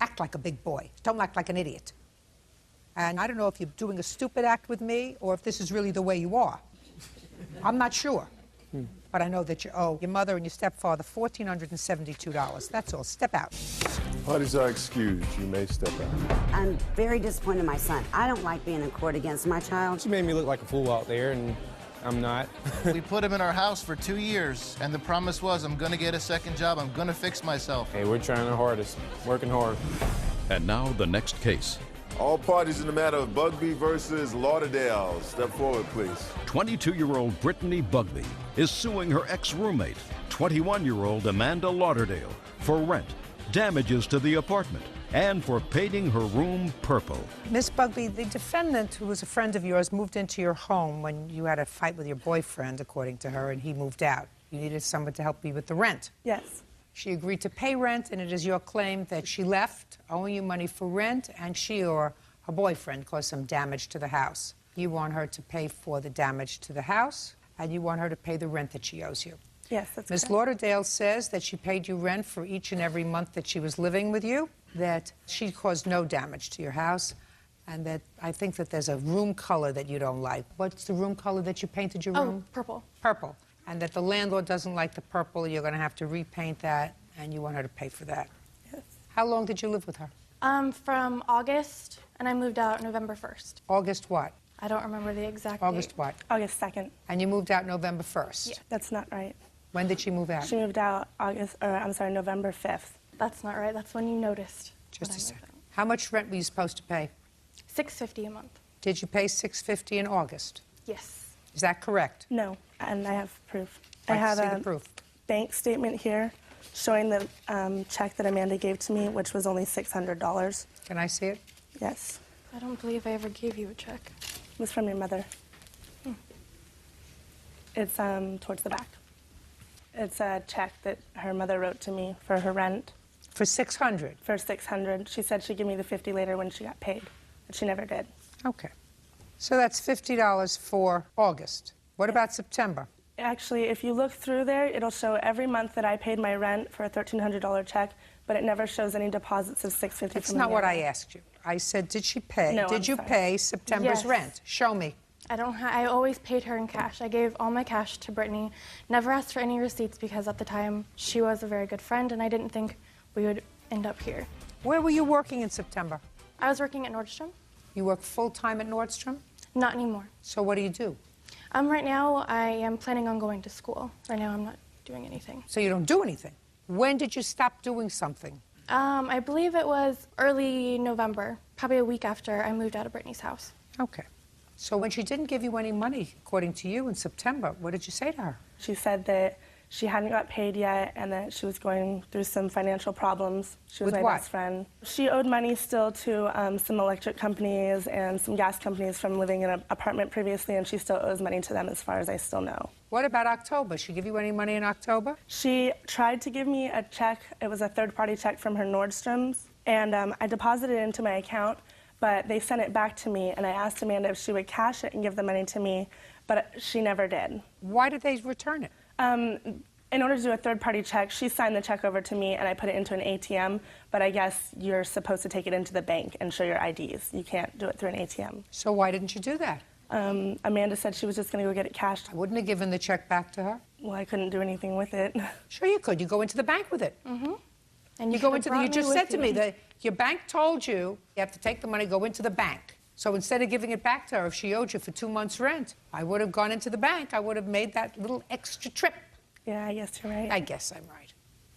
Act like a big boy. Don't act like an idiot. And I don't know if you're doing a stupid act with me or if this is really the way you are. I'm not sure. But I know that you owe your mother and your stepfather $1,472. That's all. Step out. Parties are excused. You may step out. I'm very disappointed in my son. I don't like being in court against my child. She made me look like a fool out there, and I'm not. We put him in our house for 2 years, and the promise was, I'm going to get a second job. I'm going to fix myself. Hey, we're trying our hardest. Working hard. And now the next case. All parties in the matter of Bugbee versus Lauderdale. Step forward, please. 22-year-old Brittany Bugbee is suing her ex-roommate, 21-year-old Amanda Lauderdale, for rent, damages to the apartment, and for painting her room purple. Miss Bugbee, the defendant, who was a friend of yours, moved into your home when you had a fight with your boyfriend, according to her, and he moved out. You needed someone to help you with the rent. Yes. She agreed to pay rent, and it is your claim that she left owing you money for rent, and she or her boyfriend caused some damage to the house. You want her to pay for the damage to the house, and you want her to pay the rent that she owes you. Yes, that's Miss correct. Lauderdale says that she paid you rent for each and every month that she was living with you, that she caused no damage to your house, and that I think that there's a room color that you don't like. What's the room color that you painted your room? Oh, purple. Purple. And that the landlord doesn't like the purple, you're going to have to repaint that, and you want her to pay for that. Yes. How long did you live with her? From August, and I moved out November 1st. August what? I don't remember the exact August date. what? August 2nd. And you moved out November 1st? Yeah, that's not right. When did she move out? She moved out November 5th. That's not right. That's when you noticed. Just a second. How much rent were you supposed to pay? $650 a month. Did you pay $650 in August? Yes. Is that correct? No, and I have proof. I'd I have see the a proof. bank statement here showing the check that Amanda gave to me, which was only $600. Can I see it? Yes. I don't believe I ever gave you a check. It was from your mother. It's towards the back. It's a check that her mother wrote to me for her rent. For $600? For $600. She said she'd give me the $50 later when she got paid, but she never did. Okay. So that's $50 for August. What about September? Actually, if you look through there, it'll show every month that I paid my rent for a $1,300 check, but it never shows any deposits of $650. That's not what I asked you. I said, did she pay? No, did you pay September's Yes. rent? Show me. I always paid her in cash. I gave all my cash to Brittany. Never asked for any receipts because at the time she was a very good friend and I didn't think we would end up here. Where were you working in September? I was working at Nordstrom. You work full-time at Nordstrom? Not anymore. So what do you do? Right now I am planning on going to school. Right now I'm not doing anything. So you don't do anything. When did you stop doing something? I believe it was early November, probably a week after I moved out of Brittany's house. Okay. So when she didn't give you any money, according to you, in September, what did you say to her? She said that she hadn't got paid yet and that she was going through some financial problems. She was With my what? best friend. She owed money still to some electric companies and some gas companies from living in an apartment previously, and she still owes money to them as far as I still know. What about October? She give you any money in October? She tried to give me a check. It was a third-party check from her Nordstrom's, and I deposited it into my account, but they sent it back to me, and I asked Amanda if she would cash it and give the money to me, but she never did. Why did they return it? In order to do a third-party check, she signed the check over to me and I put it into an ATM, but I guess you're supposed to take it into the bank and show your IDs. You can't do it through an ATM. So why didn't you do that? Amanda said she was just going to go get it cashed. I wouldn't have given the check back to her. Well, I couldn't do anything with it. Sure you could. You go into the bank with it. Mm-hmm. And You go into the, you just said to me that your bank told you you have to take the money, go into the bank. So instead of giving it back to her, if she owed you for 2 months' rent, I would have gone into the bank. I would have made that little extra trip. Yeah, I guess you're right. I guess I'm right.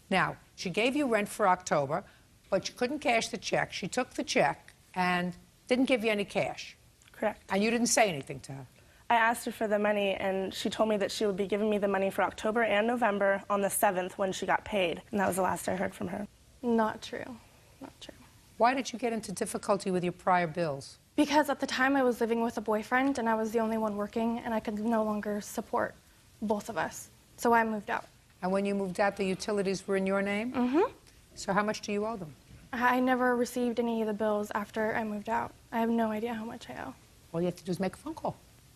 Now, she gave you rent for October, but you couldn't cash the check. She took the check and didn't give you any cash. Correct. And you didn't say anything to her. I asked her for the money, and she told me that she would be giving me the money for October and November on the 7th when she got paid. And that was the last I heard from her. Not true. Not true. Why did you get into difficulty with your prior bills? Because at the time I was living with a boyfriend and I was the only one working and I could no longer support both of us. So I moved out. And when you moved out, the utilities were in your name? Mm-hmm. So how much do you owe them? I never received any of the bills after I moved out. I have no idea how much I owe. All you have to do is make a phone call.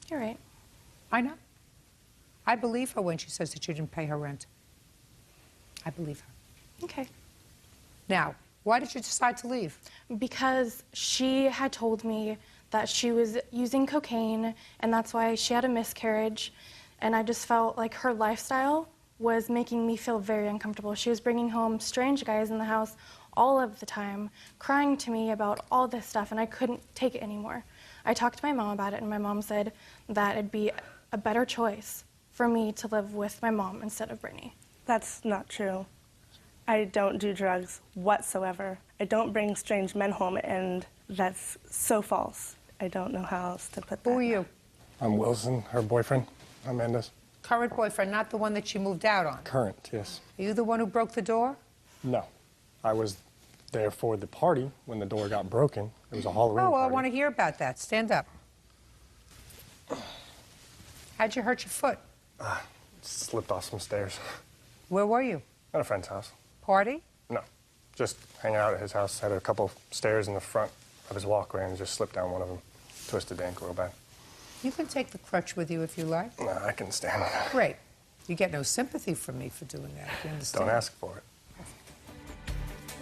You're right. I know. I believe her when she says that you didn't pay her rent. I believe her. Okay. Now, why did you decide to leave? Because she had told me that she was using cocaine and that's why she had a miscarriage. And I just felt like her lifestyle was making me feel very uncomfortable. She was bringing home strange guys in the house all of the time, crying to me about all this stuff, and I couldn't take it anymore. I talked to my mom about it, and my mom said that it'd be a better choice for me to live with my mom instead of Brittany. That's not true. I don't do drugs whatsoever. I don't bring strange men home, and that's so false. I don't know how else to put that. Who are you? I'm Wilson, her boyfriend. Amanda's. Current boyfriend, not the one that she moved out on. Current, yes. Are you the one who broke the door? No. I was there for the party when the door got broken. It was a Halloween Oh, well, party. I want to hear about that. Stand up. How'd you hurt your foot? Slipped off some stairs. Where were you? At a friend's house. Party? No. Just hanging out at his house. Had a couple of stairs in the front of his walkway and just slipped down one of them. Twisted the ankle real bad. You can take the crutch with you if you like. No, I can stand it. Great. You get no sympathy from me for doing that. You understand? Don't ask for it.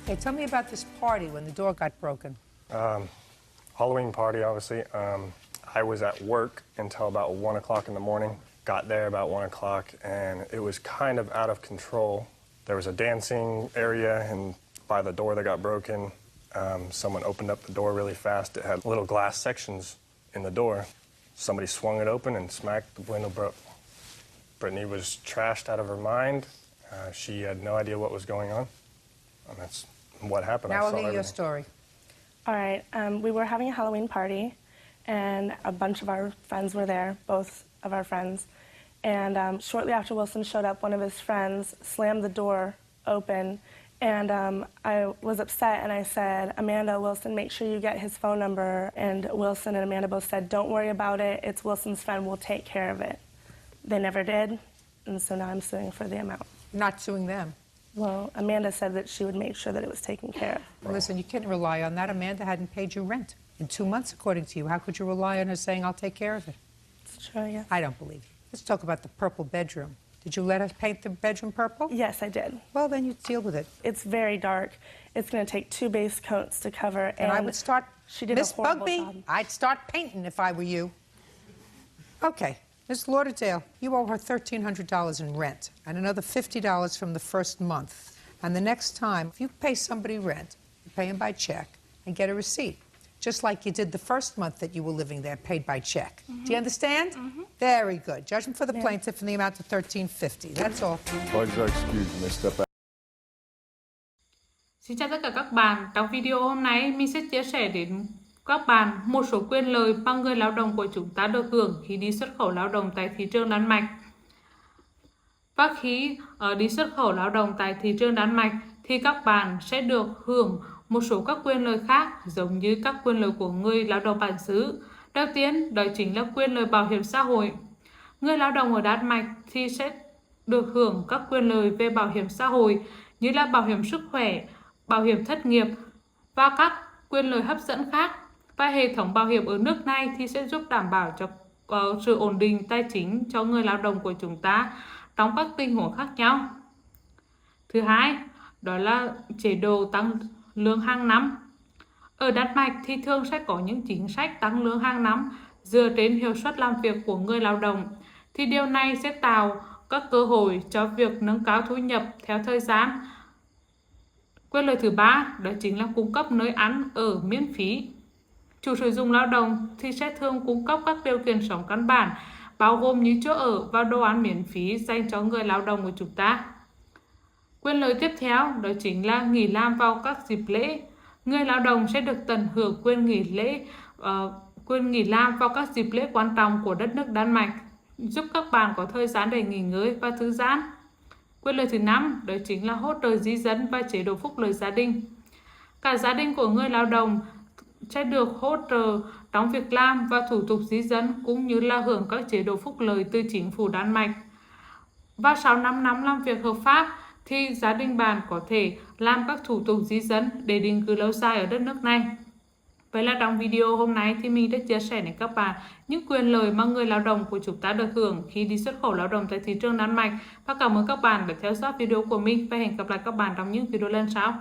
Okay, tell me about this party when the door got broken. Halloween party, obviously. I was at work until about 1 o'clock in the morning. Got there about 1 o'clock, and it was kind of out of control. There was a dancing area, and by the door that got broken, someone opened up the door really fast. It had little glass sections in the door. Somebody swung it open and smacked, the window broke. Brittany was trashed out of her mind. She had no idea what was going on. And that's what happened. Now I I'll saw hear your everything. story. All right, we were having a Halloween party, and a bunch of our friends were there, both of our friends. And shortly after Wilson showed up, one of his friends slammed the door open, and I was upset, and I said, Amanda, Wilson, make sure you get his phone number. And Wilson and Amanda both said, don't worry about it. It's Wilson's friend. We'll take care of it. They never did, and so now I'm suing for the amount. You're not suing them. Well, Amanda said that she would make sure that it was taken care of. Listen, you can't rely on that. Amanda hadn't paid you rent in 2 months, according to you. How could you rely on her saying, I'll take care of it? It's true, yes. I don't believe you. Let's talk about the purple bedroom. Did you let us paint the bedroom purple? Yes, I did. Well, then you deal with it. It's very dark. It's going to take 2 base coats to cover. And I would start, she did Miss a horrible Bugby, job. I'd start painting if I were you. Okay, Miss Lauderdale, you owe her $1,300 in rent and another $50 from the first month. And the next time, if you pay somebody rent, you pay them by check and get a receipt, just like you did the first month that you were living there, paid by check. Do you understand? Very good. Judgment for the plaintiff in the amount of $1,350. That's all. Parties are excused. You may step back. Xin chào tất cả các bạn. Trong video hôm nay, mình sẽ chia sẻ đến các bạn một số quyền lợi mà người lao động của chúng ta được hưởng khi đi xuất khẩu lao động tại thị trường Đan Mạch. Và khi đi xuất khẩu lao động tại thị trường Đan Mạch thì các bạn sẽ được hưởng một số các quyền lợi khác giống như các quyền lợi của người lao động bản xứ. Đầu tiên, đó chính là quyền lợi bảo hiểm xã hội. Người lao động ở Đan Mạch thì sẽ được hưởng các quyền lợi về bảo hiểm xã hội như là bảo hiểm sức khỏe, bảo hiểm thất nghiệp và các quyền lợi hấp dẫn khác. Và hệ thống bảo hiểm ở nước này thì sẽ giúp đảm bảo cho có sự ổn định tài chính cho người lao động của chúng ta trong các tình huống khác nhau. Thứ hai, đó là chế độ tăng lương hàng năm. Ở Đan Mạch thì thường sẽ có những chính sách tăng lương hàng năm dựa trên hiệu suất làm việc của người lao động. Thì điều này sẽ tạo các cơ hội cho việc nâng cao thu nhập theo thời gian. Quyền lợi thứ ba đó chính là cung cấp nơi ăn ở miễn phí. Chủ sử dụng lao động thì sẽ thường cung cấp các điều kiện sống căn bản, bao gồm như chỗ ở và đồ ăn miễn phí dành cho người lao động của chúng ta. Quyền lợi tiếp theo đó chính là nghỉ làm vào các dịp lễ. Người lao động sẽ được tận hưởng quyền nghỉ làm vào các dịp lễ quan trọng của đất nước Đan Mạch, giúp các bạn có thời gian để nghỉ ngơi và thư giãn. Quyền lợi thứ 5 đó chính là hỗ trợ di dân và chế độ phúc lợi gia đình. Cả gia đình của người lao động sẽ được hỗ trợ trong việc làm và thủ tục di dân cũng như là hưởng các chế độ phúc lợi từ chính phủ Đan Mạch. Và sau 5 năm làm việc hợp pháp thì gia đình bạn có thể làm các thủ tục di dân để định cư lâu dài ở đất nước này. Vậy là trong video hôm nay thì mình đã chia sẻ đến các bạn những quyền lợi mà người lao động của chúng ta được hưởng khi đi xuất khẩu lao động tại thị trường Đan Mạch. Và cảm ơn các bạn đã theo dõi video của mình và hẹn gặp lại các bạn trong những video lần sau.